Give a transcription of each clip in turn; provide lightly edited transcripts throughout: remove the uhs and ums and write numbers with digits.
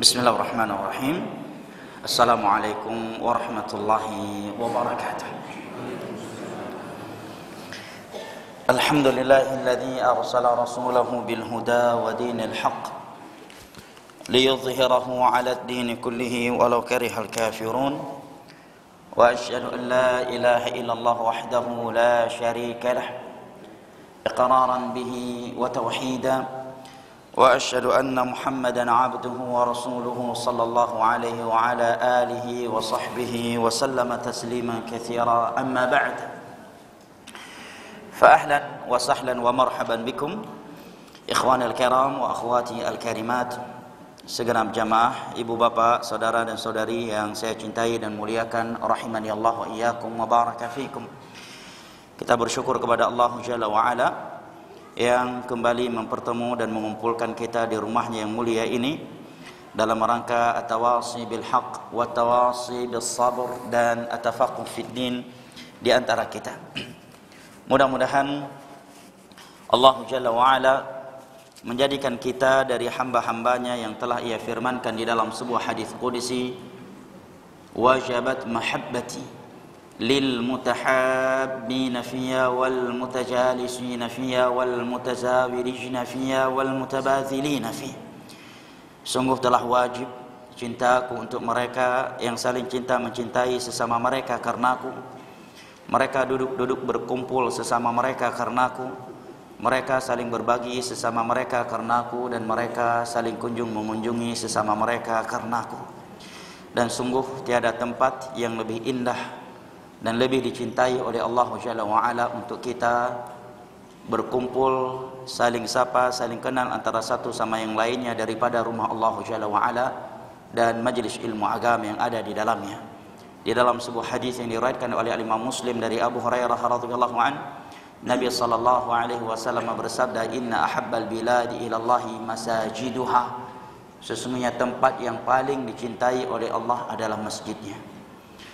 Bismillahirrahmanirrahim. Assalamualaikum warahmatullahi wabarakatuh. Alhamdulillahilladzi arsala rasulahu bil huda wa dinil haqq liyudhhirahu 'ala ad-din kullihi walau karihal kafirun. Wa asyhadu an la ilaha illallah wahdahu la syarika lah iqraran bihi wa tauhidan. وأشهد أن محمدا عبده ورسوله صلى الله عليه وعلى آله وصحبه وسلم تسليما كثيرا أما بعد فأهلا وسهلا ومرحبا بكم إخواني الكرام وأخواتي الكريمات, segenap jamaah, ibu bapak, saudara dan saudari yang saya cintai dan muliakan, rahimani Allah wa iyyakum wa baraka fikum. Kita bersyukur kepada Allah Jalla wa Ala yang kembali mempertemu dan mengumpulkan kita di rumahnya yang mulia ini dalam rangka at-tawasi bil haqq wa tawasi bis sabr dan at-tafaqquh fid din di antara kita. Mudah-mudahan Allah Jalla wa Ala menjadikan kita dari hamba-hambanya yang telah Ia firmankan di dalam sebuah hadis qudsi, wajabat mahabbati lil mutahabbina fiya wal mutajalisina fiya wal mutazawirijina fiya wal mutabadzilina fiya. Sungguh telah wajib cintaku untuk mereka yang saling cinta mencintai sesama mereka karenaku. Mereka duduk-duduk berkumpul sesama mereka karenaku. Mereka saling berbagi sesama mereka karenaku, dan mereka saling kunjung mengunjungi sesama mereka karenaku. Dan sungguh tiada tempat yang lebih indah dan lebih dicintai oleh Allah Jalla wa Ala untuk kita berkumpul, saling sapa, saling kenal antara satu sama yang lainnya daripada rumah Allah Jalla wa Ala dan majlis ilmu agama yang ada di dalamnya. Di dalam sebuah hadis yang diriwayatkan oleh Imam Muslim dari Abu Hurairah radhiyallahu an, Nabi sallallahu alaihi wasallam bersabda, "Inna ahabbal biladi ila Allahi masajiduha." Sesungguhnya tempat yang paling dicintai oleh Allah adalah masjidnya.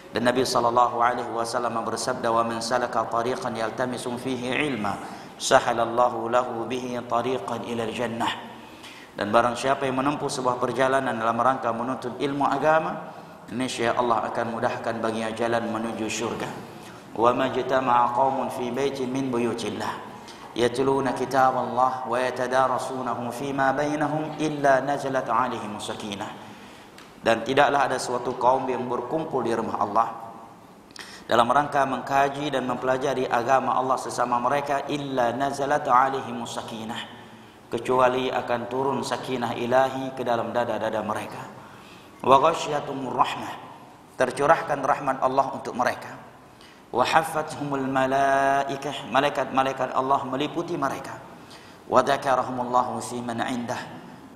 Dan Nabi sallallahu alaihi wasallam bersabda, "Wa man salaka tariqan yaltamisu fihi ilma, sahalallahu lahu bihi tariqan ila al-jannah." Dan barang siapa yang menempuh sebuah perjalanan dalam rangka menuntut ilmu agama, niscaya Allah akan mudahkan baginya jalan menuju syurga. "Wa majtama'a qaumun fi baitin min buyutillah yatluna kitaballah wa yatadarasunahu fima bainahum illa nazalat 'alaihim sakinah." Dan tidaklah ada suatu kaum yang berkumpul di rumah Allah dalam rangka mengkaji dan mempelajari agama Allah sesama mereka, illa nazalat alaihim sakinah, kecuali akan turun sakinah ilahi ke dalam dada-dada mereka. Wa ghasyiatumur rahmah, tercurahkan rahmat Allah untuk mereka. Wa haffathumul malaikah, malaikat-malaikat Allah meliputi mereka. Wa dzakarahumullahu fi man 'indah,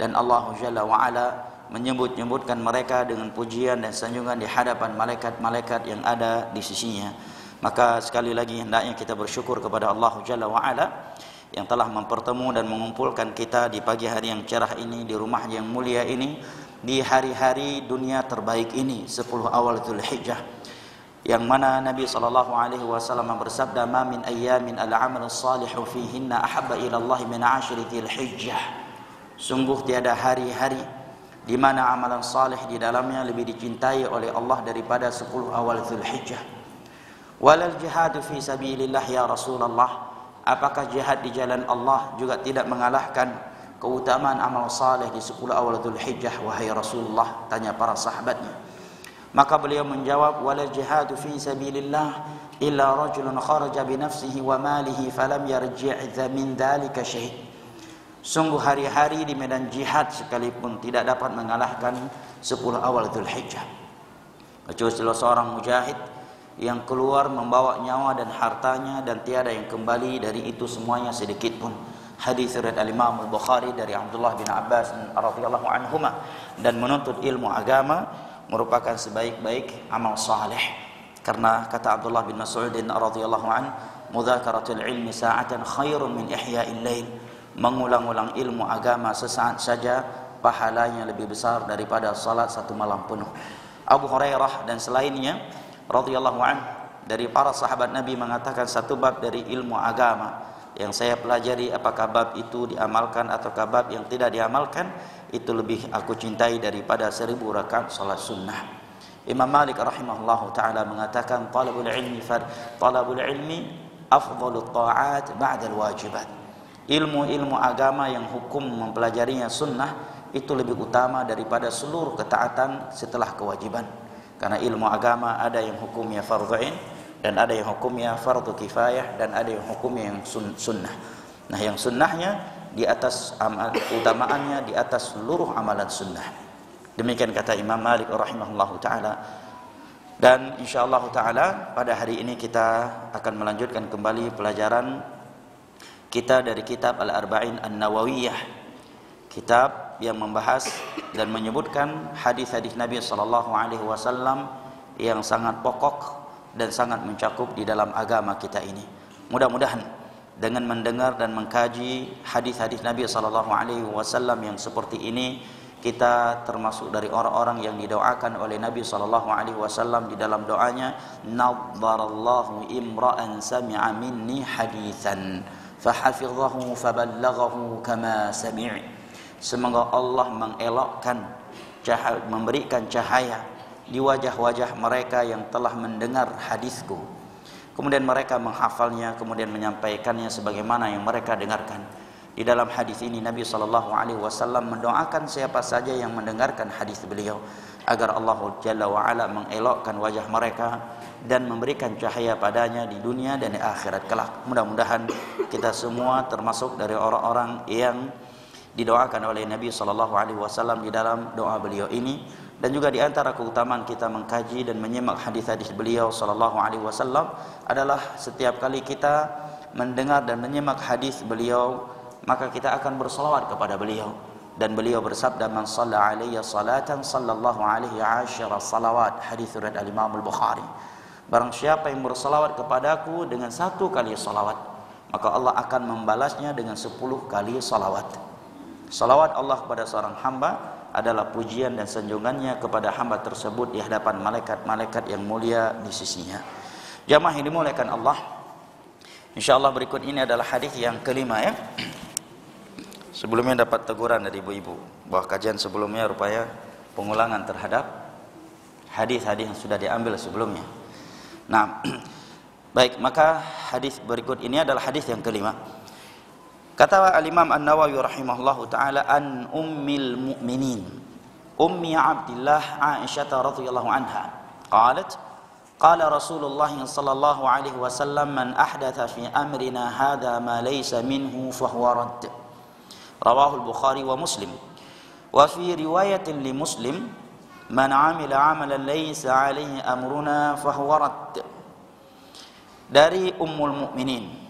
dan Allah Jalla wa Ala menyebut-nyebutkan mereka dengan pujian dan sanjungan di hadapan malaikat-malaikat yang ada di sisinya. Maka sekali lagi hendaknya kita bersyukur kepada Allah Jalla wa Ala yang telah mempertemu dan mengumpulkan kita di pagi hari yang cerah ini, di rumah yang mulia ini, di hari-hari dunia terbaik ini, 10 awal Dzulhijjah, yang mana Nabi sallallahu alaihi wasallam bersabda, "Ma min ayyamin al-'amalu shalihu fihinna ahabba ila Allah min 'ashri Dzulhijjah." Sungguh tiada hari-hari di mana amalan saleh di dalamnya lebih dicintai oleh Allah daripada 10 awal Dzulhijjah. Walal jihadu fi sabilillah ya Rasulullah, apakah jihad di jalan Allah juga tidak mengalahkan keutamaan amal saleh di 10 awal Dzulhijjah wahai Rasulullah? Tanya para sahabatnya. Maka beliau menjawab, walal jihadu fi sabilillah illa rajulun kharaja bi nafsihi wa malihi falam yarji' min dzalika syai'. Sungguh hari-hari di medan jihad sekalipun tidak dapat mengalahkan 10 awal Dzulhijjah, kecuali seorang mujahid yang keluar membawa nyawa dan hartanya dan tiada yang kembali dari itu semuanya sedikit pun. Hadis riwayat Al-Imam Al-Bukhari dari Abdullah bin Abbas radhiyallahu anhuma. Dan menuntut ilmu agama merupakan sebaik-baik amal saleh, karena kata Abdullah bin Mas'ud radhiyallahu an, "Mudzakaratul ilmi sa'atan khairun min ihya'il lail." Mengulang-ulang ilmu agama sesaat saja pahalanya lebih besar daripada salat satu malam penuh. Abu Hurairah dan selainnya radhiyallahu anhu dari para sahabat Nabi mengatakan, satu bab dari ilmu agama yang saya pelajari, apakah bab itu diamalkan ataukah bab yang tidak diamalkan, itu lebih aku cintai daripada 1000 rakaat salat sunnah. Imam Malik rahimahullahu taala mengatakan talabul ilmi afdhalut ta'at ba'da al-wajibat. Ilmu agama yang hukum mempelajarinya sunnah itu lebih utama daripada seluruh ketaatan setelah kewajiban. Karena ilmu agama ada yang hukumnya fardhu ain, dan ada yang hukumnya fardu kifayah, dan ada yang hukumnya yang sunnah. Nah, yang sunnahnya di atas utamaannya di atas seluruh amalan sunnah. Demikian kata Imam Malik rahimahullahu taala. Dan insyaallah taala pada hari ini kita akan melanjutkan kembali pelajaran kita dari kitab Al-Arba'in An-Nawawiyah, kitab yang membahas dan menyebutkan hadis-hadis Nabi sallallahu alaihi wasallam yang sangat pokok dan sangat mencakup di dalam agama kita ini. Mudah-mudahan dengan mendengar dan mengkaji hadis-hadis Nabi sallallahu alaihi wasallam yang seperti ini, kita termasuk dari orang-orang yang didoakan oleh Nabi sallallahu alaihi wasallam di dalam doanya, nadharallahu imra'an sami'a minni haditsan fahafidhahu faballaghahu kama sami'. Semoga Allah mengelokkan memberikan cahaya di wajah-wajah mereka yang telah mendengar hadisku, kemudian mereka menghafalnya, kemudian menyampaikannya sebagaimana yang mereka dengarkan. Di dalam hadis ini Nabi SAW mendoakan siapa saja yang mendengarkan hadis beliau agar Allah Jalla wa'ala mengelokkan wajah mereka dan memberikan cahaya padanya di dunia dan di akhirat kelak. Mudah-mudahan kita semua termasuk dari orang-orang yang didoakan oleh Nabi SAW di dalam doa beliau ini. Dan juga di antara keutamaan kita mengkaji dan menyimak hadis-hadis beliau sallallahu alaihi wasallam adalah setiap kali kita mendengar dan menyimak hadis beliau, maka kita akan berselawat kepada beliau. Dan beliau bersabda, man shalla alayya salatan sallallahu alaihi asyara salawat, hadis riwayat al-Imam al-Bukhari. Barang siapa yang berselawat kepadaku dengan 1 kali salawat, maka Allah akan membalasnya dengan 10 kali salawat. Salawat Allah kepada seorang hamba adalah pujian dan sanjungannya kepada hamba tersebut di hadapan malaikat-malaikat yang mulia di sisinya. Jamaah yang dimuliakan Allah, insyaallah berikut ini adalah hadis yang kelima ya. Sebelumnya dapat teguran dari ibu-ibu bahwa kajian sebelumnya rupanya pengulangan terhadap hadis-hadis yang sudah diambil sebelumnya. Nah, baik, maka hadis berikut ini adalah hadis yang kelima. Kata Al-Imam An-Nawawi rahimahullahu taala, an ummil mu'minin ummi Abdillah Aisyah radhiyallahu anha qalat qala Rasulullah sallallahu alaihi wasallam man ahdatha fi amrina hadha ma laysa minhu fa huwa radd. Rawahu al-Bukhari wa Muslim. Wa fi riwayatin li Muslim man amila amalan laysa alaihi amruna fa huwa radd. Dari Ummul Mukminin,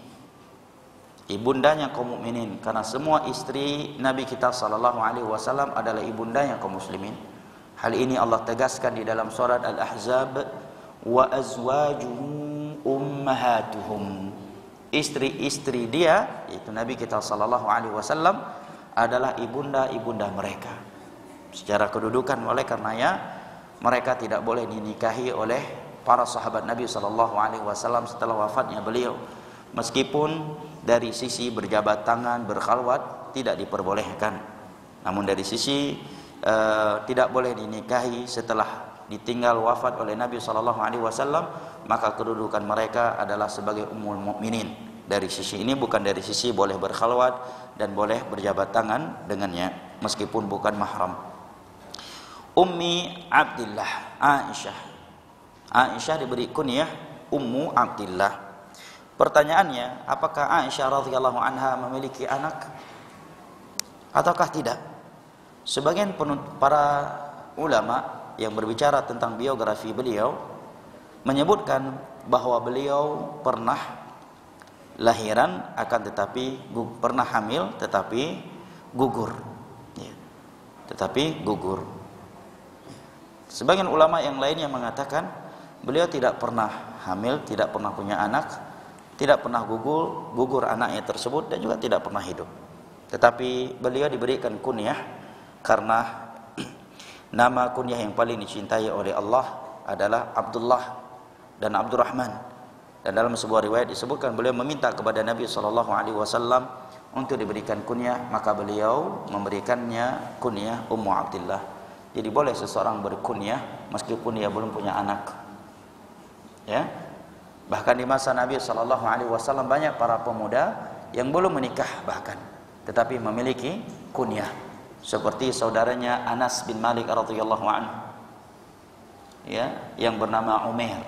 ibundanya kaum mukminin, karena semua istri Nabi kita sallallahu alaihi wasallam adalah ibundanya kaum muslimin. Hal ini Allah tegaskan di dalam surat Al-Ahzab, wa azwajuhum ummahatuhum. Istri-istri dia, yaitu Nabi kita sallallahu alaihi wasallam, adalah ibunda-ibunda mereka. Secara kedudukan, oleh karenanya mereka tidak boleh dinikahi oleh para sahabat Nabi sallallahu alaihi wasallam setelah wafatnya beliau. Meskipun dari sisi berjabat tangan, berkhalwat tidak diperbolehkan, namun dari sisi tidak boleh dinikahi setelah ditinggal wafat oleh Nabi SAW, maka kedudukan mereka adalah sebagai ummul mukminin. Dari sisi ini, bukan dari sisi boleh berkhalwat dan boleh berjabat tangan dengannya meskipun bukan mahram. Ummi Abdillah Aisyah diberi kunyah Ummu Abdillah. Pertanyaannya, apakah Aisyah radhiyallahu anha memiliki anak ataukah tidak? Sebagian para ulama yang berbicara tentang biografi beliau menyebutkan bahwa beliau pernah lahiran akan tetapi pernah hamil tetapi gugur. Sebagian ulama yang lainnya mengatakan beliau tidak pernah hamil, tidak pernah punya anak, tidak pernah gugur anaknya tersebut, dan juga tidak pernah hidup. Tetapi beliau diberikan kunyah karena nama kunyah yang paling dicintai oleh Allah adalah Abdullah dan Abdurrahman. Dan dalam sebuah riwayat disebutkan beliau meminta kepada Nabi SAW untuk diberikan kunyah, maka beliau memberikannya kunyah Ummu Abdillah. Jadi boleh seseorang berkunyah meskipun dia belum punya anak. Ya. Bahkan di masa Nabi SAW banyak para pemuda yang belum menikah bahkan, tetapi memiliki kunyah. Seperti saudaranya Anas bin Malik radhiyallahu anhu, ya, yang bernama Umair.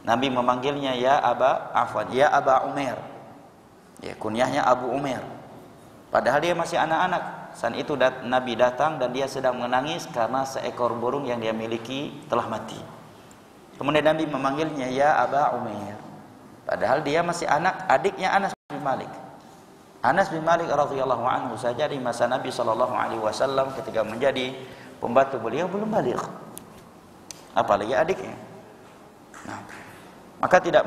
Nabi memanggilnya ya Aba Umair. Ya, kunyahnya Abu Umair. Padahal dia masih anak-anak. Saat itu Nabi datang dan dia sedang menangis karena seekor burung yang dia miliki telah mati. Kemudian Nabi memanggilnya ya Aba Umair. Padahal dia masih anak, adiknya Anas bin Malik. Anas bin Malik radhiyallahu anhu saja di masa Nabi SAW ketika menjadi pembantu beliau belum baligh, apalagi adiknya. Nah, maka tidak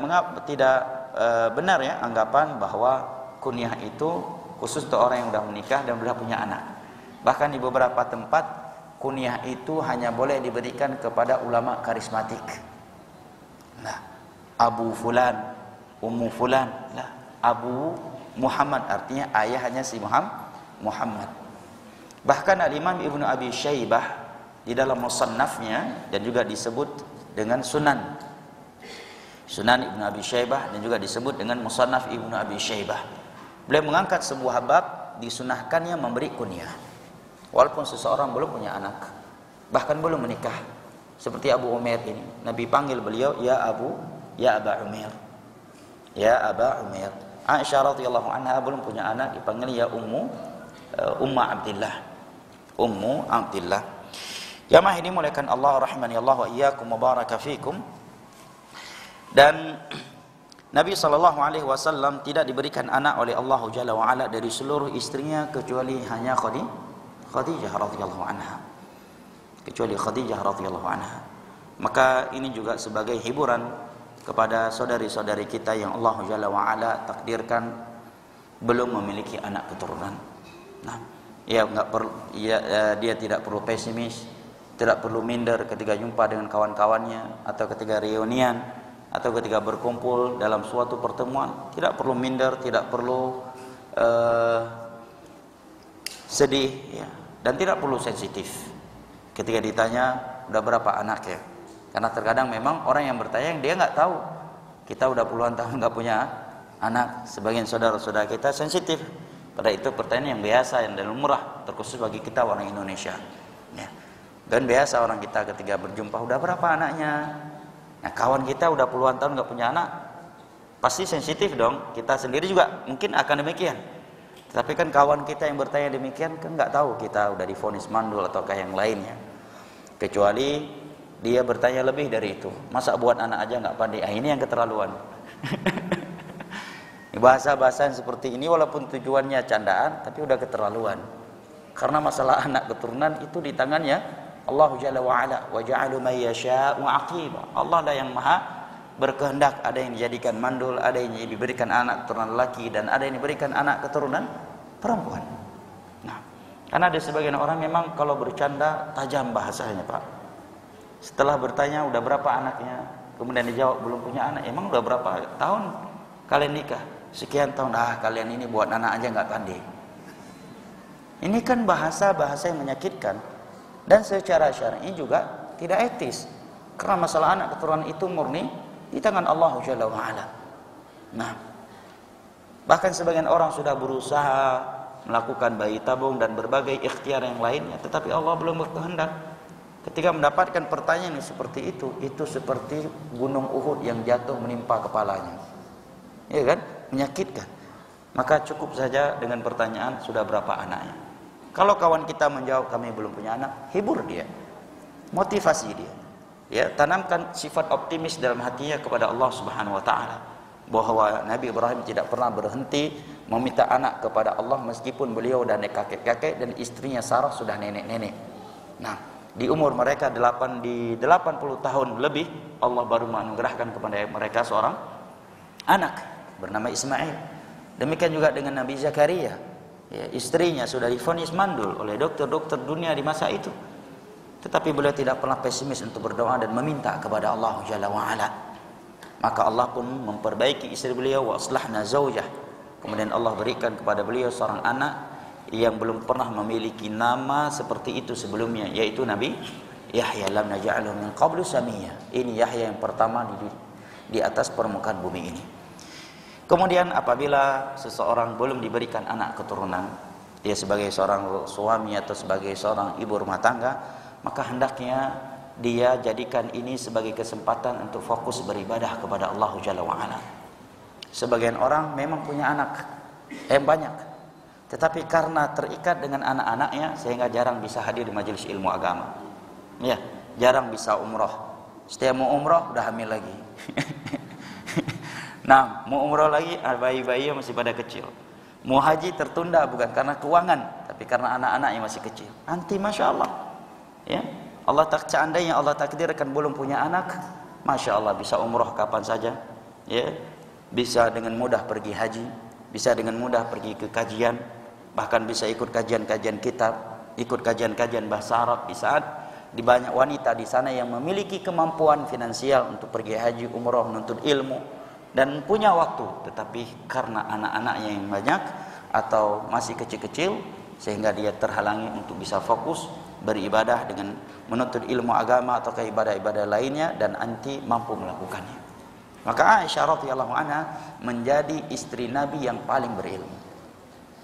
benar ya anggapan bahwa kunyah itu khusus untuk orang yang sudah menikah dan sudah punya anak. Bahkan di beberapa tempat kunyah itu hanya boleh diberikan kepada ulama karismatik. Nah, Abu Fulan, Ummu Fulan, lah, Abu Muhammad artinya ayahnya si Muhammad. Bahkan Al-Imam Ibnu Abi Syaibah di dalam musannafnya dan juga disebut dengan Sunan Ibnu Abi Syaibah dan juga disebut dengan Musannaf Ibnu Abi Syaibah. Beliau mengangkat sebuah bab disunahkannya memberi kunyah walaupun seseorang belum punya anak, bahkan belum menikah. Seperti Abu Umair ini, Nabi panggil beliau ya Aba Umair. Ya Aba Umair. Aisyah radhiyallahu anha belum punya anak, dipanggil ya Ummu Abdillah. Ummu Abdillah. Jamaah ini muliakan Allah rahimani Allah wa iyyakum wa baraka fikum. Dan Nabi SAW tidak diberikan anak oleh Allah Jalla wa Ala dari seluruh istrinya kecuali hanya Khadijah radhiyallahu anha. Kecuali Khadijah radhiyallahu anha. Maka ini juga sebagai hiburan kepada saudari-saudari kita yang Allah Jalla wa Ala takdirkan belum memiliki anak keturunan. Nah, dia tidak perlu pesimis, tidak perlu minder ketika jumpa dengan kawan-kawannya atau ketika reunian atau ketika berkumpul dalam suatu pertemuan. Tidak perlu minder, tidak perlu sedih ya, dan tidak perlu sensitif ketika ditanya udah berapa anak ya. Karena terkadang memang orang yang bertanya dia nggak tahu kita udah puluhan tahun nggak punya anak. Sebagian saudara-saudara kita sensitif pada itu, pertanyaan yang biasa yang dan murah terkhusus bagi kita orang Indonesia ya. Dan biasa orang kita ketika berjumpa udah berapa anaknya. Nah, kawan kita udah puluhan tahun nggak punya anak, pasti sensitif dong. Kita sendiri juga mungkin akan demikian. Tapi kan kawan kita yang bertanya demikian kan nggak tahu kita udah divonis mandul ataukah yang lainnya. Kecuali dia bertanya lebih dari itu. Masa buat anak aja nggak pandai? Ini yang keterlaluan. Bahasa-bahasa yang seperti ini walaupun tujuannya candaan, tapi udah keterlaluan. Karena masalah anak keturunan itu di tangannya Allah Jalla wa Ala. Wa ja'alu may yasha'u aqiba. Allah lah yang maha berkehendak. Ada yang dijadikan mandul, ada yang diberikan anak keturunan laki, dan ada yang diberikan anak keturunan perempuan. Nah, karena ada sebagian orang memang kalau bercanda tajam bahasanya, Pak. Setelah bertanya udah berapa anaknya, kemudian dijawab belum punya anak. Emang udah berapa tahun kalian nikah? Sekian tahun. Kalian ini buat anak aja nggak pandai. Ini kan bahasa-bahasa yang menyakitkan. Dan secara syar'i juga tidak etis. Karena masalah anak keturunan itu murni di tangan Allah Jalla wa Ala. Nah, bahkan sebagian orang sudah berusaha melakukan bayi tabung dan berbagai ikhtiar yang lainnya, tetapi Allah belum berkehendak. Ketika mendapatkan pertanyaan yang seperti itu seperti gunung Uhud yang jatuh menimpa kepalanya. Ya kan? Menyakitkan. Maka cukup saja dengan pertanyaan sudah berapa anaknya. Kalau kawan kita menjawab kami belum punya anak, hibur dia, motivasi dia, ya, tanamkan sifat optimis dalam hatinya kepada Allah Subhanahu Wa Taala, bahwa Nabi Ibrahim tidak pernah berhenti meminta anak kepada Allah meskipun beliau sudah kakek-kakek dan istrinya Sarah sudah nenek-nenek. Nah, di umur mereka 80 tahun lebih, Allah baru menganugerahkan kepada mereka seorang anak bernama Ismail. Demikian juga dengan Nabi Zakaria. Ya, istrinya sudah divonis mandul oleh dokter-dokter dunia di masa itu, tetapi beliau tidak pernah pesimis untuk berdoa dan meminta kepada Allah Jalla wa Ala. Maka Allah pun memperbaiki istri beliau, wa aslahna zaujah. Kemudian Allah berikan kepada beliau seorang anak yang belum pernah memiliki nama seperti itu sebelumnya, yaitu Nabi Yahya. Lam naj'alhu min qablu samiyya. Ini Yahya yang pertama di atas permukaan bumi ini. Kemudian apabila seseorang belum diberikan anak keturunan, dia sebagai seorang suami atau sebagai seorang ibu rumah tangga, maka hendaknya dia jadikan ini sebagai kesempatan untuk fokus beribadah kepada Allah Jalla wa'ala. Sebagian orang memang punya anak banyak, tetapi karena terikat dengan anak-anaknya sehingga jarang bisa hadir di majelis ilmu agama, ya, jarang bisa umroh. Setiap mau umroh udah hamil lagi. Nah, mau umroh lagi, bayi-bayi masih pada kecil. Mau haji tertunda bukan karena keuangan, tapi karena anak-anaknya masih kecil. Nanti masya Allah, ya, Allah seandainya Allah takdirkan belum punya anak, masya Allah bisa umroh kapan saja, ya, bisa dengan mudah pergi haji, bisa dengan mudah pergi ke kajian, bahkan bisa ikut kajian-kajian kitab, ikut kajian-kajian bahasa Arab. Di saat di banyak wanita di sana yang memiliki kemampuan finansial untuk pergi haji, umroh, menuntut ilmu dan punya waktu, tetapi karena anak-anaknya yang banyak atau masih kecil-kecil sehingga dia terhalangi untuk bisa fokus beribadah dengan menuntut ilmu agama atau ibadah-ibadah lainnya dan anti mampu melakukannya. Maka Aisyah radhiyallahu anha menjadi istri Nabi yang paling berilmu.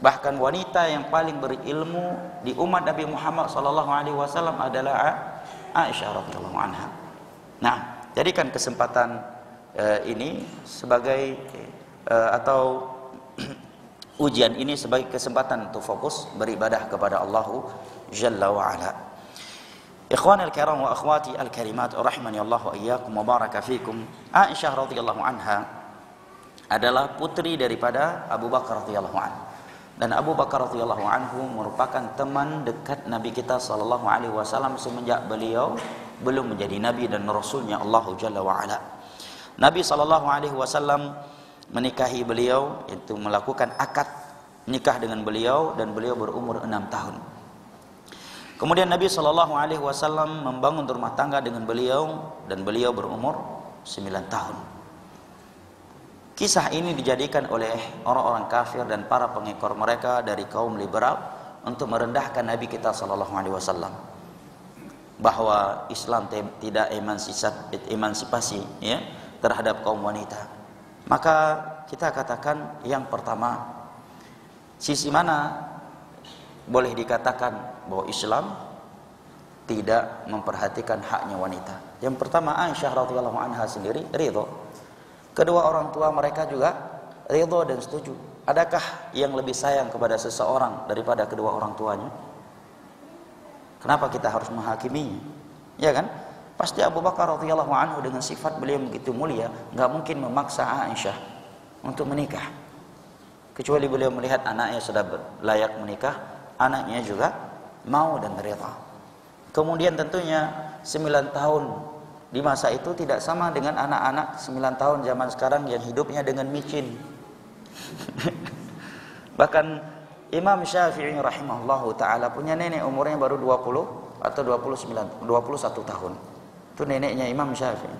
Bahkan wanita yang paling berilmu di umat Nabi Muhammad SAW adalah Aisyah radhiyallahu anha. Nah, jadikan kesempatan ini sebagai atau ujian ini sebagai kesempatan untuk fokus beribadah kepada Allah Jalla wa Ala. Ikhwanil kiram wa akhwati al-karimat rahimani Allah wa iyyakum wa baraka fikum. Aisyah radhiyallahu anha adalah putri daripada Abu Bakar radhiyallahu anhu. Dan Abu Bakar radhiyallahu anhu merupakan teman dekat Nabi kita sallallahu alaihi wasallam semenjak beliau belum menjadi nabi dan rasulnya Allah Jalla wa Ala. Nabi sallallahu alaihi wasallam menikahi beliau, itu melakukan akad nikah dengan beliau dan beliau berumur 6 tahun. Kemudian Nabi sallallahu alaihi wasallam membangun rumah tangga dengan beliau dan beliau berumur 9 tahun. Kisah ini dijadikan oleh orang-orang kafir dan para pengekor mereka dari kaum liberal untuk merendahkan Nabi kita sallallahu alaihi wasallam, bahwa Islam tidak emansipasi, ya, terhadap kaum wanita. Maka kita katakan yang pertama, sisi mana boleh dikatakan bahwa Islam tidak memperhatikan haknya wanita? Yang pertama, Aisyah radhiyallahu anha sendiri ridho. Kedua, orang tua mereka juga ridho dan setuju. Adakah yang lebih sayang kepada seseorang daripada kedua orang tuanya? Kenapa kita harus menghakiminya? Ya kan? Pasti Abu Bakar radhiyallahu anhu dengan sifat beliau begitu mulia, nggak mungkin memaksa Aisyah untuk menikah. Kecuali beliau melihat anaknya sudah layak menikah, anaknya juga mau dan rela. Kemudian tentunya 9 tahun di masa itu tidak sama dengan anak-anak 9 tahun zaman sekarang yang hidupnya dengan micin. Bahkan Imam Syafi'i rahimahullahu ta'ala punya nenek umurnya baru 20 atau 21 tahun. Itu neneknya Imam Syafi'i.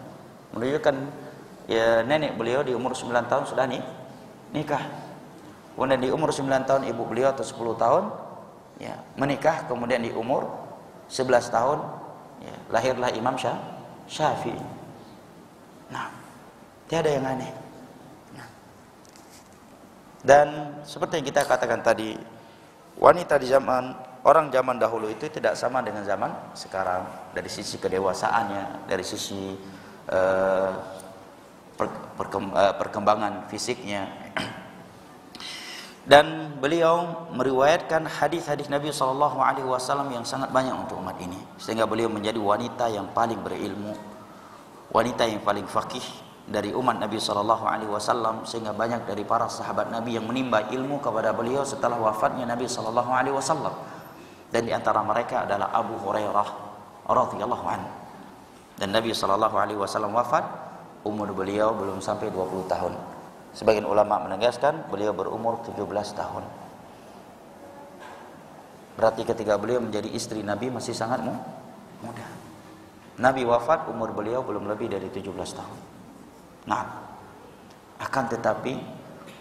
Menunjukkan ya, nenek beliau di umur 9 tahun sudah nikah. Kemudian di umur 9 tahun ibu beliau atau 10 tahun ya, menikah. Kemudian di umur 11 tahun ya, lahirlah Imam Syafi'i. Nah, tiada yang aneh. Nah. Dan seperti yang kita katakan tadi, wanita di orang zaman dahulu itu tidak sama dengan zaman sekarang, dari sisi kedewasaannya, dari sisi perkembangan fisiknya. Dan beliau meriwayatkan hadis-hadis Nabi SAW yang sangat banyak untuk umat ini, sehingga beliau menjadi wanita yang paling berilmu, wanita yang paling faqih dari umat Nabi SAW, sehingga banyak dari para sahabat Nabi yang menimba ilmu kepada beliau setelah wafatnya Nabi SAW. Dan di antara mereka adalah Abu Hurairah radhiyallahu anhu. Dan Nabi SAW wafat, umur beliau belum sampai 20 tahun. Sebagian ulama menegaskan beliau berumur 17 tahun. Berarti ketika beliau menjadi istri Nabi masih sangat muda. Nabi wafat, umur beliau belum lebih dari 17 tahun. Nah, akan tetapi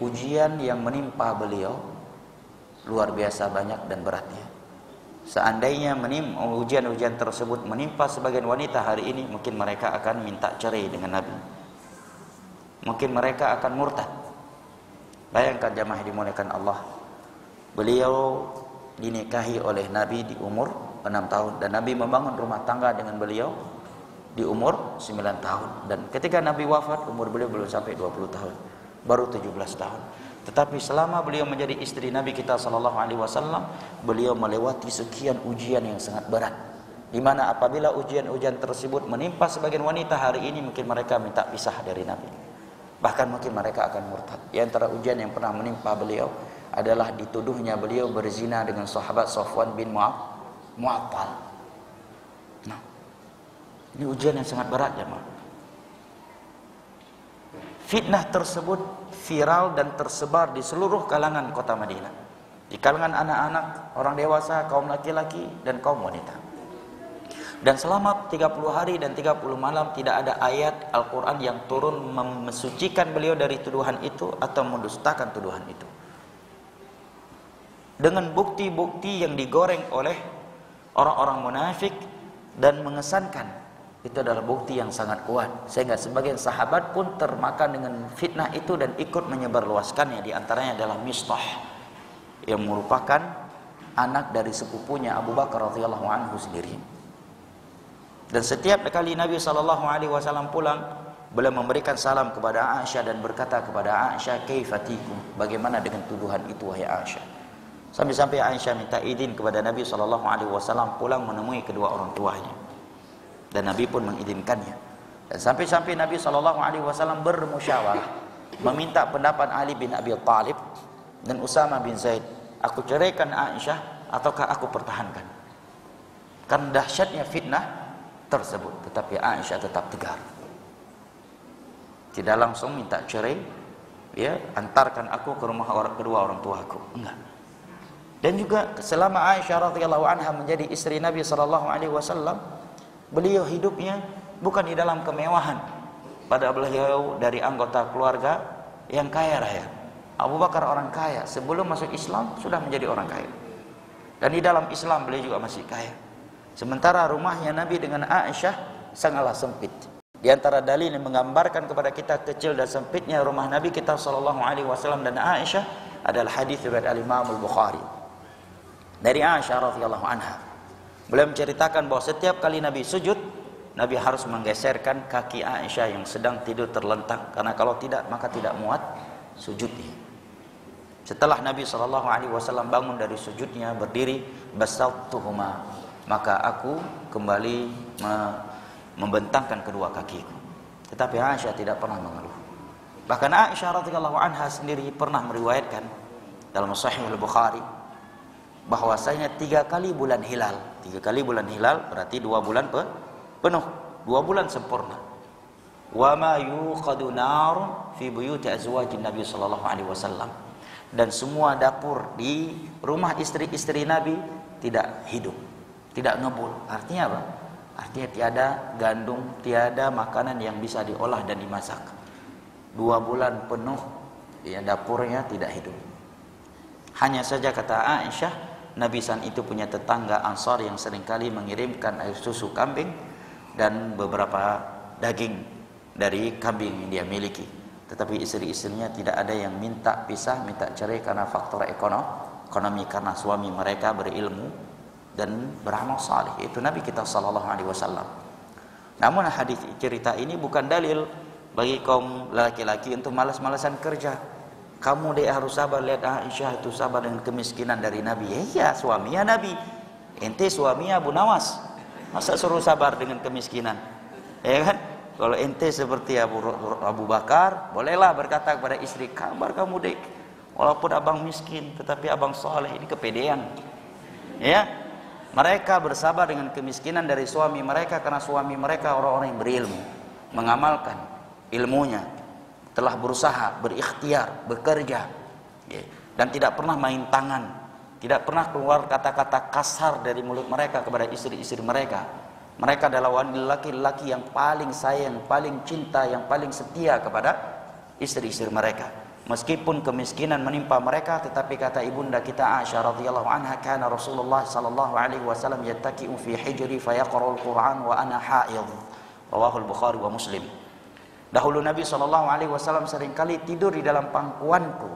ujian yang menimpa beliau luar biasa banyak dan beratnya. Seandainya ujian-ujian tersebut menimpa sebagian wanita hari ini, mungkin mereka akan minta cerai dengan Nabi. Mungkin mereka akan murtad. Bayangkan jamaah dimuliakan Allah, beliau dinikahi oleh Nabi di umur 6 tahun dan Nabi membangun rumah tangga dengan beliau di umur 9 tahun, dan ketika Nabi wafat umur beliau belum sampai 20 tahun, baru 17 tahun. Tetapi selama beliau menjadi istri Nabi kita sallallahu alaihi wasallam, beliau melewati sekian ujian yang sangat berat, di mana apabila ujian-ujian tersebut menimpa sebagian wanita hari ini, mungkin mereka minta pisah dari Nabi. Bahkan mungkin mereka akan murtad. Di antara ujian yang pernah menimpa beliau adalah dituduhnya beliau berzina dengan sahabat Safwan bin Mu'attal. Nah, ini ujian yang sangat berat, jemaah. Fitnah tersebut viral dan tersebar di seluruh kalangan kota Madinah, di kalangan anak-anak, orang dewasa, kaum laki-laki dan kaum wanita. Dan selama 30 hari dan 30 malam tidak ada ayat Al-Quran yang turun mensucikan beliau dari tuduhan itu atau mendustakan tuduhan itu. Dengan bukti-bukti yang digoreng oleh orang-orang munafik dan mengesankan, itu adalah bukti yang sangat kuat, sehingga sebagian sahabat pun termakan dengan fitnah itu dan ikut menyebarluaskannya. Di antaranya adalah Mistah, yang merupakan anak dari sepupunya Abu Bakar radhiyallahu anhu sendiri. Dan setiap kali Nabi SAW pulang, beliau memberikan salam kepada Aisyah dan berkata kepada Aisyah, "Kaifatikum?" Bagaimana dengan tuduhan itu, wahai Aisyah? Sampai-sampai Aisyah minta izin kepada Nabi SAW pulang menemui kedua orang tuanya, dan Nabi pun mengizinkannya. Dan sampai-sampai Nabi SAW bermusyawarah, meminta pendapat Ali bin Abi Thalib dan Usama bin Zaid, aku ceraikan Aisyah ataukah aku pertahankan? Karena dahsyatnya fitnah tersebut. Tetapi Aisyah tetap tegar, tidak langsung minta cerai, ya, antarkan aku ke rumah kedua orang tuaku, enggak. Dan juga selama Aisyah radhiyallahu anha menjadi istri Nabi SAW, beliau hidupnya bukan di dalam kemewahan. Pada beliau dari anggota keluarga yang kaya raya. Abu Bakar orang kaya, sebelum masuk Islam sudah menjadi orang kaya. Dan di dalam Islam beliau juga masih kaya. Sementara rumahnya Nabi dengan Aisyah sangatlah sempit. Di antara dalil yang menggambarkan kepada kita kecil dan sempitnya rumah Nabi kita SAW dan Aisyah adalah hadis riwayat Al-Imam Al-Bukhari dari Aisyah radhiyallahu anha. Beliau menceritakan bahwa setiap kali Nabi sujud, Nabi harus menggeserkan kaki Aisyah yang sedang tidur terlentang, karena kalau tidak maka tidak muat sujudnya. Setelah Nabi SAW bangun dari sujudnya, berdiri, basaltuhuma, maka aku kembali membentangkan kedua kakiku. Tetapi Aisyah tidak pernah mengeluh. Bahkan Aisyah radhiyallahu anha sendiri pernah meriwayatkan dalam Sahih Al-Bukhari bahwasanya 3 kali bulan hilal, 3 kali bulan hilal berarti 2 bulan penuh, 2 bulan sempurna. Wa ma yuqadu nar fi buyuti azwajin Nabi sallallahu alaihi wasallam, dan semua dapur di rumah istri-istri Nabi tidak hidup, tidak ngebul. Artinya apa? Artinya tiada gandum, tiada makanan yang bisa diolah dan dimasak. 2 bulan penuh ya, dapurnya tidak hidup. Hanya saja kata Aisyah, Nabi saat itu punya tetangga Ansar yang seringkali mengirimkan air susu kambing dan beberapa daging dari kambing yang dia miliki. Tetapi istri-istrinya tidak ada yang minta pisah, minta cerai karena faktor ekonomi, karena suami mereka berilmu dan beramal saleh, yaitu Nabi kita sallallahu alaihi wasallam. Namun hadis cerita ini bukan dalil bagi kaum laki-laki untuk malas-malasan kerja. Kamu dia harus sabar, lihat Aisyah itu sabar dengan kemiskinan dari Nabi. Ya, suaminya Nabi. Ente suaminya Abu Nawas, masa suruh sabar dengan kemiskinan? Ya kan? Kalau ente seperti Abu Bakar, bolehlah berkata kepada istri, kabar kamu dek, walaupun abang miskin, tetapi abang soleh. Ini kepedean. Ya, mereka bersabar dengan kemiskinan dari suami mereka karena suami mereka orang-orang yang berilmu, mengamalkan ilmunya, telah berusaha, berikhtiar, bekerja, dan tidak pernah main tangan, tidak pernah keluar kata-kata kasar dari mulut mereka kepada istri-istri mereka. Mereka adalah laki-laki yang paling sayang, paling cinta, yang paling setia kepada istri-istri mereka. Meskipun kemiskinan menimpa mereka, tetapi kata ibunda kita Aisyah radhiyallahu anha, kana Rasulullah sallallahu alaihi wasallam yattaqi'u fi hijri fayaqra'ul Qur'an wa ana haid. Rawahul Bukhari wa Muslim. Dahulu Nabi sallallahu alaihi wasallam seringkali tidur di dalam pangkuanku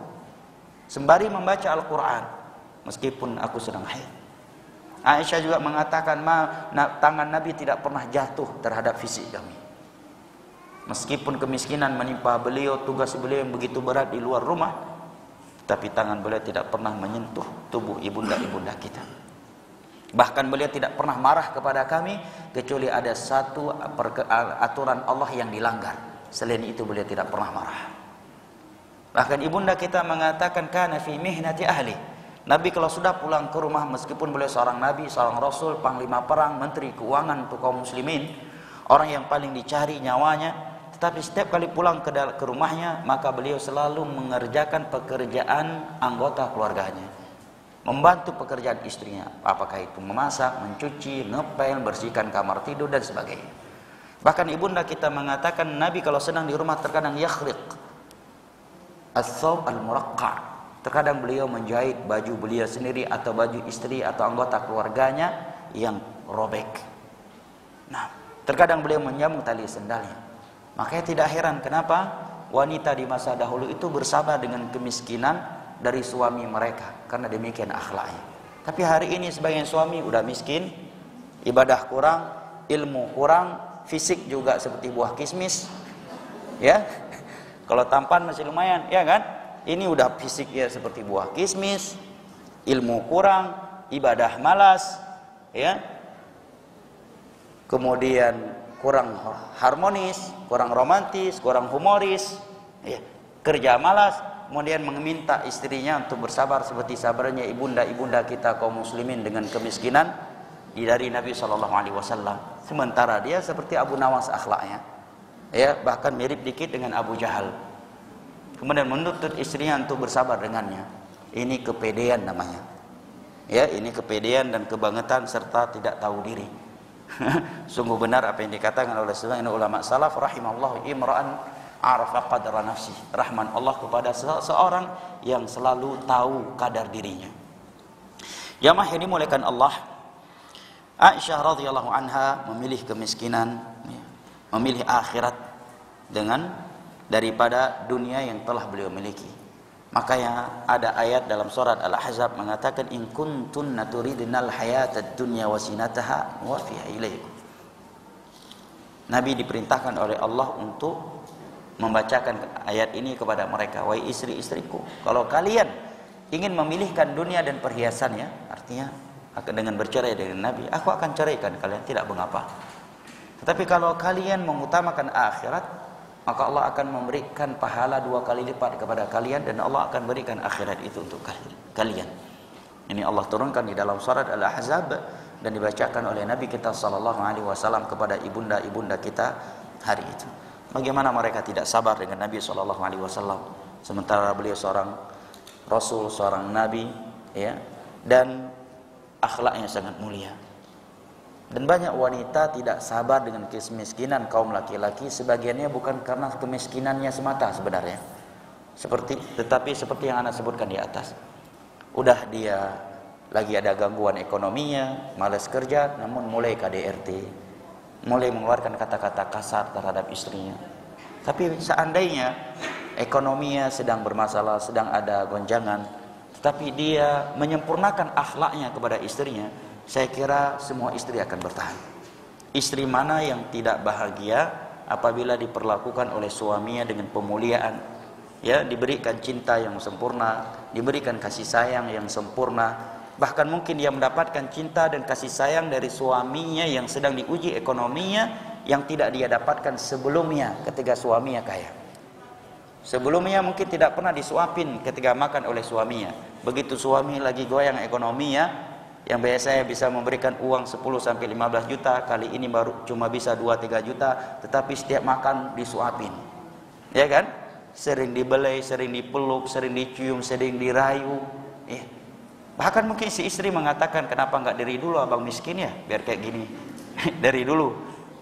sembari membaca Al-Qur'an meskipun aku sedang haid. Aisyah juga mengatakan, tangan Nabi tidak pernah jatuh terhadap fisik kami. Meskipun kemiskinan menimpa beliau, tugas beliau yang begitu berat di luar rumah, tapi tangan beliau tidak pernah menyentuh tubuh ibunda-ibunda kita. Bahkan beliau tidak pernah marah kepada kami kecuali ada satu aturan Allah yang dilanggar. Selain itu beliau tidak pernah marah. Bahkan ibunda kita mengatakan, kana fi mihnati ahli. Nabi kalau sudah pulang ke rumah, meskipun beliau seorang nabi, seorang rasul, panglima perang, menteri keuangan untuk kaum muslimin, orang yang paling dicari nyawanya, tetapi setiap kali pulang ke rumahnya, maka beliau selalu mengerjakan pekerjaan anggota keluarganya, membantu pekerjaan istrinya, apakah itu memasak, mencuci, ngepel, bersihkan kamar tidur dan sebagainya. Bahkan ibunda kita mengatakan, Nabi kalau sedang di rumah terkadang yakhriq as-thawb al-muraqqa'. Terkadang beliau menjahit baju beliau sendiri atau baju istri atau anggota keluarganya yang robek. Nah, terkadang beliau menyambung tali sendalnya. Makanya tidak heran kenapa wanita di masa dahulu itu bersabar dengan kemiskinan dari suami mereka, karena demikian akhlaknya. Tapi hari ini sebagian suami udah miskin, ibadah kurang, ilmu kurang, fisik juga seperti buah kismis. Ya. Kalau tampan masih lumayan, ya kan? Ini udah fisiknya seperti buah kismis, ilmu kurang, ibadah malas, ya. Kemudian kurang harmonis, kurang romantis, kurang humoris, ya. Kerja malas, kemudian meminta istrinya untuk bersabar seperti sabarnya ibunda-ibunda kita kaum muslimin dengan kemiskinan dari Nabi SAW. Sementara dia seperti Abu Nawas akhlaknya, ya, bahkan mirip dikit dengan Abu Jahal. Kemudian menuntut istrinya untuk bersabar dengannya. Ini kepedean namanya. Ya, ini kepedean dan kebangetan serta tidak tahu diri. Sungguh benar apa yang dikatakan oleh sebagian ulama salaf, rahimallahu imra'an arafa qadra nafsi. Rahman Allah kepada seorang yang selalu tahu kadar dirinya. Jamaah yang dimuliakan Allah, Aisyah radhiyallahu anha memilih kemiskinan, memilih akhirat daripada dunia yang telah beliau miliki. Makanya ada ayat dalam surat Al-Ahzab mengatakan, in kuntunna turidnal hayatad dunya wasinataha wa fiha ilaikum. Nabi diperintahkan oleh Allah untuk membacakan ayat ini kepada mereka, wahai istri-istriku, kalau kalian ingin memilihkan dunia dan perhiasannya, artinya dengan bercerai dengan Nabi, aku akan ceraikan kalian, tidak mengapa. Tetapi kalau kalian mengutamakan akhirat, maka Allah akan memberikan pahala 2 kali lipat kepada kalian, dan Allah akan berikan akhirat itu untuk kalian. Ini Allah turunkan di dalam surat Al-Ahzab dan dibacakan oleh Nabi kita sallallahu alaihi wasallam kepada ibunda-ibunda kita hari itu. Bagaimana mereka tidak sabar dengan Nabi sallallahu alaihi wasallam sementara beliau seorang rasul, seorang nabi, ya, dan akhlaknya sangat mulia. Dan banyak wanita tidak sabar dengan kemiskinan kaum laki-laki, sebagiannya bukan karena kemiskinannya semata sebenarnya. Tetapi seperti yang Anda sebutkan di atas. Udah dia lagi ada gangguan ekonominya, malas kerja, namun mulai KDRT, mulai mengeluarkan kata-kata kasar terhadap istrinya. Tapi seandainya ekonominya sedang bermasalah, sedang ada gonjangan, tetapi dia menyempurnakan akhlaknya kepada istrinya, saya kira semua istri akan bertahan. Istri mana yang tidak bahagia apabila diperlakukan oleh suaminya dengan pemuliaan, ya, diberikan cinta yang sempurna, diberikan kasih sayang yang sempurna, bahkan mungkin dia mendapatkan cinta dan kasih sayang dari suaminya yang sedang diuji ekonominya, yang tidak dia dapatkan sebelumnya ketika suaminya kaya. Sebelumnya mungkin tidak pernah disuapin ketika makan oleh suaminya. Begitu suami lagi goyang ekonominya, yang biasanya bisa memberikan uang 10-15 juta, kali ini baru cuma bisa 2-3 juta, tetapi setiap makan disuapin, ya kan? Sering dibelai, sering dipeluk, sering dicium, sering dirayu, ya. Bahkan mungkin si istri mengatakan, kenapa nggak dari dulu abang miskin ya, biar kayak gini, dari dulu.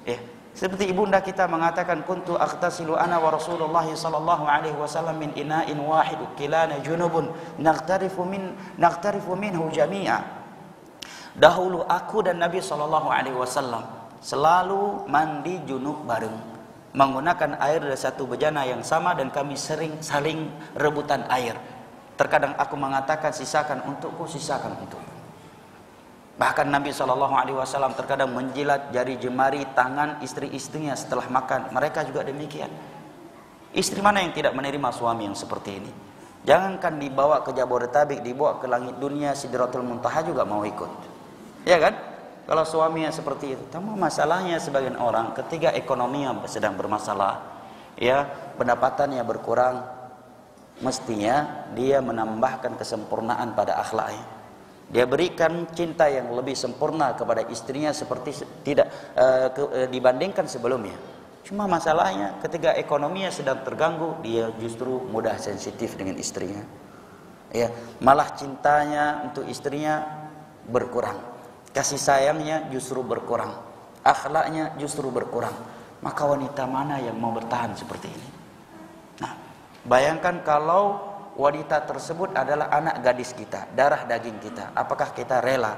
Ya, seperti ibunda kita mengatakan, kuntu aghtasilu ana wa Rasulullah sallallahu alaihi wasallam min ina'in wahid kilana junubun naqtarifu minhu jami'a. Dahulu aku dan Nabi sallallahu alaihi wasallam selalu mandi junub bareng, menggunakan air dari satu bejana yang sama, dan kami sering saling rebutan air. Terkadang aku mengatakan sisakan untukku, sisakan untukku. Bahkan Nabi SAW terkadang menjilat jari jemari tangan istri-istrinya setelah makan. Mereka juga demikian. Istri mana yang tidak menerima suami yang seperti ini? Jangankan dibawa ke Jabodetabek, dibawa ke langit dunia Sidratul Muntaha juga mau ikut. Ya kan? Kalau suaminya seperti itu. Tapi masalahnya sebagian orang ketika ekonominya sedang bermasalah, ya, pendapatannya berkurang, mestinya dia menambahkan kesempurnaan pada akhlaknya. Dia berikan cinta yang lebih sempurna kepada istrinya seperti tidak dibandingkan sebelumnya. Cuma masalahnya ketika ekonominya sedang terganggu, dia justru mudah sensitif dengan istrinya. Ya, malah cintanya untuk istrinya berkurang. Kasih sayangnya justru berkurang. Akhlaknya justru berkurang. Maka wanita mana yang mau bertahan seperti ini? Nah, bayangkan kalau wanita tersebut adalah anak gadis kita, darah daging kita. Apakah kita rela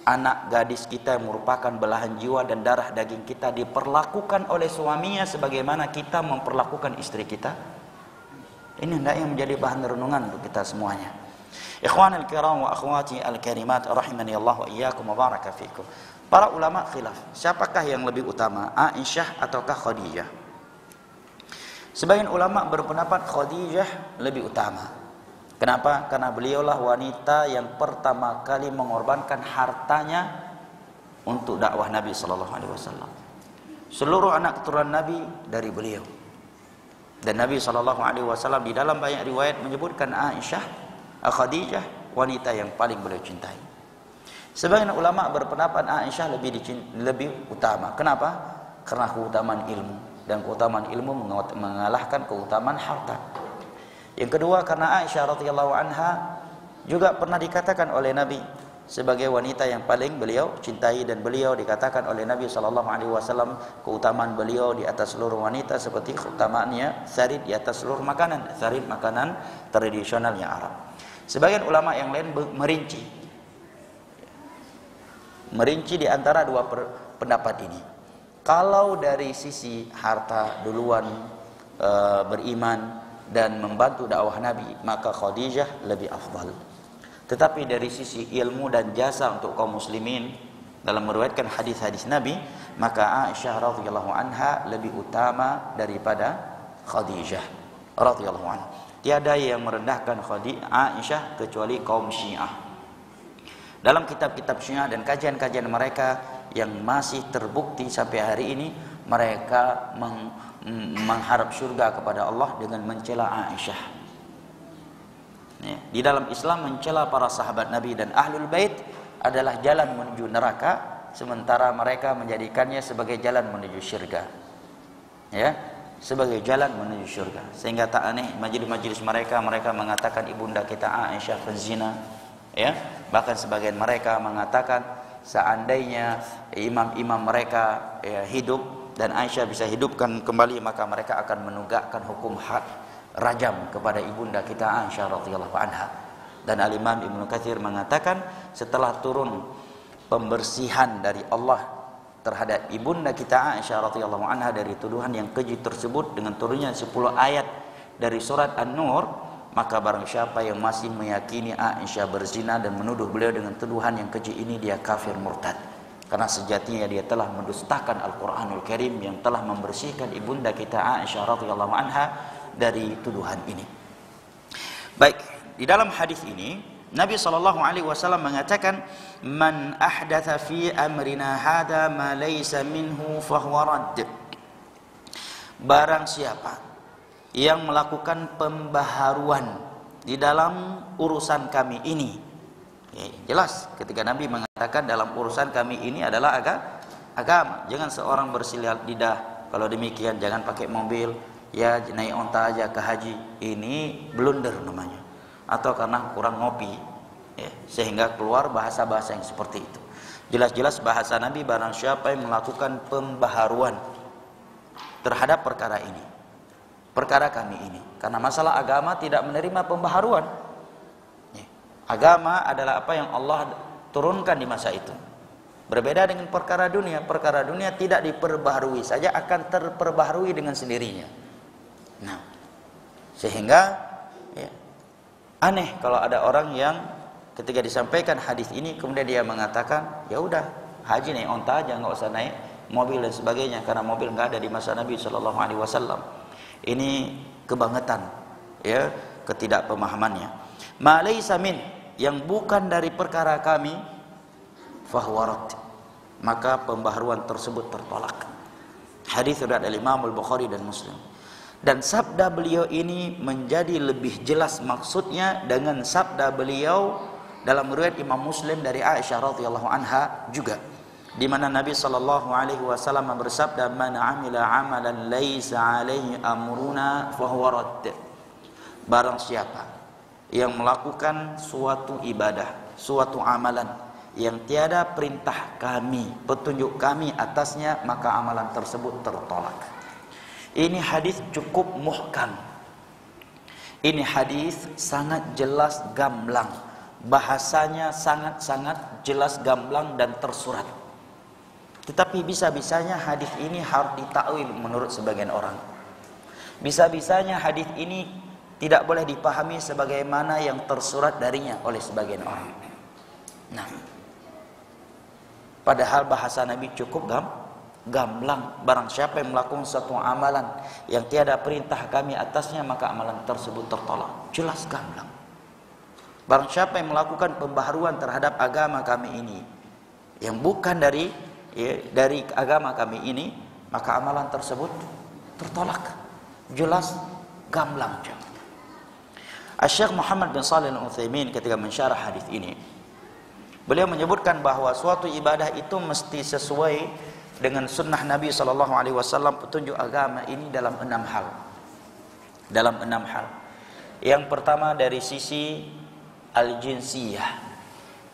anak gadis kita yang merupakan belahan jiwa dan darah daging kita diperlakukan oleh suaminya sebagaimana kita memperlakukan istri kita? Ini hendaknya menjadi bahan renungan untuk kita semuanya. Ikhwanul kiram wa akhwati al-karimat rahimani Allah wa iyyakum wa baraka fikum. Para ulama khilaf, siapakah yang lebih utama, Aisyah ataukah Khadijah? Sebagian ulama berpendapat Khadijah lebih utama. Kenapa? Karena beliaulah wanita yang pertama kali mengorbankan hartanya untuk dakwah Nabi sallallahu alaihi wasallam. Seluruh anak keturunan Nabi dari beliau. Dan Nabi sallallahu alaihi wasallam di dalam banyak riwayat menyebutkan Khadijah wanita yang paling beliau cintai. Sebagian ulama berpendapat Aisyah lebih utama. Kenapa? Karena keutamaan ilmu, dan keutamaan ilmu mengalahkan keutamaan harta. Yang kedua, karena Aisyah radhiyallahu anha juga pernah dikatakan oleh Nabi sebagai wanita yang paling beliau cintai, dan beliau dikatakan oleh Nabi sallallahu alaihi wasallam keutamaan beliau di atas seluruh wanita seperti keutamaannya sarid di atas seluruh makanan. Sarid makanan tradisionalnya Arab. Sebagian ulama yang lain merinci di antara dua pendapat ini. Kalau dari sisi harta duluan beriman dan membantu dakwah Nabi, maka Khadijah lebih afdal. Tetapi dari sisi ilmu dan jasa untuk kaum muslimin dalam meriwayatkan hadis-hadis Nabi, maka Aisyah radhiyallahu anha lebih utama daripada Khadijah radhiyallahu anha. Tiada yang merendahkan Aisyah kecuali kaum Syiah. Dalam kitab-kitab Syiah dan kajian-kajian mereka yang masih terbukti sampai hari ini, mereka mengharap surga kepada Allah dengan mencela Aisyah. Ya, di dalam Islam mencela para sahabat Nabi dan Ahlul Bait adalah jalan menuju neraka, sementara mereka menjadikannya sebagai jalan menuju surga. Ya, sebagai jalan menuju surga. Sehingga tak aneh majelis-majelis mereka mengatakan ibunda kita Aisyah penzina. Ya, bahkan sebagian mereka mengatakan seandainya imam-imam mereka hidup dan Aisyah bisa hidupkan kembali, maka mereka akan menegakkan hukum had rajam kepada ibunda kita Aisyah radhiyallahu anha. Dan Al-Imam Ibnu Katsir mengatakan setelah turun pembersihan dari Allah terhadap ibunda kita Aisyah radhiyallahu anha dari tuduhan yang keji tersebut dengan turunnya 10 ayat dari surat An-Nur, maka barang siapa yang masih meyakini Aisyah berzina dan menuduh beliau dengan tuduhan yang keji ini, dia kafir murtad. Karena sejatinya dia telah mendustakan Al-Quranul Karim yang telah membersihkan ibunda kita Aisyah radhiyallahu anha dari tuduhan ini. Baik, di dalam hadis ini Nabi SAW mengatakan, man ahdatha fi amrina hada ma laysa minhu fahuwa radd. Barang siapa yang melakukan pembaharuan di dalam urusan kami ini, ya, jelas ketika Nabi mengatakan dalam urusan kami ini adalah agama. Jangan seorang bersilat lidah, kalau demikian jangan pakai mobil, ya naik onta aja ke haji. Ini blunder namanya, atau karena kurang ngopi, ya, sehingga keluar bahasa-bahasa yang seperti itu. Jelas-jelas bahasa Nabi, barang siapa yang melakukan pembaharuan terhadap perkara ini, perkara kami ini. Karena masalah agama tidak menerima pembaharuan. Agama adalah apa yang Allah turunkan di masa itu. Berbeda dengan perkara dunia. Perkara dunia tidak diperbaharui saja, akan terperbaharui dengan sendirinya. Nah, sehingga ya, aneh kalau ada orang yang ketika disampaikan hadis ini kemudian dia mengatakan, ya udah haji naik onta aja, nggak usah naik mobil dan sebagainya, karena mobil nggak ada di masa Nabi Shallallahu Alaihi Wasallam. Ini kebangetan, ya, ketidakpemahamannya. Ma laysa min, yang bukan dari perkara kami, fahuwarat, maka pembaharuan tersebut tertolak. Hadis riwayat Imam Al-Bukhari dan Muslim. Dan sabda beliau ini menjadi lebih jelas maksudnya dengan sabda beliau dalam riwayat Imam Muslim dari Aisyah radhiyallahu anha juga, di mana Nabi sallallahu alaihi wasallam bersabda, "Man 'amila 'amalan laisa 'alaihi amruna fahuwa radd." Barang siapa yang melakukan suatu ibadah, suatu amalan yang tiada perintah kami, petunjuk kami atasnya, maka amalan tersebut tertolak. Ini hadis cukup muhkam. Ini hadis sangat jelas gamblang. Bahasanya sangat-sangat jelas gamblang dan tersurat. Tetapi bisa-bisanya hadis ini harus ditakwil menurut sebagian orang. Bisa-bisanya hadis ini tidak boleh dipahami sebagaimana yang tersurat darinya oleh sebagian orang. Nah, padahal bahasa Nabi cukup gamblang. Barang siapa yang melakukan suatu amalan yang tiada perintah kami atasnya, maka amalan tersebut tertolak. Jelas gamblang. Barang siapa yang melakukan pembaharuan terhadap agama kami ini yang bukan dari agama kami ini, maka amalan tersebut tertolak. Jelas gamblang. Syekh Muhammad bin Shalih Al-Utsaimin ketika mensyarah hadis ini, beliau menyebutkan bahwa suatu ibadah itu mesti sesuai dengan sunnah Nabi SAW, petunjuk agama ini dalam 6 hal. Dalam 6 hal. Yang pertama dari sisi al-jinsiyah.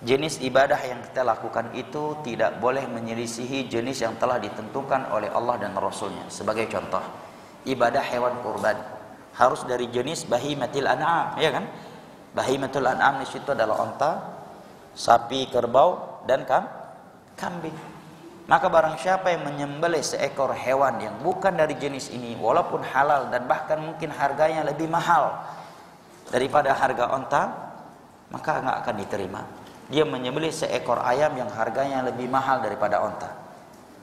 Jenis ibadah yang kita lakukan itu tidak boleh menyelisihi jenis yang telah ditentukan oleh Allah dan Rasulnya. Sebagai contoh, ibadah hewan kurban harus dari jenis bahimatil an'am, ya kan? Bahimatul an'am di situ adalah onta, sapi, kerbau, dan kambing. Maka barang siapa yang menyembelih seekor hewan yang bukan dari jenis ini, walaupun halal dan bahkan mungkin harganya lebih mahal daripada harga onta, maka nggak akan diterima. Dia menyembelih seekor ayam yang harganya lebih mahal daripada onta.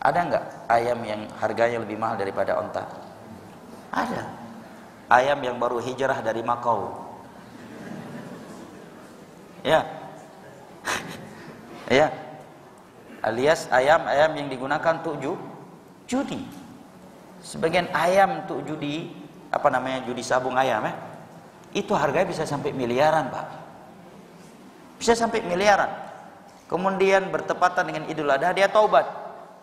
Ada nggak ayam yang harganya lebih mahal daripada onta? Ada. Ayam yang baru hijrah dari Makau. Ya. Ya. Alias ayam-ayam yang digunakan untuk judi. Sebagian ayam untuk judi, judi sabung ayam, itu harganya bisa sampai miliaran, Pak. Bisa sampai miliaran. Kemudian bertepatan dengan Idul Adha, dia taubat.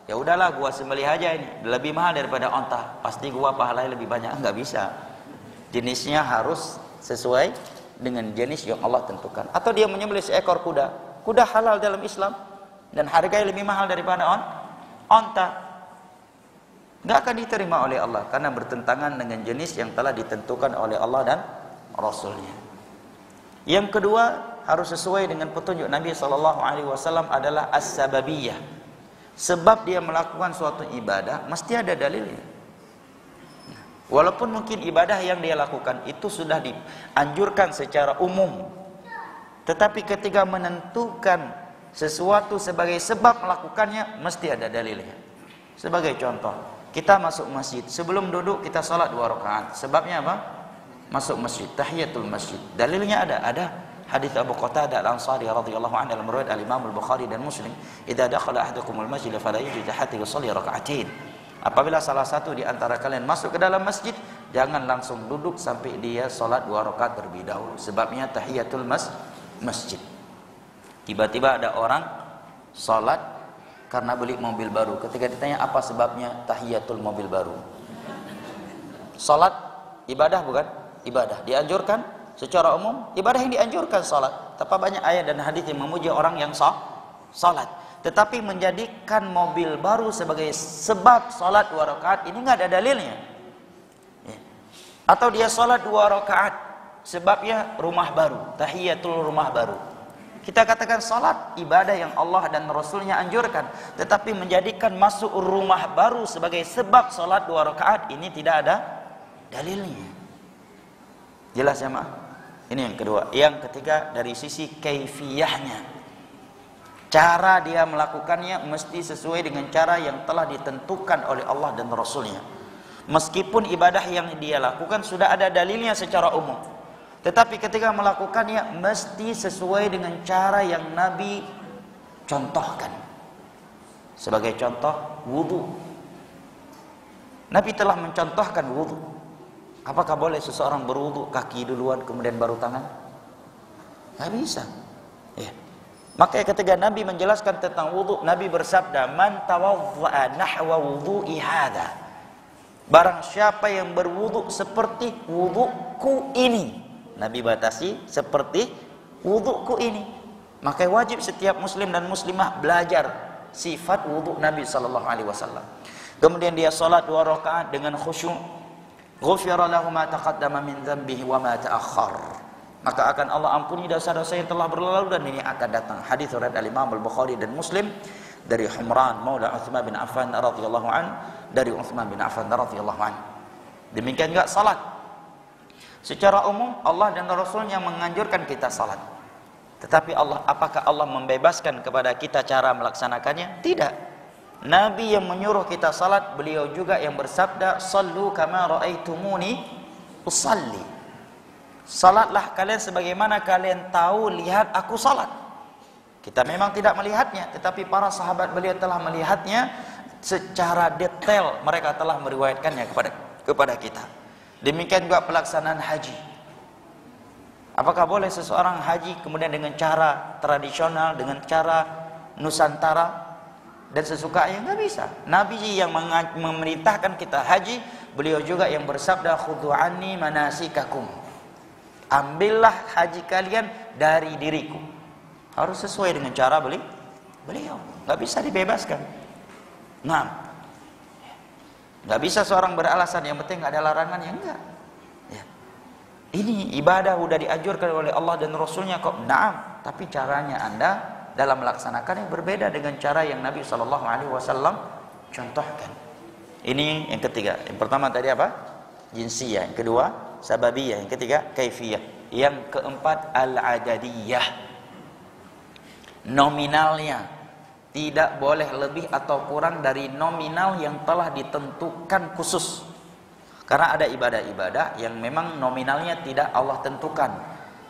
Ya udahlah, gua sembelih aja ini, lebih mahal daripada onta, pasti gua pahalanya lebih banyak. Enggak bisa. Jenisnya harus sesuai dengan jenis yang Allah tentukan. Atau dia menyembelih seekor kuda. Kuda halal dalam Islam dan harganya lebih mahal daripada onta. Enggak akan diterima oleh Allah karena bertentangan dengan jenis yang telah ditentukan oleh Allah dan Rasulnya. Yang kedua, harus sesuai dengan petunjuk Nabi SAW adalah as-sababiyah. Sebab dia melakukan suatu ibadah mesti ada dalilnya. Walaupun mungkin ibadah yang dia lakukan itu sudah dianjurkan secara umum, tetapi ketika menentukan sesuatu sebagai sebab melakukannya, mesti ada dalilnya. Sebagai contoh, kita masuk masjid, sebelum duduk kita salat 2 rakaat. Sebabnya apa? Masuk masjid, tahiyatul masjid. Dalilnya ada hadis Abu Qatadah Al-Ansari radhiyallahu anhu dalam riwayat Imam Al-Bukhari dan Muslim, "Idza dakhala ahadukumul masjid fala yajid hatta yusalli raka'atain." Apabila salah satu di antara kalian masuk ke dalam masjid, jangan langsung duduk sampai dia salat 2 rakaat terlebih dahulu. Sebabnya tahiyatul masjid. Tiba-tiba ada orang salat karena beli mobil baru. Ketika ditanya apa sebabnya, tahiyatul mobil baru. Salat ibadah bukan? Ibadah dianjurkan secara umum, ibadah yang dianjurkan salat. Tapi banyak ayat dan hadis yang memuji orang yang salat. Tetapi menjadikan mobil baru sebagai sebab salat 2 rakaat ini nggak ada dalilnya. Ya. Atau dia salat 2 rakaat sebabnya rumah baru, tahiyatul rumah baru. Kita katakan salat ibadah yang Allah dan Rasulnya anjurkan, tetapi menjadikan masuk rumah baru sebagai sebab salat 2 rakaat ini tidak ada dalilnya. Jelas ya, Mak? Ini yang kedua. Yang ketiga dari sisi kaifiyahnya. Cara dia melakukannya mesti sesuai dengan cara yang telah ditentukan oleh Allah dan Rasulnya. Meskipun ibadah yang dia lakukan sudah ada dalilnya secara umum, tetapi ketika melakukannya mesti sesuai dengan cara yang Nabi contohkan. Sebagai contoh, wudu. Nabi telah mencontohkan wudu. Apakah boleh seseorang berwudu kaki duluan kemudian baru tangan? Nggak bisa. Ya. Makanya ketika Nabi menjelaskan tentang wudu, Nabi bersabda, "Man tawadda'a nahwa wudu'i hadza." Barang siapa yang berwudu seperti wuduku ini. Nabi batasi seperti wuduku ini. Maka wajib setiap muslim dan muslimah belajar sifat wudu Nabi sallallahu alaihi wasallam. Kemudian dia salat 2 rakaat dengan khusyuk. Ghufira lahu ma taqaddama min dhanbihi wa ma ta'akhkhar. Maka akan Allah ampuni dosa-dosa yang telah berlalu dan ini akan datang. Hadis riwayat Al-Imam Al-Bukhari dan Muslim dari Humran Maula Utsman bin Affan radhiyallahu an, dari Utsman bin Affan radhiyallahu an. Demikian juga salat. Secara umum Allah dan Rasulnya menganjurkan kita salat. Tetapi apakah Allah membebaskan kepada kita cara melaksanakannya? Tidak. Nabi yang menyuruh kita salat, beliau juga yang bersabda, "Shallu kama raaitumuni usalli." Salatlah kalian sebagaimana kalian tahu lihat aku salat. Kita memang tidak melihatnya, tetapi para sahabat beliau telah melihatnya secara detail. Mereka telah meriwayatkannya kepada kita. Demikian juga pelaksanaan haji. Apakah boleh seseorang haji kemudian dengan cara tradisional, dengan cara Nusantara dan sesukanya? Nggak bisa. Nabi yang memerintahkan kita haji, beliau juga yang bersabda, "Khudhu anni manasikakum." Ambillah haji kalian dari diriku. Harus sesuai dengan cara beliau. Nggak bisa dibebaskan. Nah, nggak bisa seorang beralasan yang penting nggak ada larangan, ya enggak. Ya. Ini ibadah udah dianjurkan oleh Allah dan Rasulnya kok. Naam, tapi caranya Anda dalam melaksanakannya berbeda dengan cara yang Nabi SAW contohkan. Ini yang ketiga. Yang pertama tadi apa? Jinsiyah. Yang kedua sababiyah, yang ketiga kaifiyah, yang keempat al-adadiyah. Nominalnya tidak boleh lebih atau kurang dari nominal yang telah ditentukan khusus. Karena ada ibadah-ibadah yang memang nominalnya tidak Allah tentukan.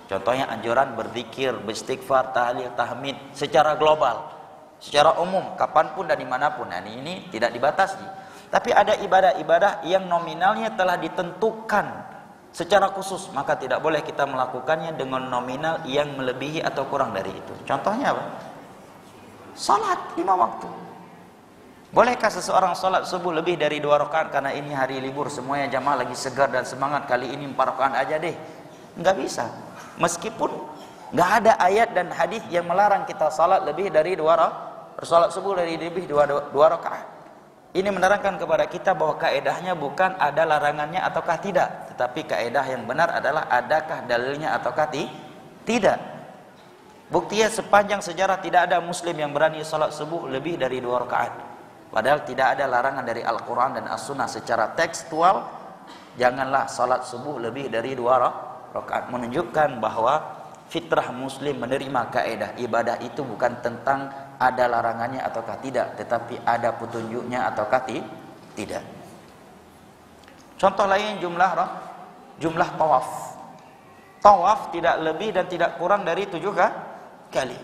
Contohnya anjuran berzikir, beristighfar, tahlil, tahmid secara global, secara umum, kapanpun dan dimanapun. Nah, ini tidak dibatasi. Tapi ada ibadah-ibadah yang nominalnya telah ditentukan secara khusus, maka tidak boleh kita melakukannya dengan nominal yang melebihi atau kurang dari itu. Contohnya apa? Salat 5 waktu. Bolehkah seseorang salat subuh lebih dari 2 rakaat karena ini hari libur, semuanya jamaah lagi segar dan semangat, kali ini 4 rakaat aja deh? Enggak bisa. Meskipun enggak ada ayat dan hadis yang melarang kita salat lebih dari 2 rakaat, salat subuh dari lebih 2 rakaat. Ini menerangkan kepada kita bahwa kaedahnya bukan ada larangannya ataukah tidak, tetapi kaedah yang benar adalah adakah dalilnya ataukah tidak. Buktinya sepanjang sejarah tidak ada muslim yang berani salat subuh lebih dari 2 rakaat. Padahal tidak ada larangan dari Al-Quran dan As-Sunnah secara tekstual. Janganlah salat subuh lebih dari 2 rakaat. Menunjukkan bahwa fitrah muslim menerima kaedah ibadah itu bukan tentang ada larangannya ataukah tidak, tetapi ada petunjuknya ataukah tidak. Contoh lain jumlah tawaf. Tawaf tidak lebih dan tidak kurang dari 7 kali.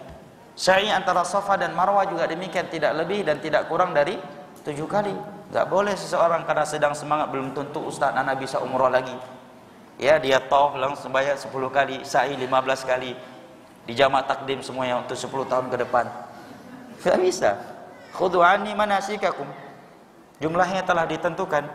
Sa'i antara Safa dan Marwah juga demikian, tidak lebih dan tidak kurang dari 7 kali. Gak boleh seseorang karena sedang semangat, belum tentu Ustaz anak bisa umrah lagi. Ya, dia tawaf langsung bayar 10 kali, sa'i 15 kali. Dijamak takdim semuanya untuk 10 tahun ke depan. Tidak bisa. Khudhu anni manasikakum. Jumlahnya telah ditentukan.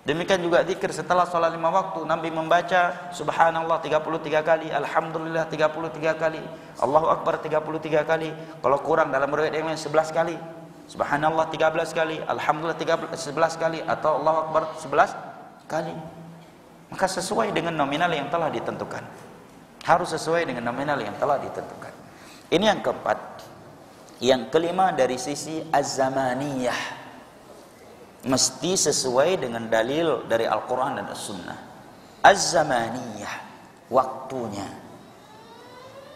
Demikian juga zikir setelah sholat 5 waktu. Nabi membaca subhanallah 33 kali, alhamdulillah 33 kali, Allahu akbar 33 kali. Kalau kurang dalam riwayat yang lain 11 kali. Subhanallah 13 kali, alhamdulillah 11 kali, atau Allahu akbar 11 kali. Maka sesuai dengan nominal yang telah ditentukan. Harus sesuai dengan nominal yang telah ditentukan. Ini yang keempat. Yang kelima dari sisi az-zamaniyah. Mesti sesuai dengan dalil dari Al-Quran dan As-Sunnah. Az-zamaniyah, waktunya.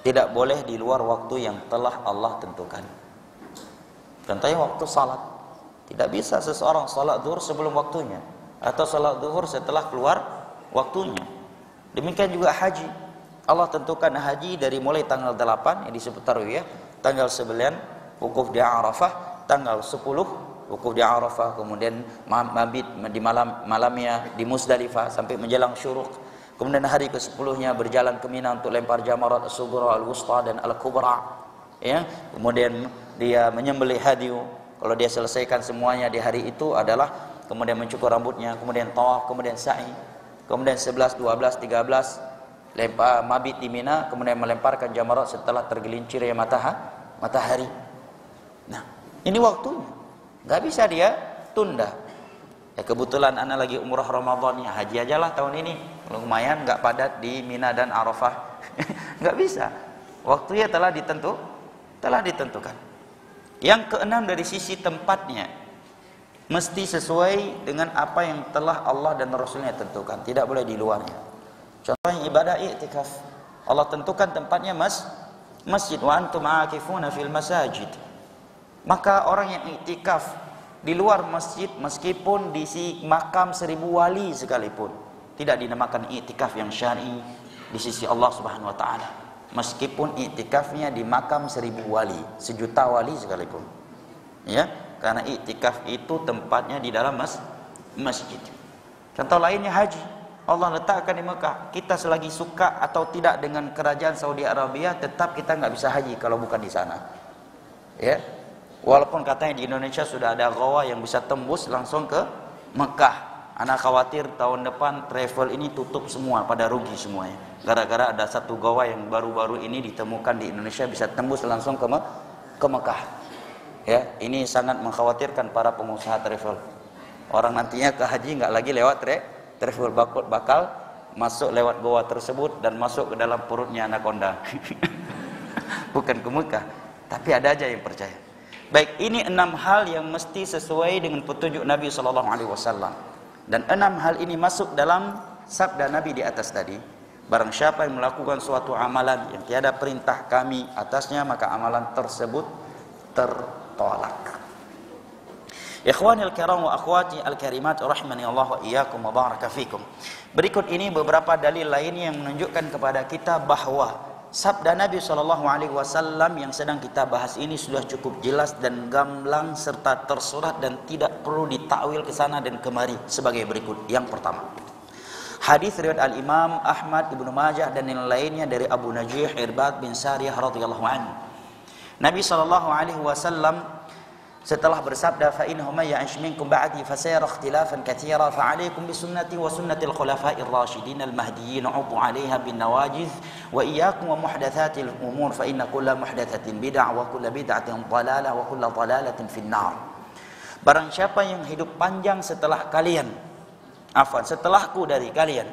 Tidak boleh di luar waktu yang telah Allah tentukan. Contohnya waktu salat. Tidak bisa seseorang salat zuhur sebelum waktunya, atau salat zuhur setelah keluar waktunya. Demikian juga haji. Allah tentukan haji dari mulai tanggal 8 yang disebut tarwiyah, tanggal 9 wukuf di Arafah, tanggal 10 wukuf di Arafah, kemudian mabit di malamnya di Muzdalifah sampai menjelang syuruk. Kemudian hari ke-10-nya berjalan ke Mina untuk lempar jamarat as-sughra, al-wusta dan al-kubra. Ya, kemudian dia menyembelih hadiyu. Kalau dia selesaikan semuanya di hari itu adalah kemudian mencukur rambutnya, kemudian tawaf, kemudian sa'i. Kemudian 11, 12, 13 lempar mabit di Mina, kemudian melemparkan jamarat setelah tergelincirnya matahari. Nah, ini waktunya. Gak bisa dia tunda. Ya kebetulan anak lagi umrah Ramadan, ya haji aja lah tahun ini. Lumayan gak padat di Mina dan Arafah. Gak bisa. Waktunya telah ditentukan. Yang keenam dari sisi tempatnya, mesti sesuai dengan apa yang telah Allah dan Rasulnya tentukan. Tidak boleh di luarnya. Contohnya ibadah i'tikaf. Allah tentukan tempatnya masjid. Wa antum aakifuna fil masajid. Maka orang yang iktikaf di luar masjid, meskipun di makam 1000 wali sekalipun, tidak dinamakan iktikaf yang syar'i di sisi Allah Subhanahu wa taala. Meskipun iktikafnya di makam 1000 wali, 1.000.000 wali sekalipun. Ya, karena iktikaf itu tempatnya di dalam masjid. Contoh lainnya haji. Allah letakkan di Mekah. Kita selagi suka atau tidak dengan kerajaan Saudi Arabia, tetap kita nggak bisa haji kalau bukan di sana. Ya. Walaupun katanya di Indonesia sudah ada ghawa yang bisa tembus langsung ke Mekah. Anak khawatir tahun depan travel ini tutup semua, pada rugi semuanya. Gara-gara ada satu ghawa yang baru-baru ini ditemukan di Indonesia bisa tembus langsung ke Mekah. Ya, ini sangat mengkhawatirkan para pengusaha travel. Orang nantinya ke haji nggak lagi lewat travel, bakal masuk lewat ghawa tersebut dan masuk ke dalam perutnya anaconda. Bukan ke Mekah, tapi ada aja yang percaya. Baik, ini 6 hal yang mesti sesuai dengan petunjuk Nabi SAW. Dan 6 hal ini masuk dalam sabda Nabi di atas tadi. Barang siapa yang melakukan suatu amalan yang tiada perintah kami atasnya, maka amalan tersebut tertolak. Ikhwanil kiram wa akhwati al-karimat rahimani Allah wa iyyakum wa baraka fikum. Berikut ini beberapa dalil lain yang menunjukkan kepada kita bahwa sabda Nabi SAW yang sedang kita bahas ini sudah cukup jelas dan gamblang serta tersurat dan tidak perlu ditakwil ke sana dan kemari sebagai berikut. Yang pertama, hadis riwayat Al-Imam Ahmad, Ibnu Majah dan yang lainnya dari Abu Najih Irbad bin Sariyah radhiyallahu anhu. Nabi SAW setelah bersabda, fa innahu may ya'ish minkum ba'di fasayara ikhtilafan katsira fa 'alaykum bi sunnati wa sunnatil khulafa'ir rasyidin al mahdiyyin 'uddu 'alayha bin nawajiz wa iyyakum wa muhdatsatil umur fa inna kulla muhdatsatin bid'ah wa kulla bid'atin dhalalah wa kulla dhalalatin fin nar. Barang siapa yang hidup panjang setelah kalian, setelahku dari kalian,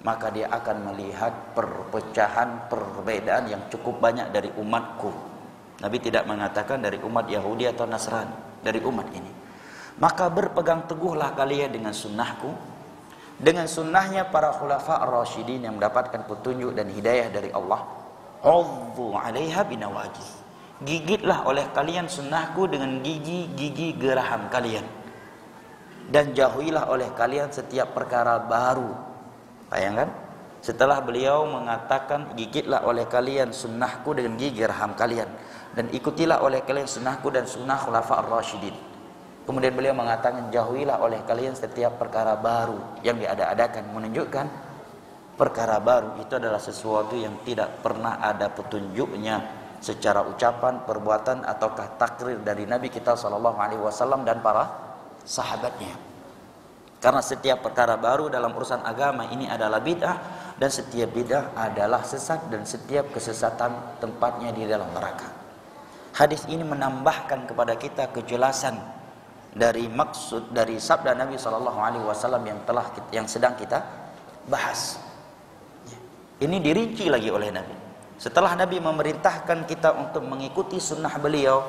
maka dia akan melihat perpecahan, perbedaan yang cukup banyak dari umatku. Nabi tidak mengatakan dari umat Yahudi atau Nasrani, dari umat ini. Maka berpegang teguhlah kalian dengan sunnahku, dengan sunnahnya para khulafa ar-rasyidin yang mendapatkan petunjuk dan hidayah dari Allah. Uddu 'alaiha binawajiz. Gigitlah oleh kalian sunnahku dengan gigi-gigi geraham kalian. Dan jauhilah oleh kalian setiap perkara baru. Bayangkan, setelah beliau mengatakan gigitlah oleh kalian sunnahku dengan gigi geraham kalian, dan ikutilah oleh kalian sunnahku dan sunnah khulafa ar-rasyidin. Kemudian beliau mengatakan jauhilah oleh kalian setiap perkara baru yang diada-adakan, menunjukkan perkara baru itu adalah sesuatu yang tidak pernah ada petunjuknya secara ucapan, perbuatan ataukah takrir dari Nabi kita SAW dan para sahabatnya. Karena setiap perkara baru dalam urusan agama ini adalah bid'ah, dan setiap bid'ah adalah sesat, dan setiap kesesatan tempatnya di dalam neraka. Hadis ini menambahkan kepada kita kejelasan dari maksud dari sabda Nabi SAW yang sedang kita bahas. Ini dirinci lagi oleh Nabi. Setelah Nabi memerintahkan kita untuk mengikuti sunnah beliau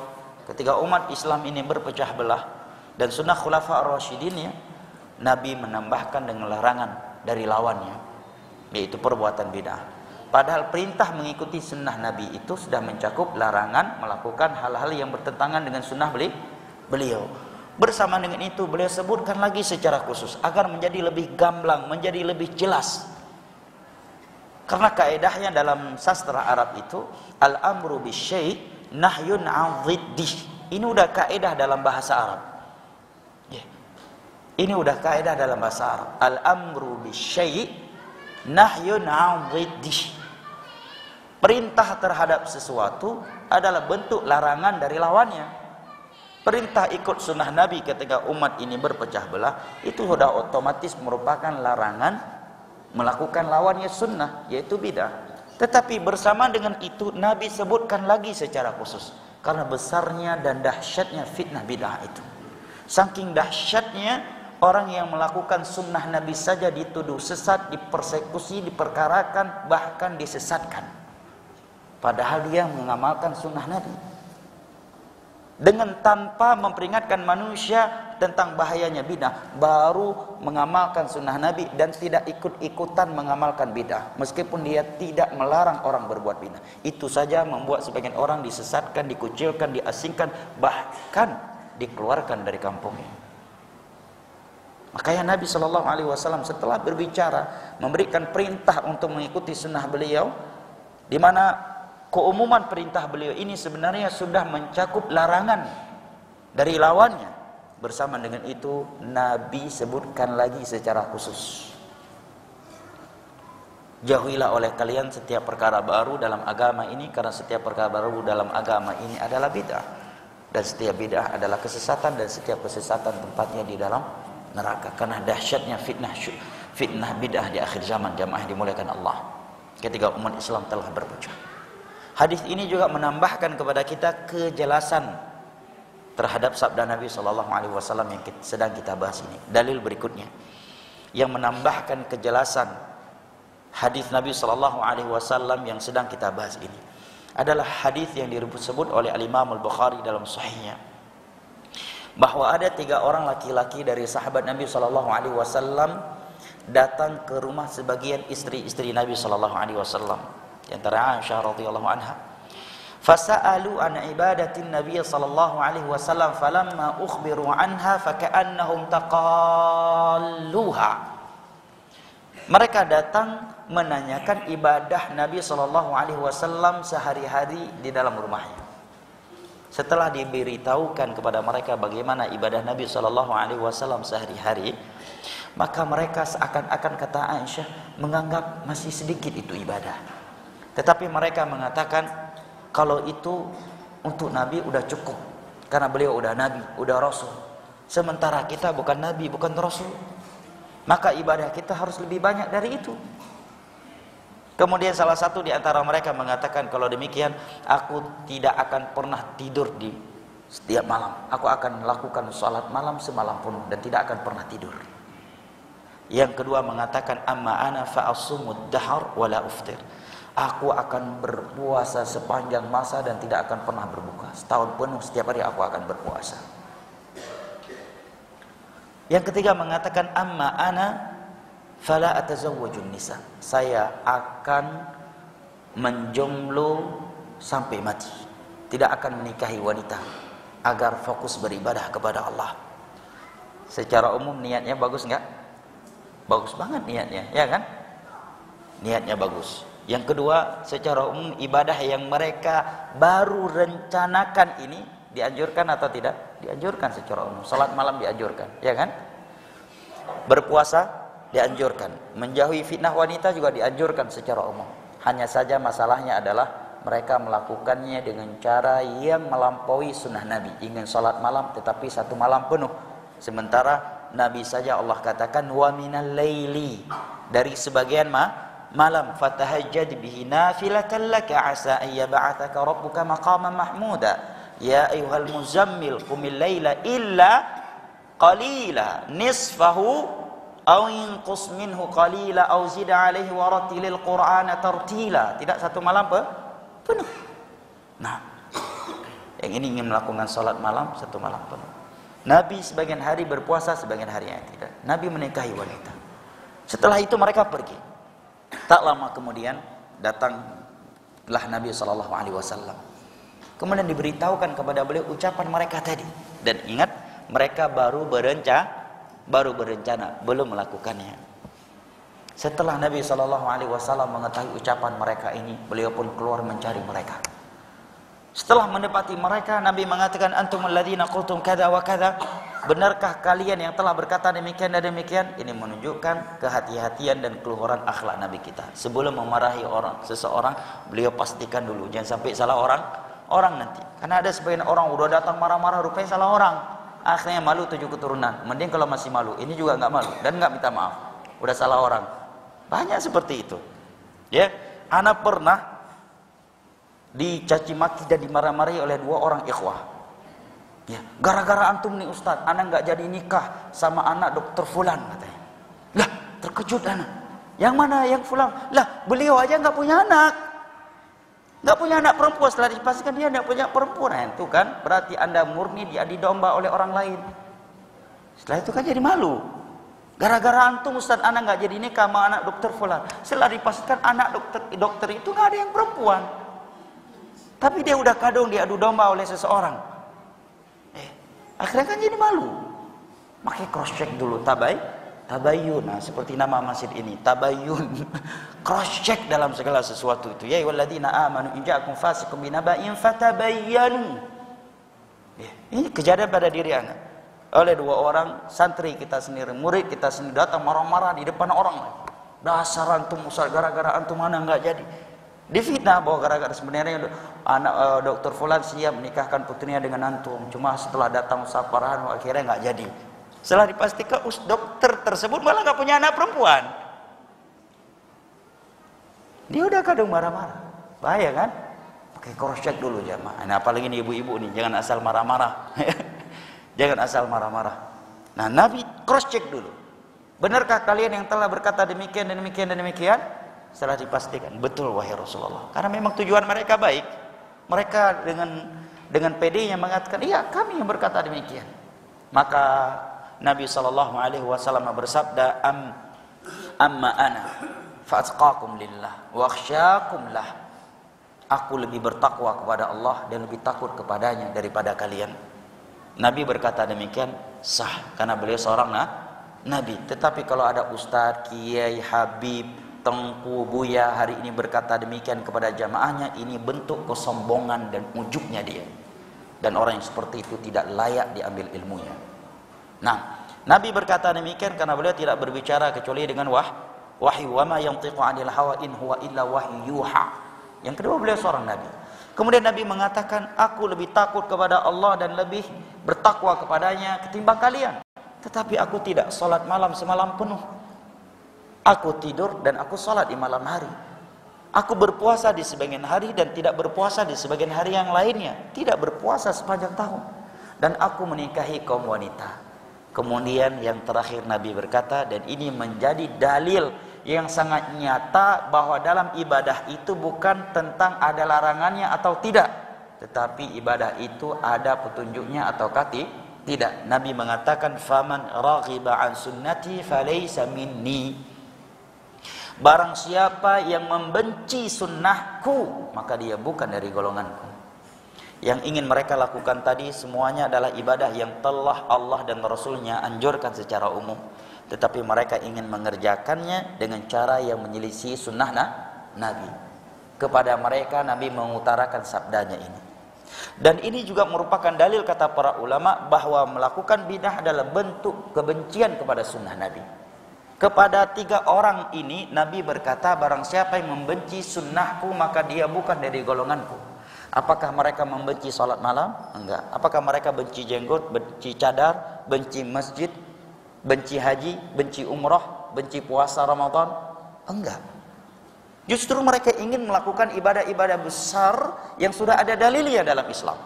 ketika umat Islam ini berpecah belah, dan sunnah khulafa ar-rasyidin ya, Nabi menambahkan dengan larangan dari lawannya, yaitu perbuatan bid'ah. Padahal perintah mengikuti sunnah Nabi itu sudah mencakup larangan melakukan hal-hal yang bertentangan dengan sunnah beliau. Bersama dengan itu beliau sebutkan lagi secara khusus agar menjadi lebih gamblang, menjadi lebih jelas. Karena kaedahnya dalam sastra Arab itu al-amru bisyai' nahyun 'an dhiddih. Ini udah kaedah dalam bahasa Arab. Ini udah kaedah dalam bahasa Arab. Al-amru bisyai' nahyun 'an dhiddih. Perintah terhadap sesuatu adalah bentuk larangan dari lawannya. Perintah ikut sunnah Nabi ketika umat ini berpecah belah, itu sudah otomatis merupakan larangan melakukan lawannya sunnah, yaitu bid'ah. Tetapi bersama dengan itu Nabi sebutkan lagi secara khusus karena besarnya dan dahsyatnya fitnah bid'ah itu. Saking dahsyatnya, orang yang melakukan sunnah Nabi saja dituduh sesat, dipersekusi, diperkarakan, bahkan disesatkan. Padahal dia mengamalkan sunnah Nabi. Dengan tanpa memperingatkan manusia tentang bahayanya bid'ah, baru mengamalkan sunnah Nabi dan tidak ikut-ikutan mengamalkan bid'ah. Meskipun dia tidak melarang orang berbuat bid'ah. Itu saja membuat sebagian orang disesatkan, dikucilkan, diasingkan, bahkan dikeluarkan dari kampungnya. Makanya Nabi SAW setelah berbicara, memberikan perintah untuk mengikuti sunnah beliau, di mana keumuman perintah beliau ini sebenarnya sudah mencakup larangan dari lawannya. Bersama dengan itu Nabi sebutkan lagi secara khusus, jauhilah oleh kalian setiap perkara baru dalam agama ini, karena setiap perkara baru dalam agama ini adalah bid'ah, dan setiap bid'ah adalah kesesatan, dan setiap kesesatan tempatnya di dalam neraka. Karena dahsyatnya fitnah bid'ah di akhir zaman, jamaah dimuliakan Allah, ketika umat Islam telah berpecah. Hadis ini juga menambahkan kepada kita kejelasan terhadap sabda Nabi SAW yang sedang kita bahas ini. Dalil berikutnya yang menambahkan kejelasan hadis Nabi SAW yang sedang kita bahas ini adalah hadis yang disebut oleh Al-Imam Al-Bukhari dalam Sahihnya, bahwa ada 3 orang laki-laki dari sahabat Nabi SAW datang ke rumah sebagian istri-istri Nabi SAW. Di antara Aisyah radhiyallahu anha, fasa'alu an ibadatin Nabi sallallahu alaihi wasallam falamma ukhbiru anha faka'annahum taqalluha. Mereka datang menanyakan ibadah Nabi sallallahu alaihi wasallam sehari-hari di dalam rumahnya. Setelah diberitahukan kepada mereka bagaimana ibadah Nabi sallallahu alaihi wasallam sehari-hari, maka mereka seakan-akan, kata Aisyah, menganggap masih sedikit itu ibadah. Tetapi mereka mengatakan kalau itu untuk Nabi udah cukup, karena beliau udah Nabi, udah Rasul. Sementara kita bukan Nabi, bukan Rasul, maka ibadah kita harus lebih banyak dari itu. Kemudian salah satu di antara mereka mengatakan, kalau demikian aku tidak akan pernah tidur di setiap malam. Aku akan melakukan salat malam semalam penuh dan tidak akan pernah tidur. Yang kedua mengatakan, amma ana fa'asumud dahar wala uftir. Aku akan berpuasa sepanjang masa dan tidak akan pernah berbuka. Setahun penuh setiap hari aku akan berpuasa. Yang ketiga mengatakan, amma ana fala atazawwajun nisa. Saya akan menjomblo sampai mati. Tidak akan menikahi wanita agar fokus beribadah kepada Allah. Secara umum niatnya bagus enggak? Bagus banget niatnya, ya kan? Niatnya bagus. Yang kedua, secara umum ibadah yang mereka baru rencanakan ini dianjurkan atau tidak? Dianjurkan secara umum. Salat malam dianjurkan, ya kan? Berpuasa dianjurkan. Menjauhi fitnah wanita juga dianjurkan secara umum. Hanya saja masalahnya adalah mereka melakukannya dengan cara yang melampaui sunnah Nabi. Ingin salat malam tetapi 1 malam penuh. Sementara Nabi saja Allah katakan wa minal laili, dari sebagian malam, fatahajjad bihi nafilatan laka asa an yab'atsaka rabbuka maqaman mahmuda ya ayyuhal muzammil qumil laila illa qalila nisfahu aw inqus minhu qalila aw zid alaihi warattilil qur'ana tartila. Tidak satu malam penuh. Nah, yang ini ingin melakukan salat malam satu malam penuh. Nabi sebagian hari berpuasa, sebagian hari yang tidak. Nabi menikahi wanita. Setelah itu mereka pergi. Tak lama kemudian datanglah Nabi SAW. Kemudian diberitahukan kepada beliau ucapan mereka tadi. Dan ingat, mereka baru berencana, belum melakukannya. Setelah Nabi SAW mengetahui ucapan mereka ini, beliau pun keluar mencari mereka. Setelah mendapati mereka, Nabi mengatakan, antum alladzina qultum kada wa kada, benarkah kalian yang telah berkata demikian dan demikian? Ini menunjukkan kehati-hatian dan keluhuran akhlak Nabi kita. Sebelum memarahi seseorang, beliau pastikan dulu, jangan sampai salah orang nanti. Karena ada sebagian orang udah datang marah-marah, rupanya salah orang. Akhirnya malu 7 keturunan. Mending kalau masih malu, ini juga nggak malu dan nggak minta maaf, udah salah orang. Banyak seperti itu. Ya, anak pernah dicaci maki dan dimarah-marahi oleh 2 orang ikhwah. Ya, gara-gara antum nih Ustaz, anak nggak jadi nikah sama anak dokter fulan katanya. Lah, terkejut anak. Yang mana yang fulan? Lah, beliau aja nggak punya anak. Nggak punya anak perempuan, setelah dipastikan dia nggak punya perempuan. Nah, itu kan berarti Anda murni diadu domba oleh orang lain. Setelah itu kan jadi malu. Gara-gara antum Ustaz, anak nggak jadi nikah sama anak dokter fulan. Setelah dipastikan anak dokter itu nggak ada yang perempuan. Tapi dia udah kadung diadu domba oleh seseorang. Akhirnya kan jadi malu. Makanya cross check dulu, tabayyun. Nah, seperti nama masjid ini, tabayyun. Cross check dalam segala sesuatu itu. Ya ayyuhalladzina amanu in ja'akum fasiqun binaba'in fatabayyanu. Ini kejadian pada diri anak. Oleh 2 orang santri kita sendiri, murid kita sendiri datang marah-marah di depan orang lain. Dasar antum Ustaz, gara-gara antum anak enggak jadi. Difitnah bahwa gara-gara sebenarnya anak dokter fulan siap menikahkan putrinya dengan antum, cuma setelah datang Ustaz Farhan akhirnya nggak jadi. Setelah dipastikan dokter tersebut malah nggak punya anak perempuan, dia udah kadung marah-marah. Bahaya kan? Oke, cross check dulu jamaah. Nah, apalagi ini ibu-ibu nih, jangan asal marah-marah. Jangan asal marah-marah. Nah, Nabi cross check dulu. Benarkah kalian yang telah berkata demikian dan demikian dan demikian? Setelah dipastikan, betul wahai Rasulullah. Karena memang tujuan mereka baik. Mereka dengan pedenya mengatakan, iya kami yang berkata demikian. Maka Nabi SAW bersabda, amma ana fa'atqakum lillah wa akhsyakum lah. Aku lebih bertakwa kepada Allah dan lebih takut kepadanya daripada kalian. Nabi berkata demikian sah karena beliau seorang nabi. Tetapi kalau ada ustaz, kiai, habib, tengku, buya hari ini berkata demikian kepada jamaahnya, ini bentuk kesombongan dan ujubnya dia. Dan orang yang seperti itu tidak layak diambil ilmunya. Nah, Nabi berkata demikian karena beliau tidak berbicara kecuali dengan wahyu. Wa ma yantiqu 'anil hawa in huwa illa wahyuha. Yang kedua, beliau seorang nabi. Kemudian Nabi mengatakan, aku lebih takut kepada Allah dan lebih bertakwa kepadanya ketimbang kalian. Tetapi aku tidak salat malam semalam penuh. Aku tidur dan aku salat di malam hari. Aku berpuasa di sebagian hari dan tidak berpuasa di sebagian hari yang lainnya. Tidak berpuasa sepanjang tahun. Dan aku menikahi kaum wanita. Kemudian yang terakhir Nabi berkata, dan ini menjadi dalil yang sangat nyata bahwa dalam ibadah itu bukan tentang ada larangannya atau tidak, tetapi ibadah itu ada petunjuknya atau tidak. Nabi mengatakan, faman raghiba an sunnati falaysa minni. Barang siapa yang membenci sunnahku, maka dia bukan dari golonganku. Yang ingin mereka lakukan tadi semuanya adalah ibadah yang telah Allah dan Rasulnya anjurkan secara umum. Tetapi mereka ingin mengerjakannya dengan cara yang menyelisih sunnah Nabi. Kepada mereka Nabi mengutarakan sabdanya ini. Dan ini juga merupakan dalil kata para ulama bahwa melakukan bidah adalah bentuk kebencian kepada sunnah Nabi. Kepada 3 orang ini Nabi berkata, barang siapa yang membenci sunnahku maka dia bukan dari golonganku. Apakah mereka membenci salat malam? Enggak. Apakah mereka benci jenggot, benci cadar, benci masjid? benci haji, benci umrah, benci puasa Ramadan? Enggak. Justru mereka ingin melakukan ibadah-ibadah besar yang sudah ada dalilnya dalam Islam.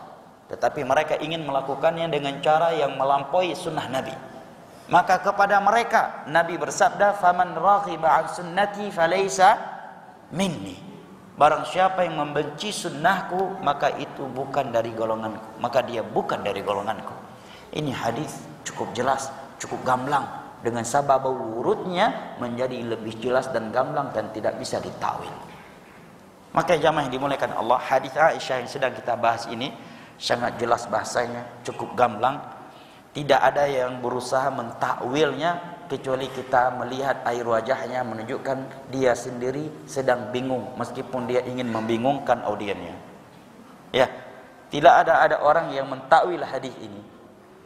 Tetapi mereka ingin melakukannya dengan cara yang melampaui sunnah Nabi. Maka kepada mereka Nabi bersabda, "Faman raghiba an sunnati falaysa minni." Barang siapa yang membenci sunnahku, maka itu bukan dari golonganku, maka dia bukan dari golonganku. Ini hadis cukup jelas, cukup gamblang, dengan sabab urutnya menjadi lebih jelas dan gamblang dan tidak bisa ditawil. Maka jamaah yang dimuliakan Allah, hadis Aisyah yang sedang kita bahas ini sangat jelas bahasanya, cukup gamblang. Tidak ada yang berusaha mentakwilnya, kecuali kita melihat air wajahnya menunjukkan dia sendiri sedang bingung, meskipun dia ingin membingungkan audiennya. Ya, tidak ada orang yang mentakwil hadis ini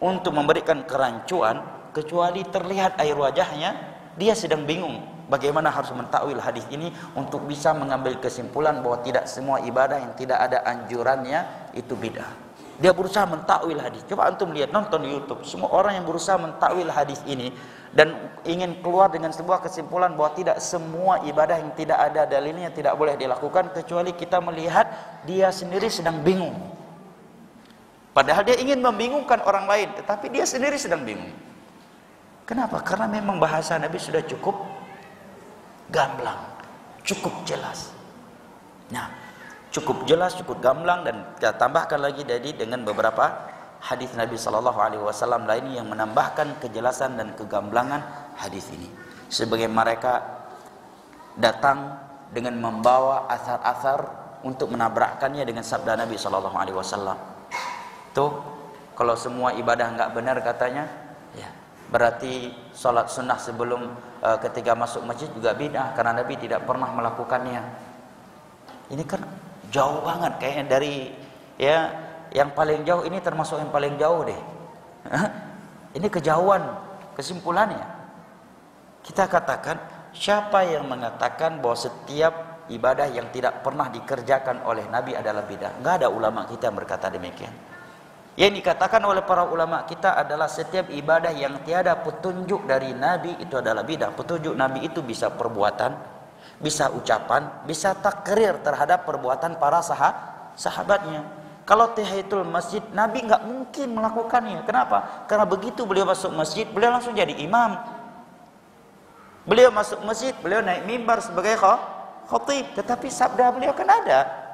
untuk memberikan kerancuan, kecuali terlihat air wajahnya dia sedang bingung bagaimana harus mentakwil hadis ini untuk bisa mengambil kesimpulan bahwa tidak semua ibadah yang tidak ada anjurannya itu bid'ah. Dia berusaha mentakwil hadis. Coba antum lihat, nonton di YouTube. Semua orang yang berusaha mentakwil hadis ini dan ingin keluar dengan sebuah kesimpulan bahwa tidak semua ibadah yang tidak ada dalilnya tidak boleh dilakukan, kecuali kita melihat dia sendiri sedang bingung. Padahal dia ingin membingungkan orang lain, tetapi dia sendiri sedang bingung. Kenapa? Karena memang bahasa Nabi sudah cukup gamblang, cukup jelas. Nah, cukup jelas, cukup gamblang, dan kita tambahkan lagi tadi dengan beberapa hadis Nabi sallallahu alaihi wasallam lainnya yang menambahkan kejelasan dan kegamblangan hadis ini. Sebagai mereka datang dengan membawa asar-asar untuk menabrakkannya dengan sabda Nabi sallallahu alaihi wasallam. Tuh, kalau semua ibadah enggak benar katanya, ya, berarti salat sunnah sebelum ketika masuk masjid juga bid'ah karena Nabi tidak pernah melakukannya. Ini kan jauh banget kayaknya dari, ya, yang paling jauh ini termasuk yang paling jauh deh. Ini kejauhan kesimpulannya. Kita katakan, siapa yang mengatakan bahwa setiap ibadah yang tidak pernah dikerjakan oleh Nabi adalah bid'ah? Enggak ada ulama kita yang berkata demikian. Yang dikatakan oleh para ulama kita adalah setiap ibadah yang tiada petunjuk dari Nabi itu adalah bid'ah. Petunjuk Nabi itu bisa perbuatan, bisa ucapan, bisa takrir terhadap perbuatan para sahabatnya. Kalau tahiyatul masjid, Nabi nggak mungkin melakukannya. Kenapa? Karena begitu beliau masuk masjid, beliau langsung jadi imam. Beliau masuk masjid, beliau naik mimbar sebagai khatib. Tetapi sabda beliau kan ada.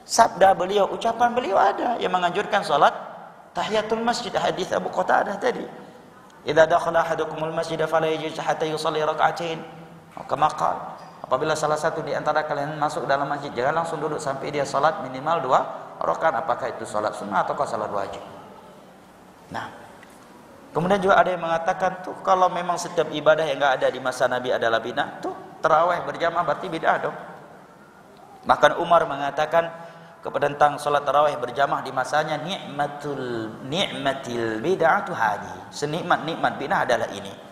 Sabda beliau, ucapan beliau ada yang menganjurkan salat tahiyatul masjid. Hadis Abu Qatadah tadi, "Idza dakhala ahadukumul masjid fala yajlis hatta yusalli rak'atain." Kama qala, apabila salah satu di antara kalian masuk dalam masjid, jangan langsung duduk sampai dia salat minimal 2 rakaat, apakah itu salat sunnah ataukah salat wajib. Nah, kemudian juga ada yang mengatakan tuh kalau memang setiap ibadah yang enggak ada di masa Nabi adalah bid'ah, tuh tarawih berjamaah berarti bid'ah dong. Bahkan Umar mengatakan tentang salat tarawih berjamaah di masanya, ni'matil bid'atu hadi, senikmat-nikmat bid'ah adalah ini.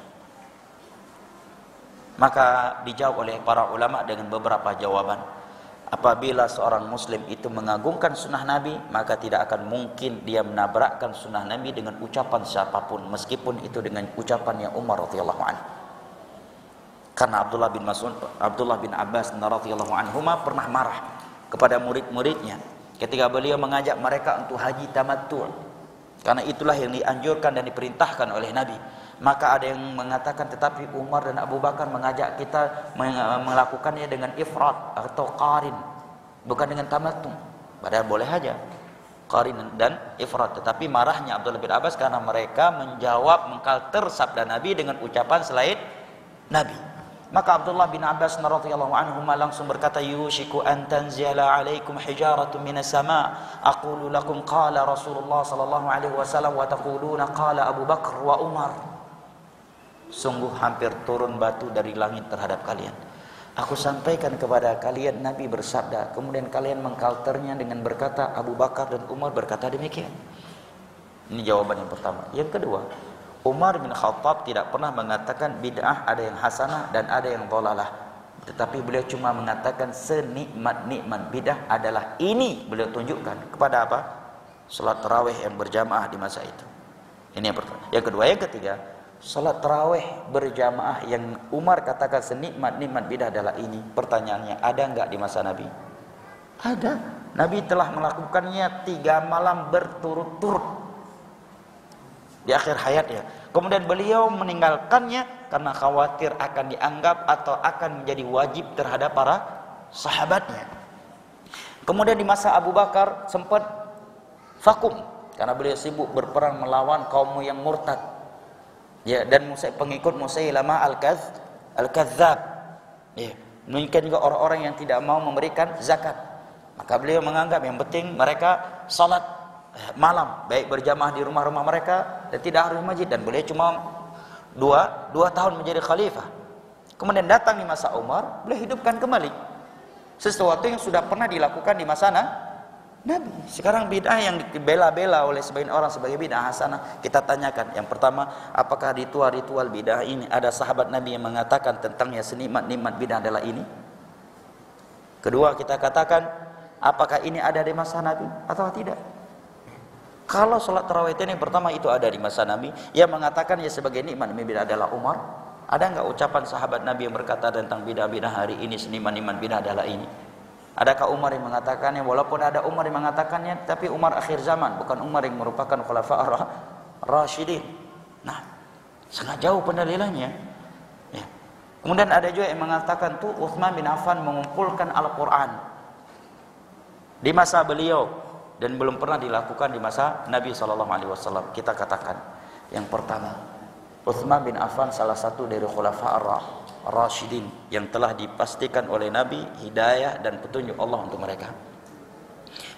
Maka dijawab oleh para ulama dengan beberapa jawaban. Apabila seorang muslim itu mengagungkan sunnah Nabi, maka tidak akan mungkin dia menabrakkan sunnah Nabi dengan ucapan siapapun, meskipun itu dengan ucapannya Umar radhiyallahu anhu. Karena Abdullah bin Abbas radhiyallahu anhuma pernah marah kepada murid-muridnya ketika beliau mengajak mereka untuk haji tamattu', karena itulah yang dianjurkan dan diperintahkan oleh Nabi. Maka ada yang mengatakan, tetapi Umar dan Abu Bakar mengajak kita melakukannya dengan ifrat atau qarin, bukan dengan tamattu'. Padahal boleh aja qarin dan ifrat. Tetapi marahnya Abdullah bin Abbas karena mereka menjawab, mengkalter sabda Nabi dengan ucapan selain Nabi. Maka Abdullah bin Abbas radhiyallahu anhu langsung berkata, "Yushiku an tanzila alaikum hijaratun minas sama, aqulu lakum qala Rasulullah sallallahu alaihi wasallam wa taquluna qala Abu Bakar wa Umar." Sungguh hampir turun batu dari langit terhadap kalian. Aku sampaikan kepada kalian Nabi bersabda, kemudian kalian mengkalternya dengan berkata Abu Bakar dan Umar berkata demikian. Ini jawaban yang pertama. Yang kedua, Umar bin Khattab tidak pernah mengatakan bid'ah ada yang hasanah dan ada yang dhalalah. Tetapi beliau cuma mengatakan senikmat-nikmat bid'ah adalah ini, beliau tunjukkan kepada apa? Salat tarawih yang berjamaah di masa itu. Ini yang pertama. Yang kedua, yang ketiga, salat tarawih berjamaah yang Umar katakan senikmat-nikmat bidah adalah ini. Pertanyaannya, ada enggak di masa Nabi? Ada. Nabi telah melakukannya 3 malam berturut-turut di akhir hayatnya. Kemudian beliau meninggalkannya karena khawatir akan dianggap atau akan menjadi wajib terhadap para sahabatnya. Kemudian di masa Abu Bakar sempat vakum karena beliau sibuk berperang melawan kaum yang murtad. Ya, dan pengikut Musailamah Al-Kadzdzab. Ya, mungkin juga orang-orang yang tidak mau memberikan zakat. Maka beliau menganggap yang penting mereka salat malam, baik berjamaah di rumah-rumah mereka dan tidak harus di masjid. Dan beliau cuma dua tahun menjadi khalifah. Kemudian datang di masa Umar, beliau hidupkan kembali sesuatu yang sudah pernah dilakukan di masa Nabi. Sekarang bid'ah yang dibela-bela oleh sebagian orang sebagai bid'ah hasanah, kita tanyakan. Yang pertama, apakah ritual-ritual bid'ah ini ada sahabat Nabi yang mengatakan tentangnya senikmat-nikmat bid'ah adalah ini? Kedua, kita katakan apakah ini ada di masa Nabi atau tidak? Kalau sholat tarawih ini pertama itu ada di masa Nabi, yang mengatakan ya sebagai nikmat bid'ah adalah Umar. Ada enggak ucapan sahabat Nabi yang berkata tentang bid'ah-bid'ah hari ini senikmat-nikmat bid'ah adalah ini? Adakah Umar yang mengatakannya? Walaupun ada Umar yang mengatakannya, tapi Umar akhir zaman, bukan Umar yang merupakan khulafa' rasyidin. Nah, sangat jauh pendalilannya. Ya. Kemudian ada juga yang mengatakan tuh Utsman bin Affan mengumpulkan Al-Quran di masa beliau dan belum pernah dilakukan di masa Nabi SAW. Kita katakan yang pertama, Utsman bin Affan salah satu dari khulafa' rasyidin yang telah dipastikan oleh Nabi hidayah dan petunjuk Allah untuk mereka.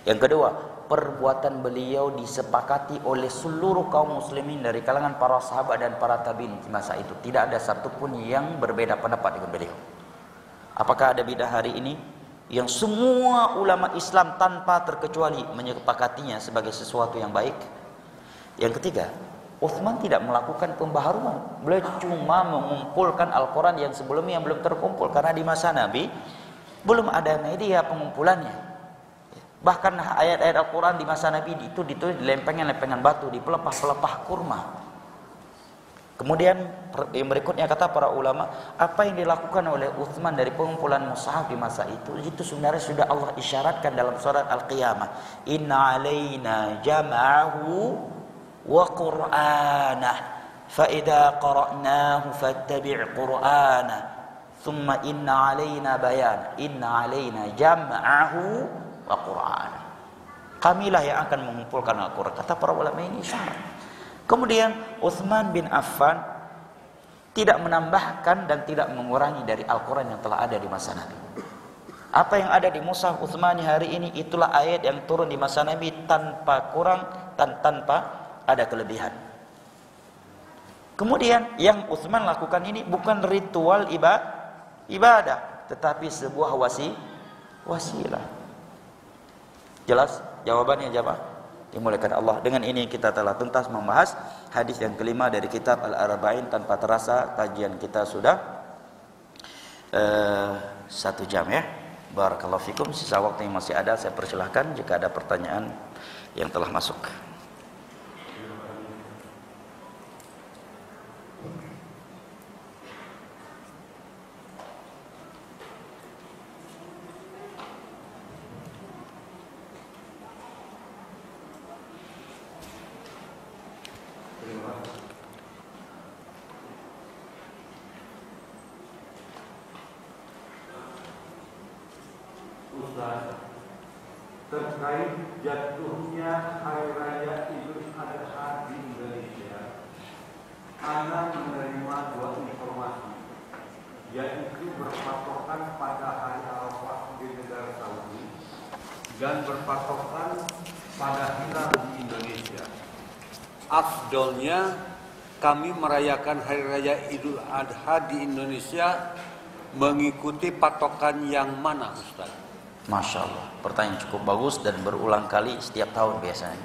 Yang kedua, perbuatan beliau disepakati oleh seluruh kaum muslimin dari kalangan para sahabat dan para tabi'in di masa itu. Tidak ada satupun yang berbeda pendapat dengan beliau. Apakah ada bidah hari ini yang semua ulama Islam tanpa terkecuali menyepakatinya sebagai sesuatu yang baik? Yang ketiga, Utsman tidak melakukan pembaharuan. Beliau cuma mengumpulkan Al-Quran yang sebelumnya yang belum terkumpul, karena di masa Nabi belum ada media pengumpulannya. Bahkan ayat-ayat Al-Quran di masa Nabi itu ditulis di lempengan-lempengan batu, di pelepah-pelepah kurma. Kemudian yang berikutnya kata para ulama, apa yang dilakukan oleh Utsman dari pengumpulan mushaf di masa itu sebenarnya sudah Allah isyaratkan dalam surat Al-Qiyamah. Inna alaina jam'ahu wa qur'anah fa idza qara'nahu fattabi' qur'anah thumma inna alaina bayan inna alaina jam'ahu wa qur'anah. Kamilah yang akan mengumpulkan Al-Qur'an, kata para ulama ini syarat. Kemudian Utsman bin Affan tidak menambahkan dan tidak mengurangi dari Al-Qur'an yang telah ada di masa Nabi. Apa yang ada di mushaf Utsmani hari ini itulah ayat yang turun di masa Nabi tanpa kurang dan tanpa ada kelebihan. Kemudian yang Utsman lakukan ini bukan ritual ibadah, tetapi sebuah wasilah. Jelas jawabannya jemaah dimuliakan Allah. Dengan ini kita telah tuntas membahas hadis yang kelima dari kitab Al-Arba'in. Tanpa terasa kajian kita sudah 1 jam ya. Barakallahu fikum. Sisa waktu yang masih ada saya persilahkan jika ada pertanyaan yang telah masuk. Terkait jatuhnya Hari Raya Idul Adha di Indonesia, Ana menerima 2 informasi, yaitu berpatokan pada Hari Arafah di negara Saudi dan berpatokan pada hilal di Indonesia. Afdolnya kami merayakan Hari Raya Idul Adha di Indonesia mengikuti patokan yang mana, Ustaz? Masya Allah, pertanyaan cukup bagus dan berulang kali setiap tahun biasanya.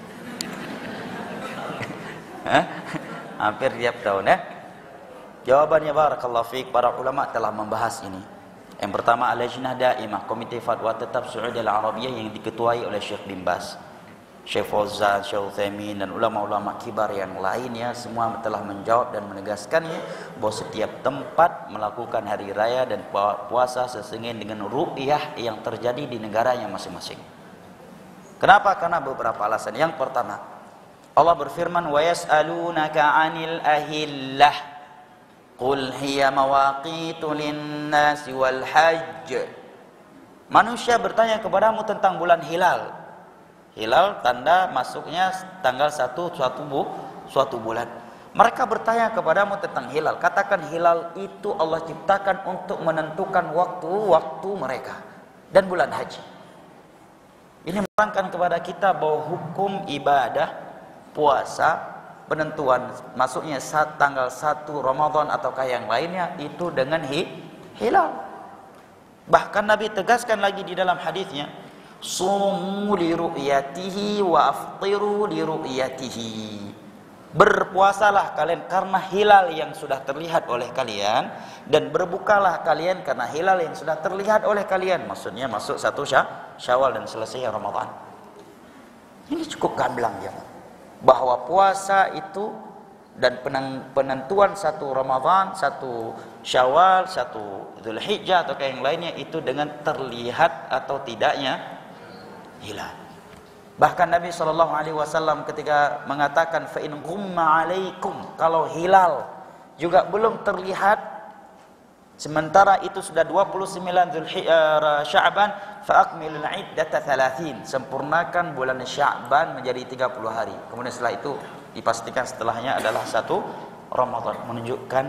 Hampir tiap tahun ya. Jawabannya barakallahu fiik, para ulama telah membahas ini. Yang pertama, Al-Lajnah Daimah, Komite Fatwa Tetap Saudi Al-Arabiyah yang diketuai oleh Syekh bin Baz. Syekh Fauzan, Syekh Utsaimin dan ulama-ulama kibar yang lainnya semua telah menjawab dan menegaskannya bahwa setiap tempat melakukan hari raya dan puasa sesengenge dengan ru'yah yang terjadi di negaranya masing-masing. Kenapa? Karena beberapa alasan. Yang pertama, Allah berfirman, "Wa yas'alunaka 'anil ahillah qul hiya mawaqitu lin-nasi wal hajj." Manusia bertanya kepadamu tentang bulan hilal. Hilal tanda masuknya tanggal 1 suatu bulan. Mereka bertanya kepadamu tentang hilal. Katakan hilal itu Allah ciptakan untuk menentukan waktu-waktu mereka dan bulan haji. Ini menerangkan kepada kita bahwa hukum ibadah puasa penentuan masuknya tanggal 1 Ramadan ataukah yang lainnya itu dengan hilal. Bahkan Nabi tegaskan lagi di dalam hadisnya, sumu li ru'yatihi wa aftiru li ru'yatihi. Berpuasalah kalian karena hilal yang sudah terlihat oleh kalian, dan berbukalah kalian karena hilal yang sudah terlihat oleh kalian. Maksudnya masuk 1 Syawal dan selesai Ramadan. Ini cukup gamblang ya, bahwa puasa itu dan penentuan 1 Ramadan, 1 Syawal, 1 Dzulhijjah atau yang lainnya itu dengan terlihat atau tidaknya hilal. Bahkan Nabi SAW ketika mengatakan fa in ghumma alaikum, kalau hilal juga belum terlihat sementara itu sudah 29 Sya'ban fa akmilul iddata 30, sempurnakan bulan Sya'ban menjadi 30 hari. Kemudian setelah itu dipastikan setelahnya adalah 1 Ramadan, menunjukkan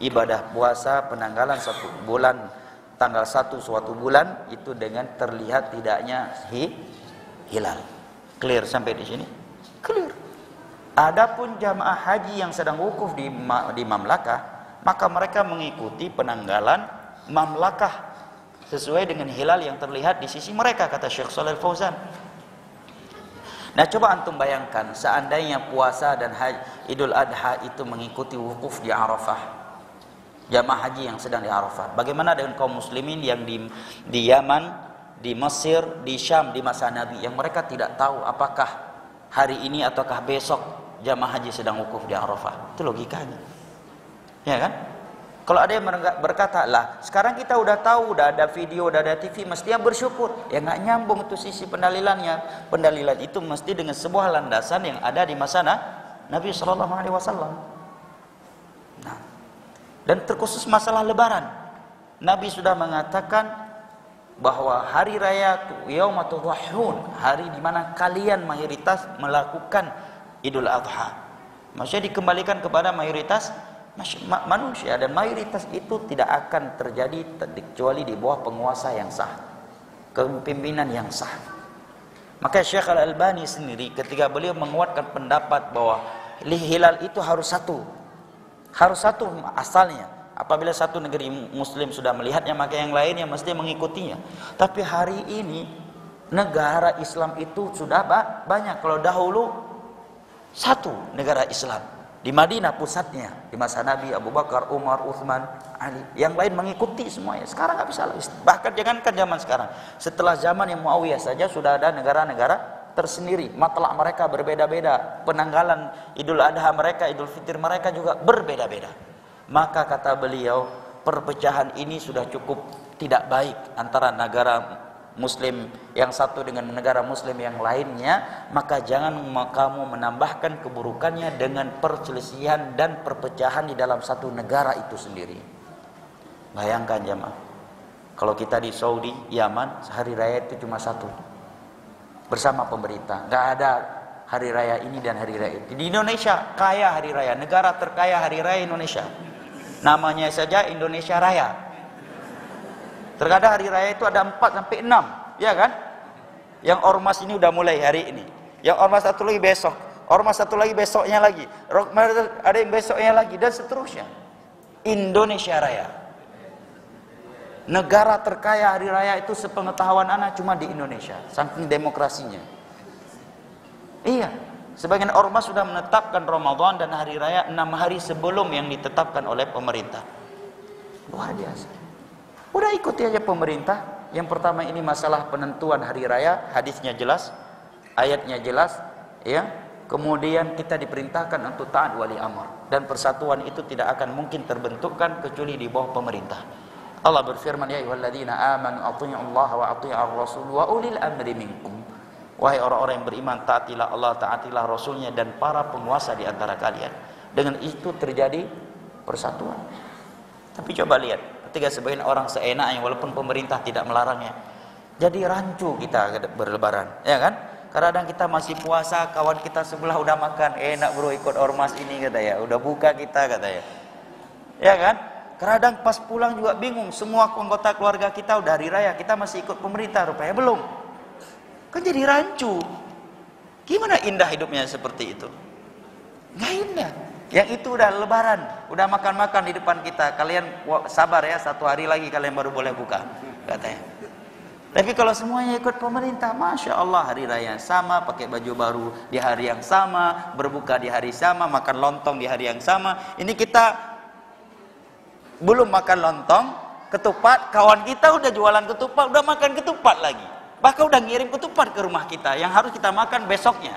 ibadah puasa penanggalan 1 bulan tanggal 1 suatu bulan itu dengan terlihat tidaknya hilal. Clear sampai di sini? Clear. Adapun jamaah haji yang sedang wukuf di mamlakah, maka mereka mengikuti penanggalan mamlakah sesuai dengan hilal yang terlihat di sisi mereka, kata Syekh Shalih Fauzan. Nah, coba antum bayangkan seandainya puasa dan Idul Adha itu mengikuti wukuf di Arafah, jamaah haji yang sedang di Arafah. Bagaimana dengan kaum muslimin yang di Yaman, di Mesir, di Syam di masa Nabi, yang mereka tidak tahu apakah hari ini ataukah besok jamaah haji sedang wukuf di Arafah? Itu logikanya, ya kan? Kalau ada yang berkata, lah sekarang kita udah tahu, udah ada video, udah ada TV, mestinya bersyukur. Ya nggak nyambung itu sisi pendalilannya. Pendalilan itu mesti dengan sebuah landasan yang ada di masa Nabi SAW. Nah, dan terkhusus masalah lebaran, Nabi sudah mengatakan bahwa hari raya Yaumatul Wahhun, hari di mana kalian mayoritas melakukan Idul Adha. Maksudnya dikembalikan kepada mayoritas manusia, dan mayoritas itu tidak akan terjadi kecuali di bawah penguasa yang sah, kepemimpinan yang sah. Maka Syekh Al-Albani sendiri ketika beliau menguatkan pendapat bahwa hilal itu harus satu asalnya. Apabila satu negeri muslim sudah melihatnya, maka yang lainnya mesti mengikutinya. Tapi hari ini negara Islam itu sudah banyak. Kalau dahulu satu negara Islam di Madinah pusatnya, di masa Nabi Abu Bakar, Umar, Uthman, Ali, yang lain mengikuti semuanya. Sekarang nggak bisa lagi. Bahkan jangankan zaman sekarang, setelah zaman yang Muawiyah saja sudah ada negara-negara tersendiri. Matlak mereka berbeda-beda, penanggalan Idul Adha mereka, Idul Fitri mereka juga berbeda-beda. Maka kata beliau, perpecahan ini sudah cukup tidak baik antara negara muslim yang satu dengan negara muslim yang lainnya. Maka jangan kamu menambahkan keburukannya dengan perselisihan dan perpecahan di dalam satu negara itu sendiri. Bayangkan jemaah, kalau kita di Saudi, Yaman, hari raya itu cuma satu bersama pemerintah, nggak ada hari raya ini dan hari raya itu. Di Indonesia kaya hari raya, negara terkaya hari raya Indonesia, namanya saja Indonesia Raya. Terkadang hari raya itu ada 4 sampai 6, ya kan? Yang ormas ini udah mulai hari ini, yang ormas satu lagi besok, ormas satu lagi besoknya lagi, ada yang besoknya lagi, dan seterusnya. Indonesia Raya, negara terkaya hari raya itu sepengetahuan anak cuma di Indonesia, saking demokrasinya. Iya, sebagian ormas sudah menetapkan Ramadan dan hari raya 6 hari sebelum yang ditetapkan oleh pemerintah. Luar biasa. Udah ikuti aja pemerintah. Yang pertama ini masalah penentuan hari raya, hadisnya jelas. ayatnya jelas, ya. Kemudian kita diperintahkan untuk taat wali amr, dan persatuan itu tidak akan mungkin terbentukkan kecuali di bawah pemerintah. Allah berfirman, ya ayyuhalladzina amanu athi'ullaha wa athi'ur rasul wa ulil amri minkum. Wahai orang-orang yang beriman, taatilah Allah, taatilah Rasulnya, dan para penguasa di antara kalian. Dengan itu terjadi persatuan. Tapi coba lihat, ketika sebagian orang seenaknya walaupun pemerintah tidak melarangnya, jadi rancu kita berlebaran, ya kan? Kadang kita masih puasa, kawan kita sebelah udah makan, enak bro ikut ormas ini kata ya, udah buka kita kata ya. Ya kan? Kadang pas pulang juga bingung, semua anggota keluarga kita udah hari raya, kita masih ikut pemerintah, rupanya belum. Kan jadi rancu. Gimana indah hidupnya seperti itu? Nggak indah. Yang itu udah lebaran, udah makan-makan di depan kita. Kalian sabar ya, 1 hari lagi kalian baru boleh buka, katanya. Tapi kalau semuanya ikut pemerintah, Masya Allah, hari raya yang sama, pakai baju baru di hari yang sama, berbuka di hari sama, makan lontong di hari yang sama. Ini kita belum makan lontong, ketupat, kawan kita udah jualan ketupat, udah makan ketupat lagi. Bahkan udah ngirim ketupat ke rumah kita, yang harus kita makan besoknya.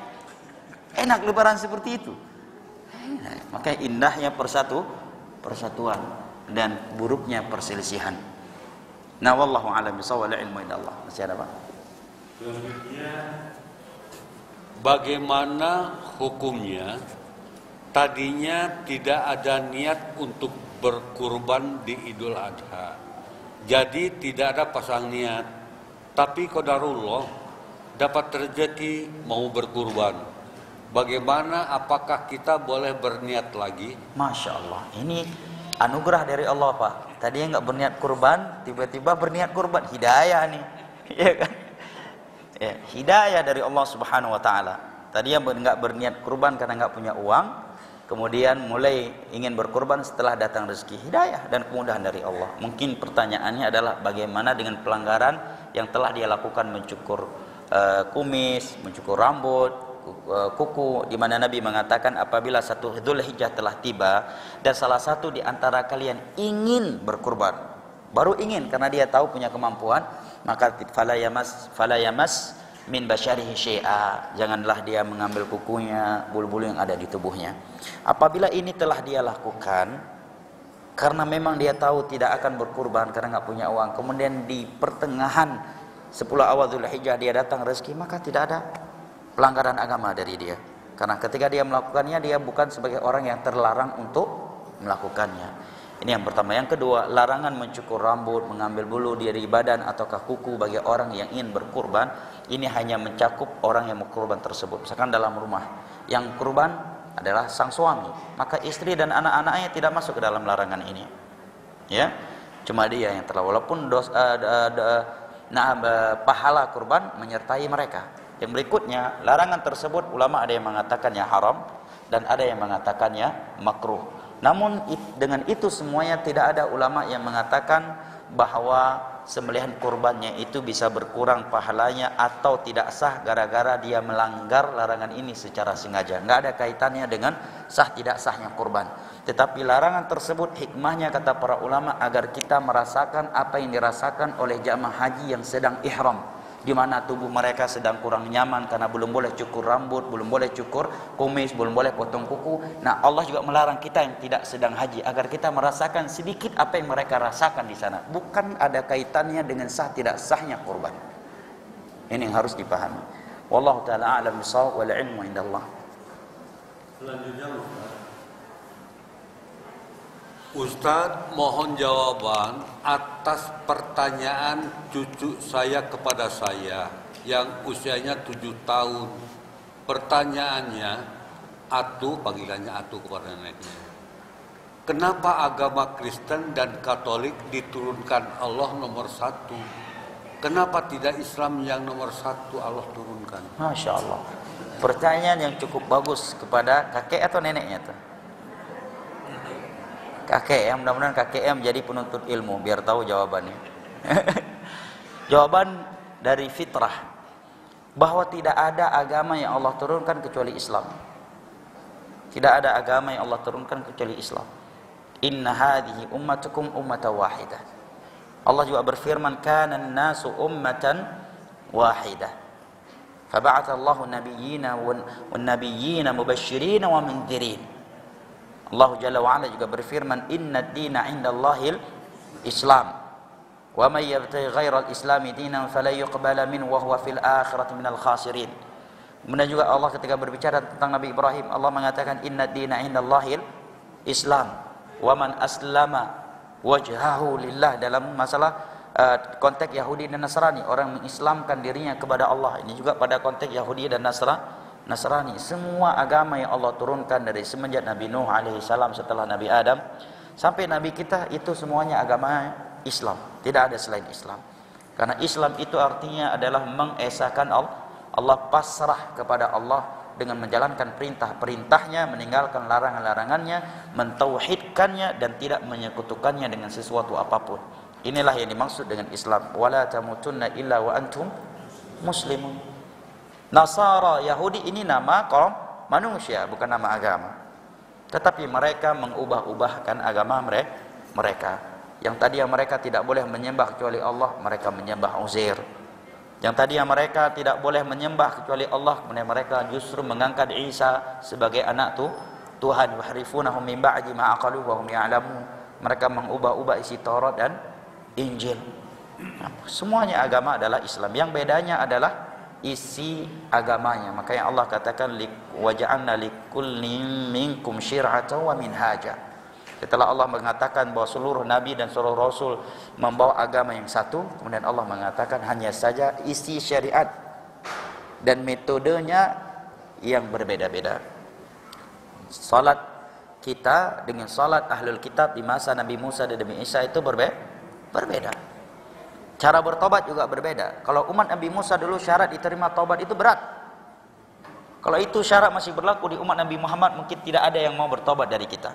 Enak lebaran seperti itu. Maka indahnya persatuan dan buruknya perselisihan. Nah, wallahu a'lam bishawab, ilmu indallah. Masih ada Pak? Selanjutnya, bagaimana hukumnya tadinya tidak ada niat untuk berkurban di Idul Adha. Jadi tidak ada pasang niat, tapi qadarullah dapat terjadi mau berkurban. Bagaimana, apakah kita boleh berniat lagi? Masya Allah, ini anugerah dari Allah Pak. Tadinya nggak berniat kurban, tiba-tiba berniat kurban. Hidayah nih, ya kan? Ya, hidayah dari Allah Subhanahu Wa Taala. Tadinya nggak berniat kurban karena nggak punya uang, kemudian mulai ingin berkurban setelah datang rezeki. Hidayah dan kemudahan dari Allah. Mungkin pertanyaannya adalah bagaimana dengan pelanggaran yang telah dia lakukan, mencukur kumis, mencukur rambut, kuku, di mana Nabi mengatakan apabila 1 Dzulhijjah telah tiba dan salah satu di antara kalian ingin berkurban, baru ingin karena dia tahu punya kemampuan, maka fala yamas min basyarihi syai'a, janganlah dia mengambil kukunya, bulu-bulu yang ada di tubuhnya. Apabila ini telah dia lakukan karena memang dia tahu tidak akan berkurban karena nggak punya uang, kemudian di pertengahan 10 awal Dzulhijjah dia datang rezeki, maka tidak ada pelanggaran agama dari dia. Karena ketika dia melakukannya, dia bukan sebagai orang yang terlarang untuk melakukannya. Ini yang pertama. Yang kedua, larangan mencukur rambut, mengambil bulu dari badan ataukah kuku bagi orang yang ingin berkurban, ini hanya mencakup orang yang berkurban tersebut. Misalkan dalam rumah, yang kurban adalah sang suami, maka istri dan anak-anaknya tidak masuk ke dalam larangan ini. Ya, cuma dia yang telah, walaupun pahala kurban menyertai mereka. Yang berikutnya, larangan tersebut ulama ada yang mengatakannya haram dan ada yang mengatakannya makruh. Namun dengan itu semuanya tidak ada ulama yang mengatakan bahwa sembelihan kurbannya itu bisa berkurang pahalanya atau tidak sah gara-gara dia melanggar larangan ini secara sengaja. Nggak ada kaitannya dengan sah tidak sahnya kurban. Tetapi larangan tersebut hikmahnya kata para ulama agar kita merasakan apa yang dirasakan oleh jamaah haji yang sedang ihram, di mana tubuh mereka sedang kurang nyaman karena belum boleh cukur rambut, belum boleh cukur kumis, belum boleh potong kuku. Nah, Allah juga melarang kita yang tidak sedang haji agar kita merasakan sedikit apa yang mereka rasakan di sana. Bukan ada kaitannya dengan sah tidak sahnya kurban. Ini yang harus dipahami. Wallahu taala a'lam bishawab wal ilmu indallah. Selanjutnya Ustadz, mohon jawaban atas pertanyaan cucu saya kepada saya yang usianya 7 tahun. Pertanyaannya, Atu, panggilannya Atu kepada neneknya. Kenapa agama Kristen dan Katolik diturunkan Allah nomor 1? Kenapa tidak Islam yang nomor 1 Allah turunkan? Masya Allah. Pertanyaan yang cukup bagus kepada kakek atau neneknya tuh? Kakek ya, mudah-mudahan kakek yang menjadi penuntut ilmu biar tahu jawabannya. Jawaban dari fitrah bahwa tidak ada agama yang Allah turunkan kecuali Islam. Tidak ada agama yang Allah turunkan kecuali Islam. Inna hadhihi ummatukum ummatan wahidah. Allah juga berfirman, kana an-nasu ummatan wahidah. Faba'atsallahu nabiyyina wan nabiyyina mubasysyirin wa mundzirin. Allah Jalla wa Ala juga berfirman, "Innad dina 'indallahil Islam. Wa may yabtaghi ghairal islami dinan fala yuqbala minhu wa huwa fil akhirati minal khasirin." Kemudian juga Allah ketika berbicara tentang Nabi Ibrahim, Allah mengatakan, "Innad dina 'indallahil Islam. Wa man aslama wajhahu lillah." Dalam masalah konteks Yahudi dan Nasrani, orang mengislamkan dirinya kepada Allah. Ini juga pada konteks Yahudi dan Nasrani. Semua agama yang Allah turunkan dari semenjak Nabi Nuh alaihissalam setelah Nabi Adam sampai Nabi kita, itu semuanya agama Islam. Tidak ada selain Islam. Karena Islam itu artinya adalah mengesahkan Allah, pasrah kepada Allah dengan menjalankan perintah-perintahnya, meninggalkan larangan-larangannya, mentauhidkannya dan tidak menyekutukannya dengan sesuatu apapun. Inilah yang dimaksud dengan Islam. Wala tamutunna illa wa antum muslimun. Nasara, Yahudi ini nama kaum manusia, bukan nama agama. Tetapi mereka mengubah-ubahkan agama mereka. Yang tadi yang mereka tidak boleh menyembah kecuali Allah, mereka menyembah Uzair. Yang tadi yang mereka tidak boleh menyembah kecuali Allah, kemudian mereka justru mengangkat Isa sebagai anak Tuhan. Yuhrifunahum min ba'di ma aqalu wa hum ya'lamun. Mereka mengubah-ubah isi Taurat dan Injil. Semuanya agama adalah Islam. Yang bedanya adalah isi agamanya. Makanya Allah katakan, wa ja'alna likullin minkum syir'atan wa minhaja. Setelah Allah mengatakan bahwa seluruh nabi dan seluruh rasul membawa agama yang satu, kemudian Allah mengatakan hanya saja isi syariat dan metodenya yang berbeda-beda. Salat kita dengan salat ahlul kitab di masa Nabi Musa dan Nabi Isa itu berbeda. Cara bertobat juga berbeda. Kalau umat Nabi Musa dulu syarat diterima tobat itu berat. Kalau itu syarat masih berlaku di umat Nabi Muhammad, mungkin tidak ada yang mau bertobat dari kita.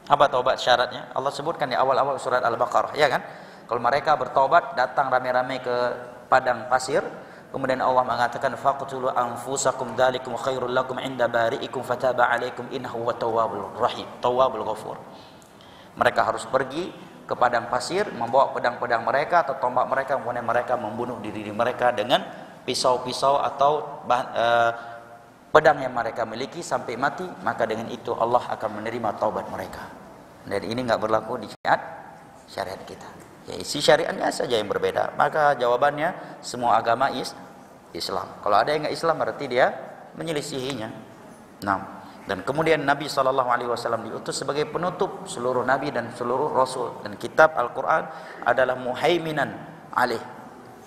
Apa tobat syaratnya? Allah sebutkan di awal-awal surat Al-Baqarah, ya kan? Kalau mereka bertobat, datang rame-rame ke padang pasir, kemudian Allah mengatakan, faqtulu anfusakum dzalikum khairul lakum inda bari'ikum fataba 'alaikum innahu tawwabur rahim, tawwabul ghafur. Mereka harus pergi ke padang pasir, membawa pedang-pedang mereka atau tombak mereka, kemudian mereka membunuh diri mereka dengan pisau-pisau atau pedang yang mereka miliki sampai mati, maka dengan itu Allah akan menerima taubat mereka. Dan ini enggak berlaku di syariat kita. Ya, isi syariatnya saja yang berbeda. Maka jawabannya semua agama Islam. Kalau ada yang enggak Islam berarti dia menyelisihinya. Nah, dan kemudian Nabi SAW diutus sebagai penutup seluruh Nabi dan seluruh Rasul. Dan kitab Al-Quran adalah muhaiminan alih,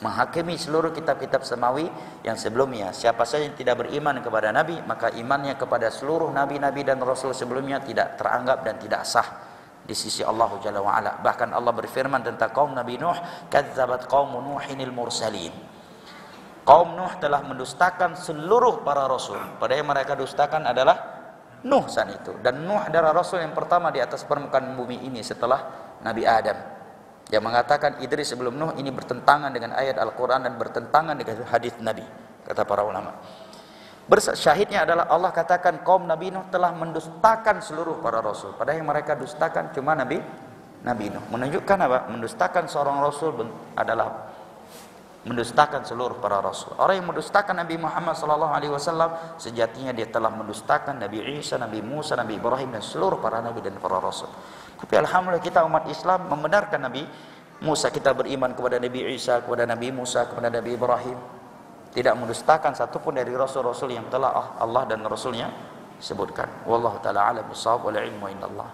menghakimi seluruh kitab-kitab samawi yang sebelumnya. Siapa saja yang tidak beriman kepada Nabi, maka imannya kepada seluruh Nabi-Nabi dan Rasul sebelumnya tidak teranggap dan tidak sah di sisi Allah Jalla wa'ala. Bahkan Allah berfirman tentang kaum Nabi Nuh, kadzabat qaumu Nuhinil mursalin. Kaum Nuh telah mendustakan seluruh para Rasul. Padahal yang mereka dustakan adalah Nuh saat itu. Dan Nuh adalah Rasul yang pertama di atas permukaan bumi ini setelah Nabi Adam. Yang mengatakan Idris sebelum Nuh ini bertentangan dengan ayat Al-Quran dan bertentangan dengan hadis Nabi, kata para ulama. Syahidnya adalah Allah katakan kaum Nabi Nuh telah mendustakan seluruh para Rasul. Padahal yang mereka dustakan cuma Nabi Nuh. Menunjukkan apa? Mendustakan seorang Rasul adalah mendustakan seluruh para Rasul. Orang yang mendustakan Nabi Muhammad SAW sejatinya dia telah mendustakan Nabi Isa, Nabi Musa, Nabi Ibrahim dan seluruh para Nabi dan para Rasul. Tapi alhamdulillah kita umat Islam membenarkan Nabi Musa, kita beriman kepada Nabi Isa, kepada Nabi Musa, kepada Nabi Ibrahim. Tidak mendustakan satupun dari Rasul-Rasul yang telah Allah dan Rasulnya sebutkan. Wallahu ta'ala a'lam bishawab, wal ilmu indallah.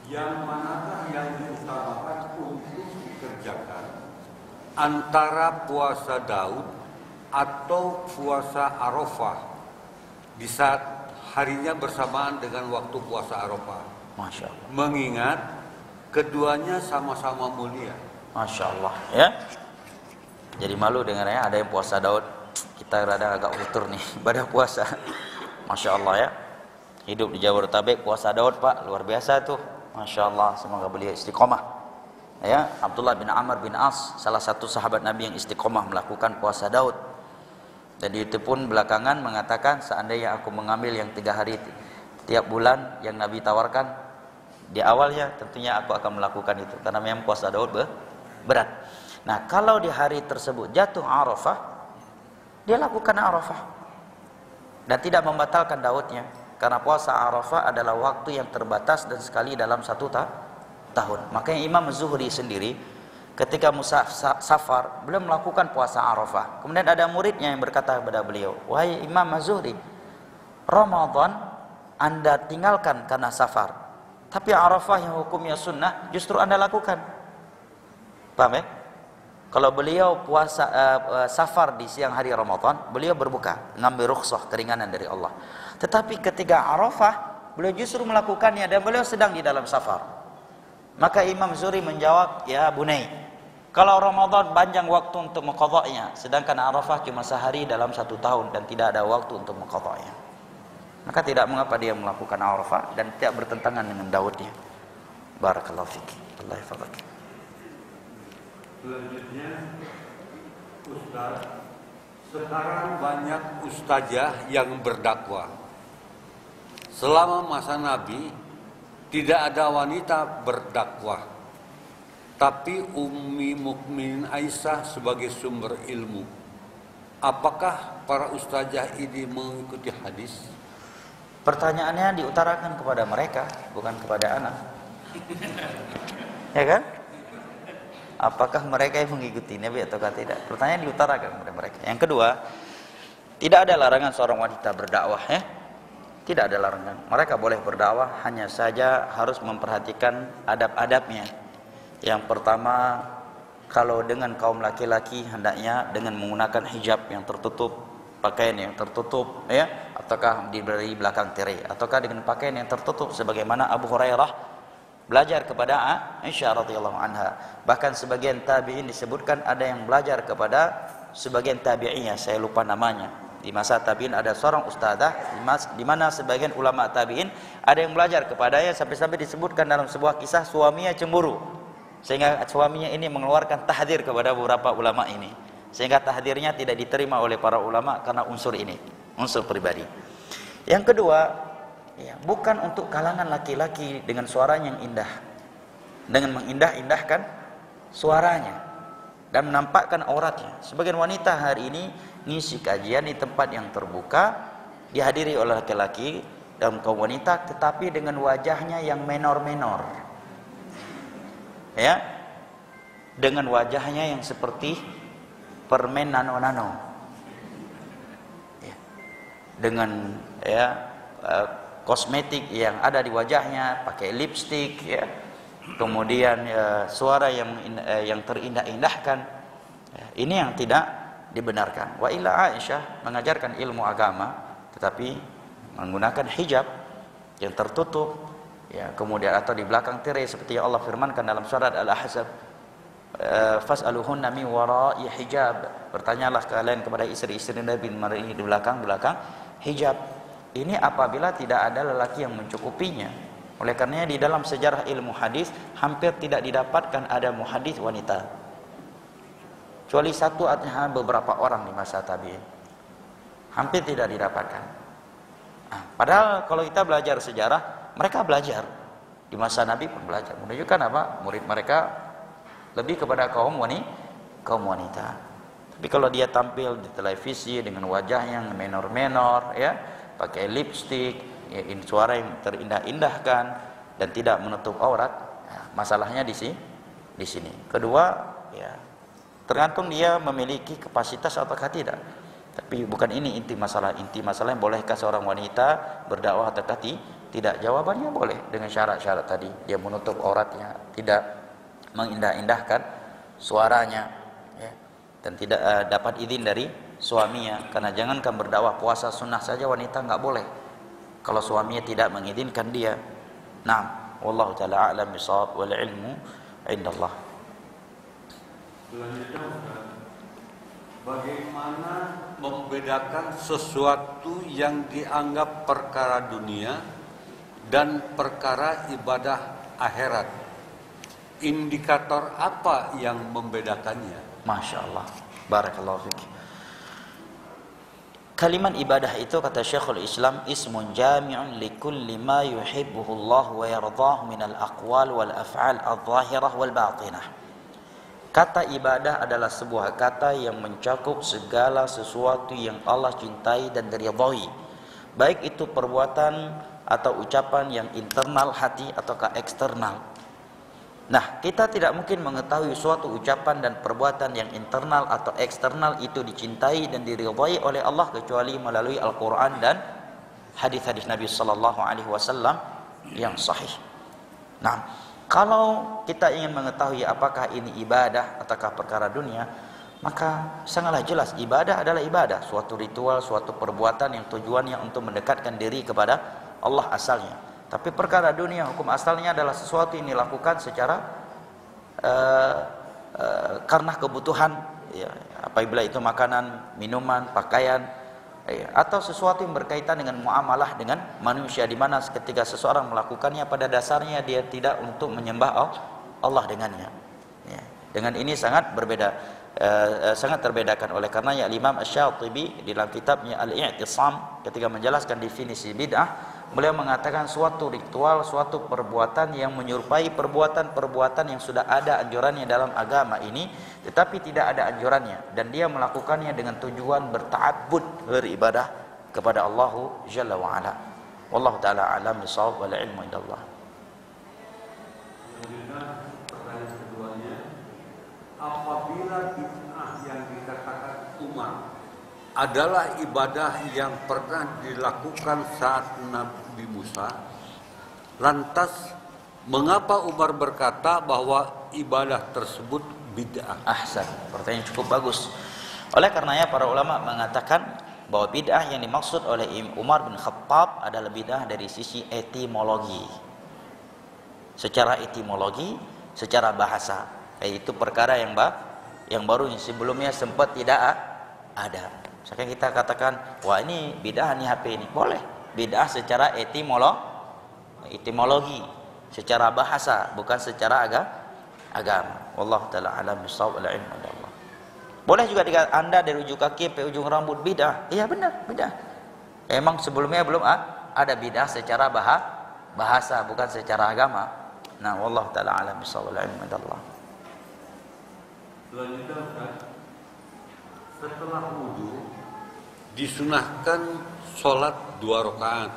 Yang manakah yang diutamakan untuk dikerjakan, antara puasa Daud atau puasa Arafah di saat harinya bersamaan dengan waktu puasa Arafah? Masya Allah. Mengingat keduanya sama-sama mulia. Masya Allah, ya. Jadi malu dengarnya ada yang puasa Daud. Kita rada agak utur nih pada puasa. Masya Allah ya. Hidup di Jabodetabek puasa Daud Pak, luar biasa tuh. Masya Allah, semoga beliau istiqomah. Ya, Abdullah bin Amr bin As, salah satu sahabat Nabi yang istiqomah melakukan puasa Daud. Dan itu pun belakangan mengatakan, seandainya aku mengambil yang 3 hari tiap bulan yang Nabi tawarkan di awalnya, tentunya aku akan melakukan itu. Karena memang puasa Daud berat. Nah, kalau di hari tersebut jatuh Arafah, dia lakukan Arafah dan tidak membatalkan daudnya, karena puasa Arafah adalah waktu yang terbatas dan sekali dalam satu tahun. Makanya Imam Zuhri sendiri ketika safar, beliau melakukan puasa Arafah. Kemudian ada muridnya yang berkata kepada beliau, "Wahai Imam Zuhri, Ramadan Anda tinggalkan karena safar, tapi Arafah yang hukumnya sunnah justru Anda lakukan." Paham ya? Kalau beliau puasa safar di siang hari Ramadan, beliau berbuka, ngambil rukhsah, keringanan dari Allah. Tetapi ketika Arafah, beliau justru melakukannya dan beliau sedang di dalam safar. Maka Imam Zuhri menjawab, "Ya Bunai, kalau Ramadan panjang waktu untuk mengqadha'nya, sedangkan Arafah cuma sehari dalam satu tahun dan tidak ada waktu untuk mengqadha'nya. Maka tidak mengapa dia melakukan Arafah dan tidak bertentangan dengan daudnya." Barakallahu fiki. Allah yahfazak. Selanjutnya, Ustaz, sekarang banyak ustazah yang berdakwah. Selama masa Nabi tidak ada wanita berdakwah, tapi Ummi Mukminin Aisyah sebagai sumber ilmu. Apakah para ustazah ini mengikuti hadis? Pertanyaannya diutarakan kepada mereka, bukan kepada anak. Ya kan? Apakah mereka yang mengikuti Nabi ataukah tidak? Pertanyaan diutarakan kepada mereka. Yang kedua, tidak ada larangan seorang wanita berdakwah, ya. Tidak ada larangan. Mereka boleh berdakwah, hanya saja harus memperhatikan adab-adabnya. Yang pertama, kalau dengan kaum laki-laki hendaknya dengan menggunakan hijab yang tertutup, pakaian yang tertutup, ya, ataukah diberi belakang tirai, ataukah dengan pakaian yang tertutup sebagaimana Abu Hurairah belajar kepada Aisyah radhiyallahu anha. Bahkan sebagian tabi'in disebutkan ada yang belajar kepada sebagian tabi'iyah, saya lupa namanya. Di masa tabi'in ada seorang ustazah di mana sebagian ulama tabi'in ada yang belajar kepadanya, sampai-sampai disebutkan dalam sebuah kisah suaminya cemburu. Sehingga suaminya ini mengeluarkan tahdzir kepada beberapa ulama ini. Sehingga tahdzirnya tidak diterima oleh para ulama karena unsur ini, unsur pribadi. Yang kedua, ya, bukan untuk kalangan laki-laki dengan suaranya yang indah, dengan mengindah-indahkan suaranya dan menampakkan auratnya. Sebagian wanita hari ini ngisi kajian di tempat yang terbuka, dihadiri oleh laki-laki dan kaum wanita, tetapi dengan wajahnya yang menor-menor, ya, dengan wajahnya yang seperti permen nano-nano, ya, dengan kosmetik yang ada di wajahnya, pakai lipstik, ya, kemudian suara yang terindah-indahkan, ya, ini yang tidak dibenarkan. Wa illa Aisyah mengajarkan ilmu agama, tetapi menggunakan hijab yang tertutup, ya, kemudian atau di belakang tirai seperti yang Allah firmankan dalam surat Al-Ahzab, fas'aluhunna min wara'i hijab, bertanyalah kalian kepada istri-istri Nabi di belakang hijab. Ini apabila tidak ada lelaki yang mencukupinya. Oleh karenanya di dalam sejarah ilmu hadis hampir tidak didapatkan ada muhadis wanita, kecuali satu atau beberapa orang di masa tabi'in. Hampir tidak didapatkan. Nah, padahal kalau kita belajar sejarah, mereka belajar di masa Nabi pun belajar, menunjukkan apa? Murid mereka lebih kepada kaum wanita. Tapi kalau dia tampil di televisi dengan wajah yang menor-menor, ya, pakai lipstik, ya, suara yang terindah-indahkan dan tidak menutup aurat, ya, masalahnya di sini. Kedua, ya, tergantung dia memiliki kapasitas ataukah tidak. Tapi bukan ini inti masalah. Inti masalahnya, bolehkah seorang wanita berdakwah ataukah tidak? Jawabannya boleh dengan syarat-syarat tadi. Dia menutup auratnya, tidak mengindah-indahkan suaranya, ya, dan tidak dapat izin dari suaminya. Karena jangankan berdakwah, puasa sunnah saja wanita nggak boleh kalau suaminya tidak mengizinkan dia. Nah, wallahu taala a'lam bishawab, wal ilmu indallah. Selanjutnya, bagaimana membedakan sesuatu yang dianggap perkara dunia dan perkara ibadah akhirat? Indikator apa yang membedakannya? Masya Allah, barakallahu fiik. Kalimat ibadah itu, kata Syekhul Islam, ismun jami'un likulli ma yuhibbuhu Allah wa yardahu minal aqwal wal af'al adh-dhahirah wal batinah. Kata ibadah adalah sebuah kata yang mencakup segala sesuatu yang Allah cintai dan diridhai, baik itu perbuatan atau ucapan yang internal hati ataukah eksternal. Nah, kita tidak mungkin mengetahui suatu ucapan dan perbuatan yang internal atau eksternal itu dicintai dan diridhai oleh Allah kecuali melalui Al-Quran dan hadis-hadis Nabi Sallallahu Alaihi Wasallam yang sahih. Nah, kalau kita ingin mengetahui apakah ini ibadah ataukah perkara dunia, maka sangatlah jelas ibadah adalah ibadah, suatu ritual, suatu perbuatan yang tujuannya untuk mendekatkan diri kepada Allah asalnya. Tapi perkara dunia, hukum asalnya adalah sesuatu yang dilakukan secara karena kebutuhan, ya, apabila itu makanan, minuman, pakaian, atau sesuatu yang berkaitan dengan muamalah dengan manusia, di mana ketika seseorang melakukannya pada dasarnya dia tidak untuk menyembah Allah dengannya. Ya. Dengan ini sangat berbeda, sangat terbedakan. Oleh karenanya Imam Asy-Syatibi di dalam kitabnya Al-I'tisam ketika menjelaskan definisi bid'ah, beliau mengatakan suatu ritual, suatu perbuatan yang menyerupai perbuatan-perbuatan yang sudah ada anjurannya dalam agama ini, tetapi tidak ada anjurannya, dan dia melakukannya dengan tujuan berta'abbud, beribadah kepada Allah Jalla wa Ala. Wallahu ta'ala alam bisawab wal ilmu indallah. Pertanyaan keduanya, apabila bid'ah yang dikatakan Umar adalah ibadah yang pernah dilakukan saat Nabi Musa, lantas mengapa Umar berkata bahwa ibadah tersebut bid'ah? Ahsan, pertanyaan cukup bagus. Oleh karenanya para ulama mengatakan bahwa bid'ah yang dimaksud oleh Umar bin Khattab adalah bid'ah dari sisi etimologi. Secara etimologi, secara bahasa, yaitu perkara yang baru, yang sebelumnya sempat tidak ada. Misalkan kita katakan, wah ini bid'ah nih HP ini, boleh. Bid'ah secara etimologi, secara bahasa, bukan secara agama. Wallahu ta'ala alam bisawab wal ilmu indallah. Boleh juga Anda dari ujung kaki sampai ujung rambut bid'ah. Iya benar, bid'ah. Emang sebelumnya belum ada bid'ah secara bahasa, bukan secara agama. Nah, wallahu ta'ala alam bisawab wal ilmu indallah. Selanjutnya, setelah wudu disunahkan sholat 2 rakaat.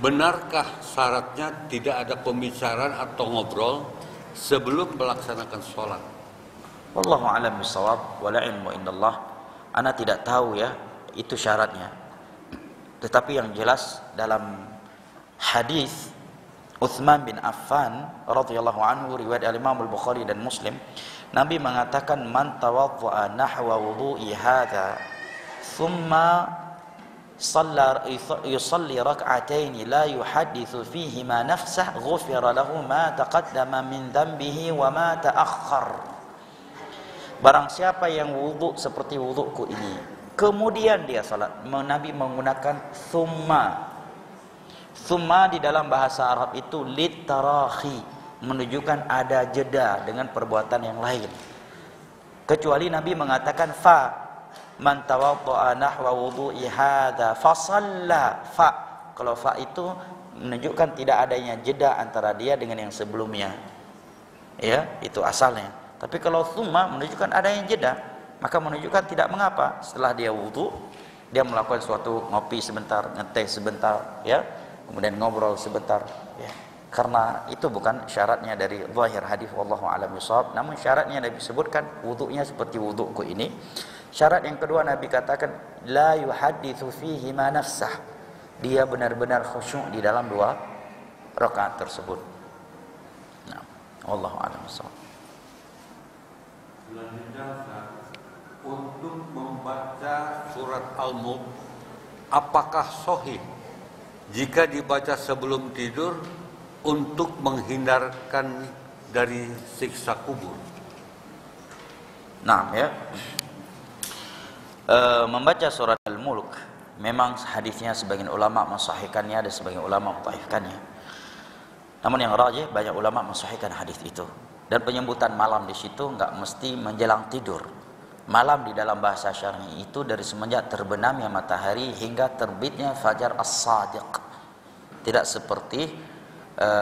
Benarkah syaratnya tidak ada pembicaraan atau ngobrol sebelum melaksanakan sholat? Wallahu a'lam bishawab wala ilmu indallah. Ana tidak tahu ya itu syaratnya. Tetapi yang jelas dalam hadis Utsman bin Affan radhiyallahu anhu riwayat Imam Al-Bukhari dan Muslim, Nabi mengatakan man tawaddaa nahwa wudu'i hadza thumma yusalli rak'atayn la yuhadditsu fihima nafsah ghufira lahu ma taqaddama min dhanbihi wa ma ta'akhkhar. Barang siapa yang wudu seperti wuduku ini, kemudian dia salat, Nabi menggunakan thumma. Thumma di dalam bahasa Arab itu litarahi, menunjukkan ada jeda dengan perbuatan yang lain. Kecuali Nabi mengatakan fa man tawaddaa nahwa wudu'i hadza fa shalla fa. Kalau fa itu menunjukkan tidak adanya jeda antara dia dengan yang sebelumnya. Ya, itu asalnya. Tapi kalau thumma menunjukkan adanya jeda, maka menunjukkan tidak mengapa setelah dia wudu dia melakukan suatu ngopi sebentar, ngeteh sebentar, ya. Kemudian ngobrol sebentar, ya. Karena itu bukan syaratnya dari zahir hadis wallahu a'lam bishawab. Namun syaratnya Nabi sebutkan wudunya seperti wuduku ini. Syarat yang kedua Nabi katakan la yuhadditsu fihi ma nafsah. Dia benar-benar khusyuk di dalam 2 rakaat tersebut. Nah, wallahu a'lam bishawab. Selanjutnya, untuk membaca surat Al-Mulk, apakah sahih jika dibaca sebelum tidur untuk menghindarkan dari siksa kubur? Nah, ya. Membaca surat Al-Mulk memang hadisnya sebagian ulama mensahihkannya dan sebagian ulama mendhaifkannya. Namun yang rajih banyak ulama mensahihkan hadis itu. Dan penyebutan malam di situ enggak mesti menjelang tidur. Malam di dalam bahasa syar'i itu dari semenjak terbenamnya matahari hingga terbitnya fajar as-sadiq. Tidak seperti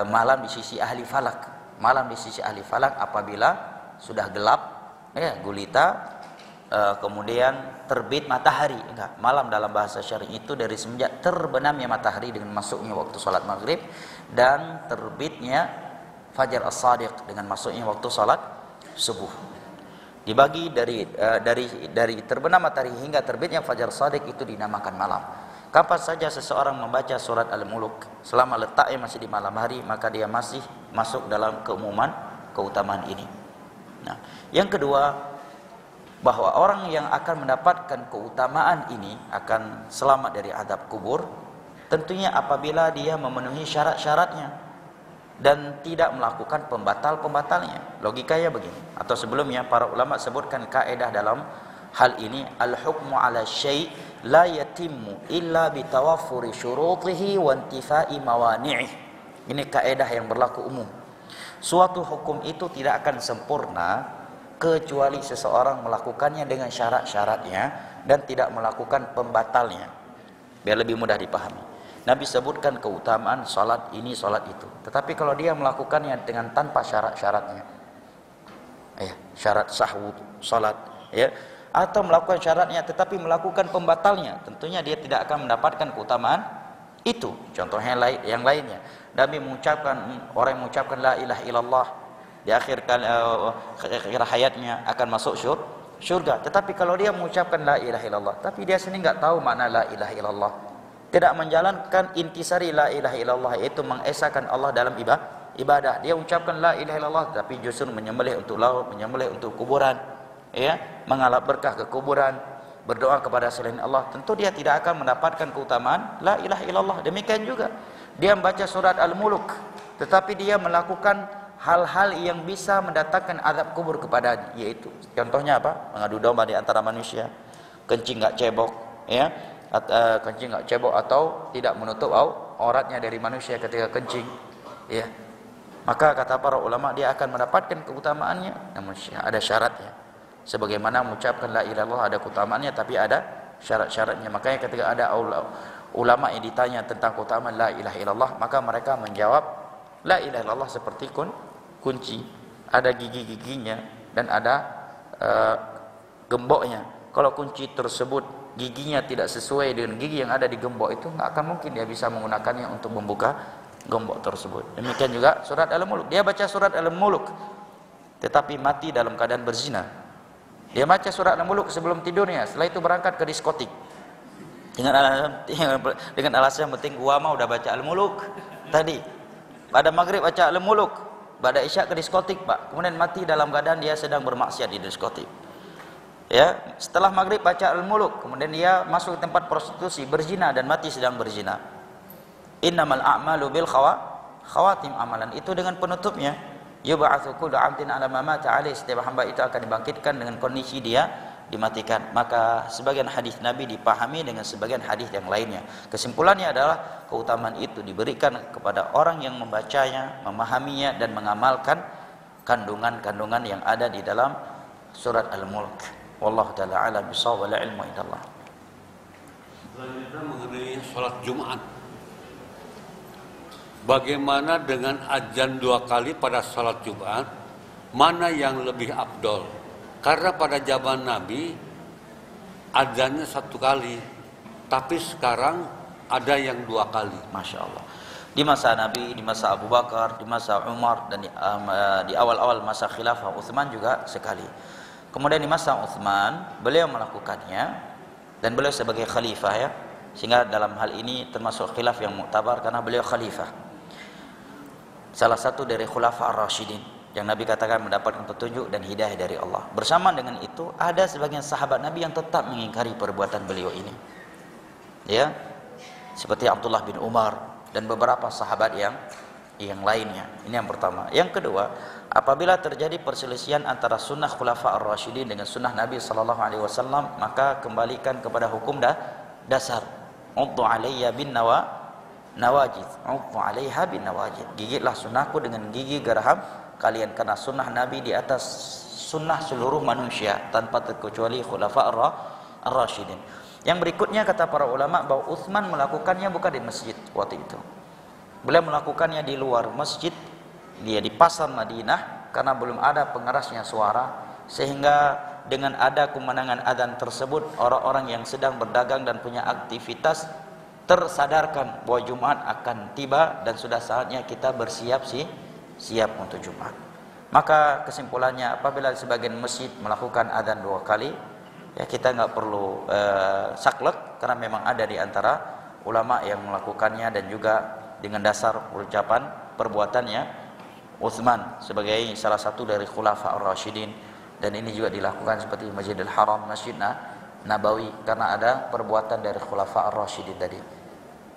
malam di sisi ahli falak. Malam di sisi ahli falak apabila sudah gelap, ya, gulita, kemudian terbit matahari. Enggak, malam dalam bahasa syar'i itu dari semenjak terbenamnya matahari dengan masuknya waktu salat maghrib dan terbitnya fajar as-sadiq dengan masuknya waktu salat subuh. Dibagi dari terbenam matahari hingga terbitnya fajar sadiq itu dinamakan malam. Kapan saja seseorang membaca surat Al-Muluk selama letaknya masih di malam hari, maka dia masih masuk dalam keutamaan ini. Nah, yang kedua, bahwa orang yang akan mendapatkan keutamaan ini akan selamat dari azab kubur tentunya apabila dia memenuhi syarat-syaratnya dan tidak melakukan pembatal-pembatalnya. Logikanya begini, atau sebelumnya para ulama sebutkan kaidah dalam hal ini, al-hukmu ala syai' la yatimmu illa bitawaffuri syurutihi wa intifai mawani'ih. Ini kaidah yang berlaku umum. Suatu hukum itu tidak akan sempurna kecuali seseorang melakukannya dengan syarat-syaratnya dan tidak melakukan pembatalnya. Biar lebih mudah dipahami. Nabi sebutkan keutamaan salat ini, salat itu. Tetapi kalau dia melakukannya dengan tanpa syarat-syaratnya, ya, syarat sahwu salat, ya, atau melakukan syaratnya tetapi melakukan pembatalnya, tentunya dia tidak akan mendapatkan keutamaan itu. Contohnya yang lainnya, Nabi mengucapkan, orang yang mengucapkan la ilaha illallah di akhir hayatnya akan masuk syurga. Tetapi kalau dia mengucapkan la ilaha illallah tapi dia sendiri enggak tahu makna la ilaha illallah, tidak menjalankan intisari la ilaha illallah, yaitu mengesahkan Allah dalam ibadah. Dia ucapkan la ilaha illallah tapi justru menyembelih untuk laut, menyembelih untuk kuburan, ya, mengalap berkah ke kuburan, berdoa kepada selain Allah. Tentu dia tidak akan mendapatkan keutamaan la ilaha illallah. Demikian juga dia membaca surat Al-Muluk tetapi dia melakukan hal-hal yang bisa mendatangkan azab kubur kepadanya, yaitu contohnya apa? Mengadu domba di antara manusia, kencing enggak cebok, ya, kencing enggak cebok atau tidak menutup auratnya dari manusia ketika kencing, ya, maka kata para ulama dia akan mendapatkan keutamaannya, namun ada syaratnya. Sebagaimana mengucapkan la ilaha illallah ada keutamaannya tapi ada syarat-syaratnya. Makanya ketika ada ulama yang ditanya tentang keutamaan la ilaha illallah, maka mereka menjawab la ilaha illallah seperti kunci, ada gigi-giginya dan ada gemboknya. Kalau kunci tersebut giginya tidak sesuai dengan gigi yang ada di gembok itu, nggak akan mungkin dia bisa menggunakannya untuk membuka gembok tersebut. Demikian juga surat Al-Muluk, dia baca surat Al-Muluk tetapi mati dalam keadaan berzina. Dia baca surat Al-Muluk sebelum tidurnya, setelah itu berangkat ke diskotik dengan alasan penting gua mah udah baca Al-Muluk tadi. Pada maghrib baca Al-Muluk, pada isya ke diskotik pak, kemudian mati dalam keadaan dia sedang bermaksiat di diskotik. Ya, setelah maghrib baca Al-Muluk, kemudian dia masuk ke tempat prostitusi, berzina dan mati sedang berzina. Innamal a'malu bil khawatim, amalan itu dengan penutupnya. Yub'atsu kullu 'abdin 'ala ma mata 'alaihi, setiap hamba itu akan dibangkitkan dengan kondisi dia dimatikan. Maka sebagian hadis Nabi dipahami dengan sebagian hadis yang lainnya. Kesimpulannya adalah keutamaan itu diberikan kepada orang yang membacanya, memahaminya dan mengamalkan kandungan-kandungan yang ada di dalam surat Al-Mulk. Wallahu ta'ala a'lam bishawab, wal ilmu indallah. Selanjutnya mengenai sholat Jumat. Bagaimana dengan azan 2 kali pada sholat Jumat? Mana yang lebih afdol? Karena pada zaman Nabi azannya 1 kali, tapi sekarang ada yang 2 kali. Masya Allah. Di masa Nabi, di masa Abu Bakar, di masa Umar dan di awal-awal masa khilafah Utsman juga sekali. Kemudian di masa Utsman beliau melakukannya dan beliau sebagai khalifah, ya, sehingga dalam hal ini termasuk khilaf yang muktabar karena beliau khalifah, salah satu dari khulafa ar-rasyidin yang Nabi katakan mendapatkan petunjuk dan hidayah dari Allah. Bersama dengan itu ada sebagian sahabat Nabi yang tetap mengingkari perbuatan beliau ini, ya, seperti Abdullah bin Umar dan beberapa sahabat yang lainnya. Ini yang pertama. Yang kedua, apabila terjadi perselisihan antara sunnah khulafa ar-rasyidin dengan sunnah Nabi SAW, maka kembalikan kepada hukum dasar. Uddu alayya bin nawajid, uddu alaiha bin nawajid. Gigitlah sunnahku dengan gigi geraham kalian, karena sunnah Nabi di atas sunnah seluruh manusia tanpa terkecuali khulafa ar-rasyidin. Yang berikutnya kata para ulama bahwa Utsman melakukannya bukan di masjid waktu itu. Beliau melakukannya di luar masjid, dia di pasar Madinah, karena belum ada pengerasnya suara, sehingga dengan ada kumandangan adzan tersebut orang-orang yang sedang berdagang dan punya aktivitas tersadarkan bahwa Jumat akan tiba dan sudah saatnya kita siap untuk Jumat. Maka kesimpulannya, apabila sebagian masjid melakukan adzan 2 kali, ya kita nggak perlu saklek, karena memang ada di antara ulama yang melakukannya dan juga dengan dasar ucapan perbuatannya Utsman sebagai salah satu dari khulafa ar-rasyidin, dan ini juga dilakukan seperti Masjidil Haram, Masjid Nabawi, karena ada perbuatan dari khulafa ar-rasyidin tadi,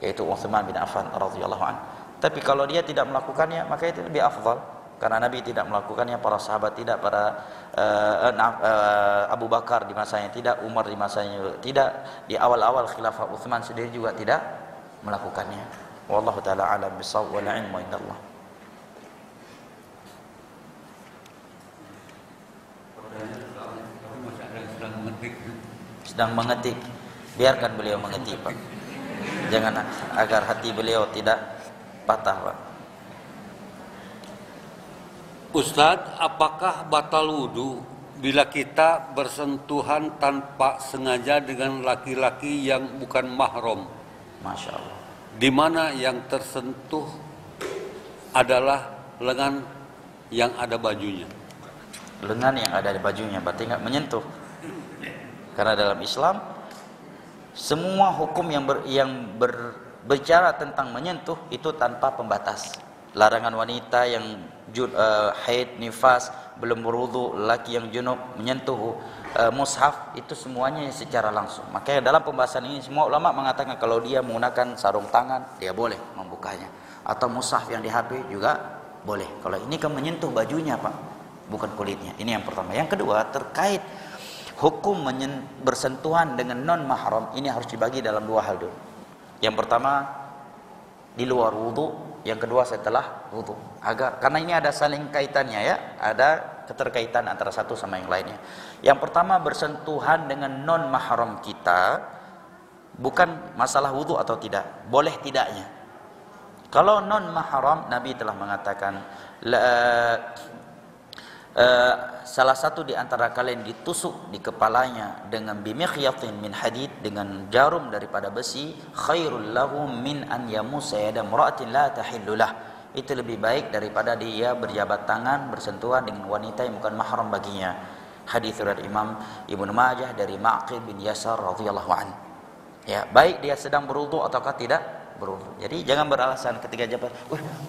yaitu Utsman bin Affan radhiyallahu anhu. Tapi kalau dia tidak melakukannya, maka itu lebih afdal, karena Nabi tidak melakukannya, para sahabat tidak, para Abu Bakar di masanya tidak, Umar di masanya juga tidak, di awal-awal khilafah Utsman sendiri juga tidak melakukannya. Wallahu taala alam bisawab, wal ilmu indallah. Sedang mengetik, biarkan beliau mengetik, Pak. Jangan, agar hati beliau tidak patah, Pak. Ustadz, apakah batal wudu bila kita bersentuhan tanpa sengaja dengan laki-laki yang bukan mahram? Masya Allah. Di mana yang tersentuh adalah lengan yang ada bajunya. Lengan yang ada di bajunya berarti nggak menyentuh. Karena dalam Islam semua hukum yang berbicara tentang menyentuh itu tanpa pembatas. Larangan wanita yang haid, nifas, belum berwudu, laki yang junub menyentuh mushaf, itu semuanya secara langsung. Makanya dalam pembahasan ini semua ulama mengatakan kalau dia menggunakan sarung tangan, dia boleh membukanya, atau mushaf yang di HP juga boleh. Kalau ini kan menyentuh bajunya, Pak, bukan kulitnya. Ini yang pertama. Yang kedua, terkait hukum bersentuhan dengan non mahram, ini harus dibagi dalam 2 hal dulu. Yang pertama di luar wudu, yang kedua setelah wudu. Karena ini ada saling kaitannya, ya, ada keterkaitan antara satu sama yang lainnya. Yang pertama, bersentuhan dengan non mahram kita, bukan masalah wudu atau tidak, boleh tidaknya. Kalau non mahram, Nabi telah mengatakan salah satu di antara kalian ditusuk di kepalanya dengan bimikhyatin min hadid, dengan jarum daripada besi, khairul lahu min an yamusa yada imra'atin la tahillulah. Itu lebih baik daripada dia berjabat tangan, bersentuhan dengan wanita yang bukan mahram baginya. Hadis riwayat Imam Ibnu Majah dari Ma'qil bin Yasar radhiyallahu an. Ya, baik dia sedang berwudu ataukah tidak berwudu. Jadi jangan beralasan ketika jabat,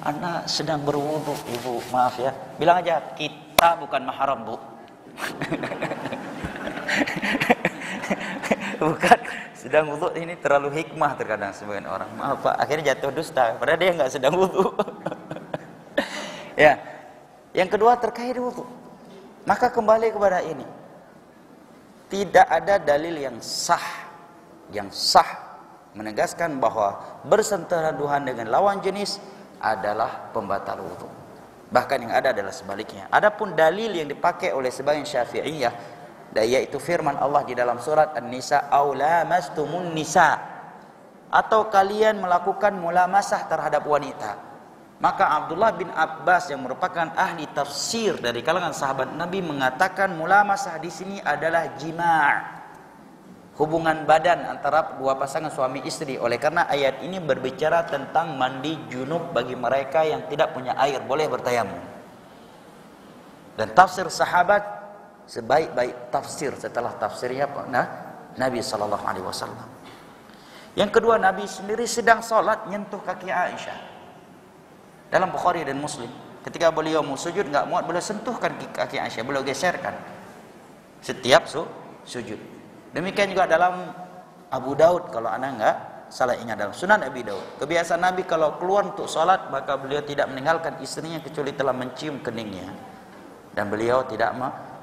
anak sedang berwudu, ibu, maaf ya. Bilang aja, kita bukan mahram, Bu. Bukan sedang wudu, ini terlalu hikmah terkadang sebagian orang. Maaf, Pak, akhirnya jatuh dusta padahal dia enggak sedang wudu. Ya. Yang kedua terkait wudu. Maka kembali kepada ini. Tidak ada dalil yang sah menegaskan bahwa bersentuhan dengan lawan jenis adalah pembatal wudu. Bahkan yang ada adalah sebaliknya. Adapun dalil yang dipakai oleh sebagian Syafi'iyah, yaitu firman Allah di dalam surat An-Nisa, "Aw lamastumun nisa", atau kalian melakukan mulamasah terhadap wanita. Maka Abdullah bin Abbas yang merupakan ahli tafsir dari kalangan sahabat Nabi mengatakan mulamasah di sini adalah jima', hubungan badan antara dua pasangan suami istri. Oleh karena ayat ini berbicara tentang mandi junub bagi mereka yang tidak punya air, boleh bertayamum. Dan tafsir sahabat sebaik-baik tafsir setelah tafsirnya Nabi sallallahu alaihi wasallam. Yang kedua, Nabi sendiri sedang sholat nyentuh kaki Aisyah. Dalam Bukhari dan Muslim, ketika beliau mau sujud enggak muat, beliau sentuhkan kaki Aisyah, beliau geserkan setiap sujud. Demikian juga dalam Abu Daud, kalau anda enggak salah ingat, dalam Sunan Abi Daud, kebiasaan Nabi kalau keluar untuk sholat, maka beliau tidak meninggalkan istrinya kecuali telah mencium keningnya, dan beliau tidak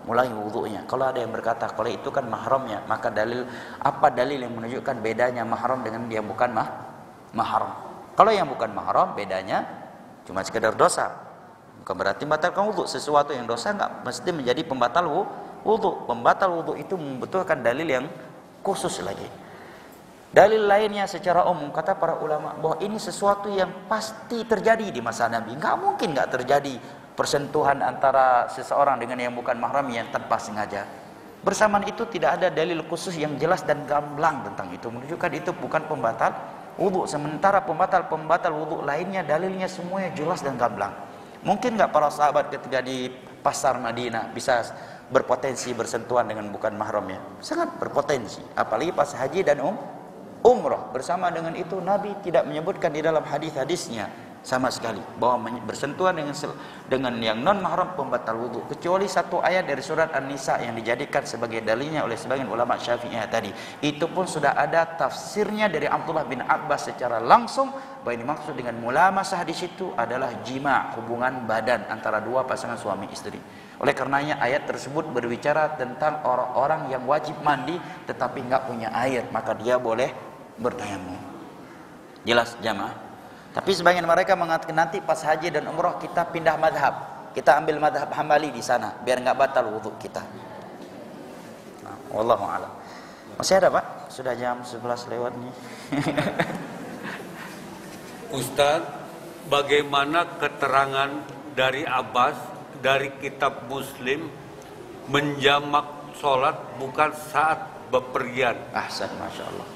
mulai wudunya. Kalau ada yang berkata kalau itu kan mahramnya, maka apa dalil yang menunjukkan bedanya mahram dengan yang bukan mahram? Kalau yang bukan mahram, bedanya cuma sekedar dosa, bukan berarti membatalkan wudu. Sesuatu yang dosa enggak mesti menjadi pembatal wudu. Pembatal wudu itu membutuhkan dalil yang khusus lagi. Dalil lainnya secara umum, kata para ulama, bahwa ini sesuatu yang pasti terjadi di masa Nabi. Enggak mungkin enggak terjadi persentuhan antara seseorang dengan yang bukan mahramnya tanpa sengaja. Bersamaan itu tidak ada dalil khusus yang jelas dan gamblang tentang itu, menunjukkan itu bukan pembatal wudu. Sementara pembatal wudu lainnya dalilnya semuanya jelas dan gamblang. Mungkin nggak para sahabat ketika di pasar Madinah bisa berpotensi bersentuhan dengan bukan mahramnya? Sangat berpotensi, apalagi pas haji dan umrah. Bersama dengan itu Nabi tidak menyebutkan di dalam hadis-hadisnya sama sekali bahwa bersentuhan dengan yang non mahram pembatal wudu, kecuali satu ayat dari surat An-Nisa yang dijadikan sebagai dalilnya oleh sebagian ulama Syafi'iyah tadi. Itu pun sudah ada tafsirnya dari Abdullah bin Abbas secara langsung bahwa ini maksud dengan mulamasah di situ adalah jima, hubungan badan antara dua pasangan suami istri. Oleh karenanya ayat tersebut berbicara tentang orang-orang yang wajib mandi tetapi nggak punya air, maka dia boleh bertayamum. Jelas jamaah? Tapi sebagian mereka mengatakan nanti pas haji dan umrah kita pindah madhab, kita ambil madhab Hambali di sana biar nggak batal wudhu kita. Nah, wallahu a'lam. Masih ada Pak? Sudah jam 11 lewat nih. Ustadz, bagaimana keterangan dari Abbas dari kitab Muslim menjamak sholat bukan saat bepergian? Ahsan, masya Allah.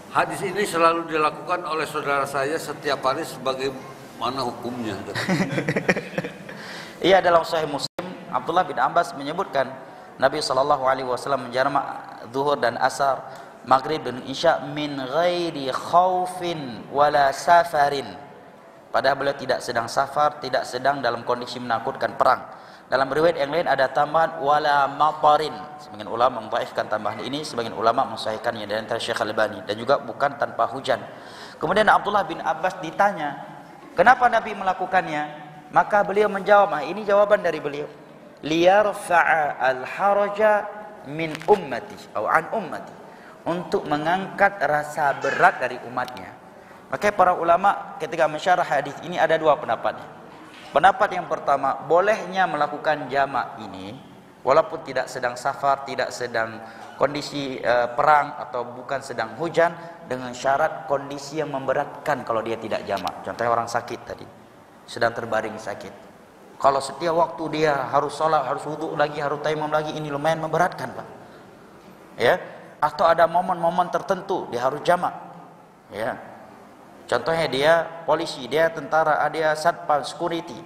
Hadis ini selalu dilakukan oleh saudara saya setiap hari, sebagaimana hukumnya? Iya, dalam Sahih Muslim Abdullah bin Abbas menyebutkan Nabi SAW menjamak zuhur dan asar, maghrib dan isya min ghairi khaufin wala safarin. Padahal beliau tidak sedang safar, tidak sedang dalam kondisi menakutkan perang. Dalam riwayat yang lain ada tambahan wala matarin. Sebagian ulama mendhaifkan tambahan ini, sebagian ulama mensahihkannya, dan antara Syekh Al-Albani, dan juga bukan tanpa hujan. Kemudian Abdullah bin Abbas ditanya, kenapa Nabi melakukannya? Maka beliau menjawab, ini jawaban dari beliau. Liyarfa'a al-haraja min ummati atau an ummati, untuk mengangkat rasa berat dari umatnya. Maka para ulama ketika mensyarah hadis ini ada dua pendapatnya. Pendapat yang pertama, bolehnya melakukan jamak ini walaupun tidak sedang safar, tidak sedang kondisi perang atau bukan sedang hujan, dengan syarat kondisi yang memberatkan kalau dia tidak jamak. Contohnya orang sakit tadi, sedang terbaring sakit. Kalau setiap waktu dia harus sholat, harus wudu lagi, harus tayammum lagi, ini lumayan memberatkan, Pak. Ya, atau ada momen-momen tertentu dia harus jamak. Ya. Contohnya dia polisi, dia tentara, dia satpam security.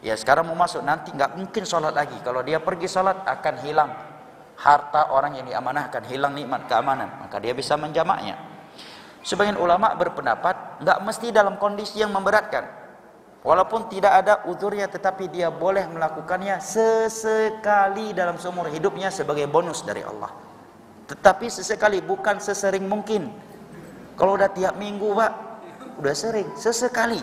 Ya sekarang mau masuk, nanti nggak mungkin sholat lagi. Kalau dia pergi sholat akan hilang harta orang yang diamanahkan, hilang nikmat keamanan. Maka dia bisa menjamaknya. Sebagian ulama berpendapat nggak mesti dalam kondisi yang memberatkan. Walaupun tidak ada uzurnya, tetapi dia boleh melakukannya sesekali dalam seumur hidupnya sebagai bonus dari Allah. Tetapi sesekali, bukan sesering mungkin. Kalau udah tiap minggu, Pak, udah sering, sesekali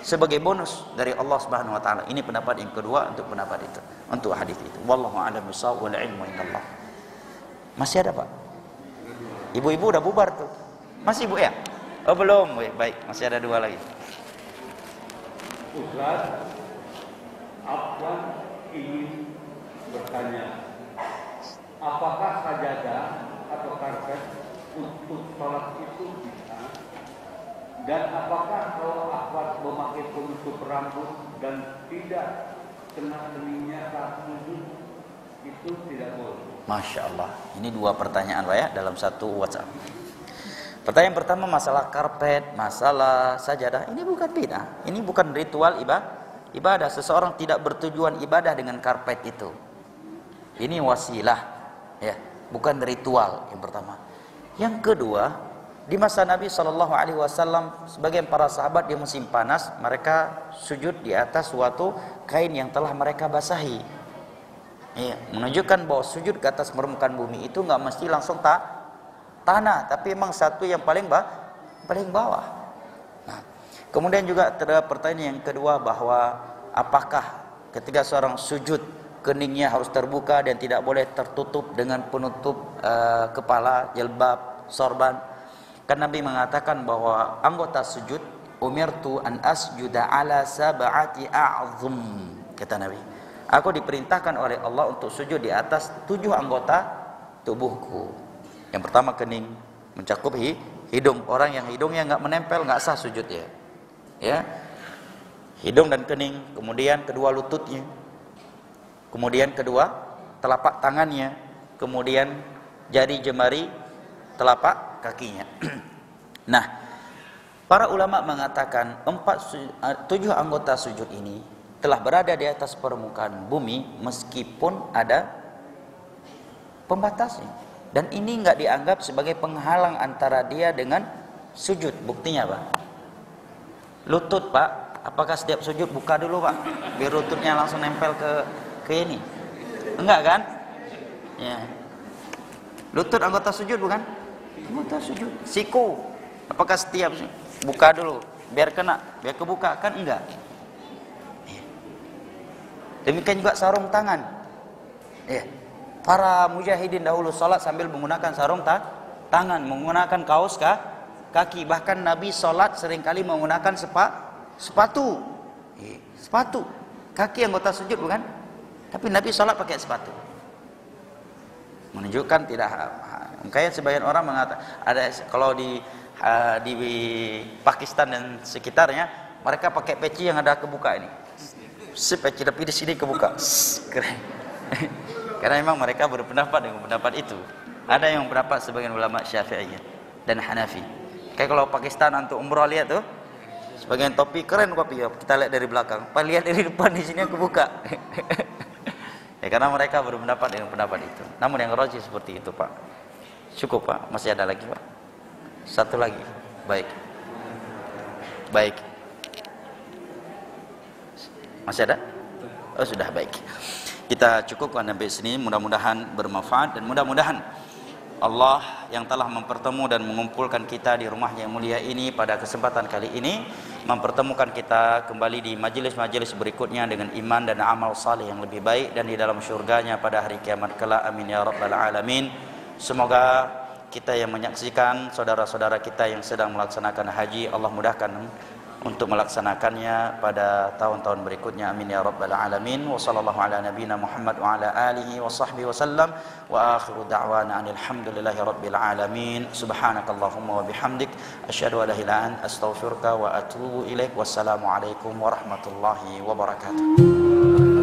sebagai bonus dari Allah Subhanahu wa taala. Ini pendapat yang kedua untuk pendapat itu, untuk hadis itu. Wallahu a'lam bishawab, wal ilmu indallah. Masih ada, Pak? Ibu-ibu udah bubar tuh. Masih, Bu, ya? Oh, belum. Baik, masih ada dua lagi. Ustaz, Afwan ingin bertanya, apakah sajadah atau karpet untuk sholat itu bisa? Dan apakah kalau akhwat memakai penutup rambut dan tidak kena keningnya saat sujud itu tidak boleh? Masya Allah, ini dua pertanyaan, Pak, ya, dalam satu WhatsApp. Pertanyaan pertama masalah karpet, masalah sajadah. Ini bukan bid'ah, ini bukan ritual ibadah. Seseorang tidak bertujuan ibadah dengan karpet itu. Ini wasilah, ya, bukan ritual. Yang pertama. Yang kedua, di masa Nabi SAW, sebagian para sahabat di musim panas, mereka sujud di atas suatu kain yang telah mereka basahi. Ya, menunjukkan bahwa sujud ke atas permukaan bumi itu nggak mesti langsung tanah, tapi memang satu yang paling bawah. Nah, kemudian juga terdapat pertanyaan yang kedua, bahwa apakah ketika seorang sujud keningnya harus terbuka dan tidak boleh tertutup dengan penutup kepala, jilbab, sorban. Kan Nabi mengatakan bahwa anggota sujud, umirtu an asjuda ala sab'ati a'zum, kata Nabi. Aku diperintahkan oleh Allah untuk sujud di atas 7 anggota tubuhku. Yang pertama kening, mencakup hidung. Orang yang hidungnya nggak menempel nggak sah sujudnya. Ya. hidung dan kening, kemudian kedua lututnya, kemudian kedua telapak tangannya, kemudian jari jemari telapak kakinya. Nah, para ulama mengatakan 7 anggota sujud ini telah berada di atas permukaan bumi meskipun ada pembatasnya, dan ini nggak dianggap sebagai penghalang antara dia dengan sujud. Buktinya Pak, lutut Pak, apakah setiap sujud buka dulu Pak biar lututnya langsung nempel ke ini? Enggak kan? Ya. Lutut anggota sujud bukan? Anggota sujud. Siku, apakah setiap buka dulu biar kena, biar kebuka? Kan enggak. Demikian juga sarung tangan. Ya. Para mujahidin dahulu salat sambil menggunakan sarung tangan, menggunakan kaos kaki. Bahkan Nabi salat seringkali menggunakan sepatu. Sepatu. Kaki anggota sujud bukan? Tapi Nabi salat pakai sepatu. Menunjukkan tidak. Makanya sebagian orang mengatakan ada kalau di Pakistan dan sekitarnya mereka pakai peci yang ada kebuka ini. Peci tapi di sini kebuka. Keren. Karena memang mereka berpendapat dengan pendapat itu. Ada yang berpendapat sebagian ulama Syafi'iyah dan Hanafi. Kayak kalau Pakistan untuk umrah lihat tuh, sebagian topi keren kopi ya. Kita lihat dari belakang. Pas lihat dari depan di sini kebuka. Ya karena mereka berpendapat dengan pendapat itu. Namun yang rajih seperti itu Pak. Cukup Pak. Masih ada lagi Pak? Satu lagi. Baik. Masih ada? Oh sudah, baik. Kita cukupkan sampai sini, mudah-mudahan bermanfaat dan mudah-mudahan Allah yang telah mempertemu dan mengumpulkan kita di rumahnya yang mulia ini pada kesempatan kali ini mempertemukan kita kembali di majelis-majelis berikutnya dengan iman dan amal saleh yang lebih baik dan di dalam syurganya pada hari kiamat kelak. Amin ya rabbal alamin. Semoga kita yang menyaksikan, saudara-saudara kita yang sedang melaksanakan haji, Allah mudahkan untuk melaksanakannya pada tahun-tahun berikutnya. Amin ya rabbal alamin. Wa sallallahu ala nabiyyina Muhammad wa ala alihi wa sahbihi wa sallam. Wa akhiru da'wana alhamdulillahi rabbil alamin. Subhanakallahumma wa bihamdik asyhadu an la ilaha illa anta astaghfiruka wa atubu ilaik. Wassalamu alaikum warahmatullahi wabarakatuh.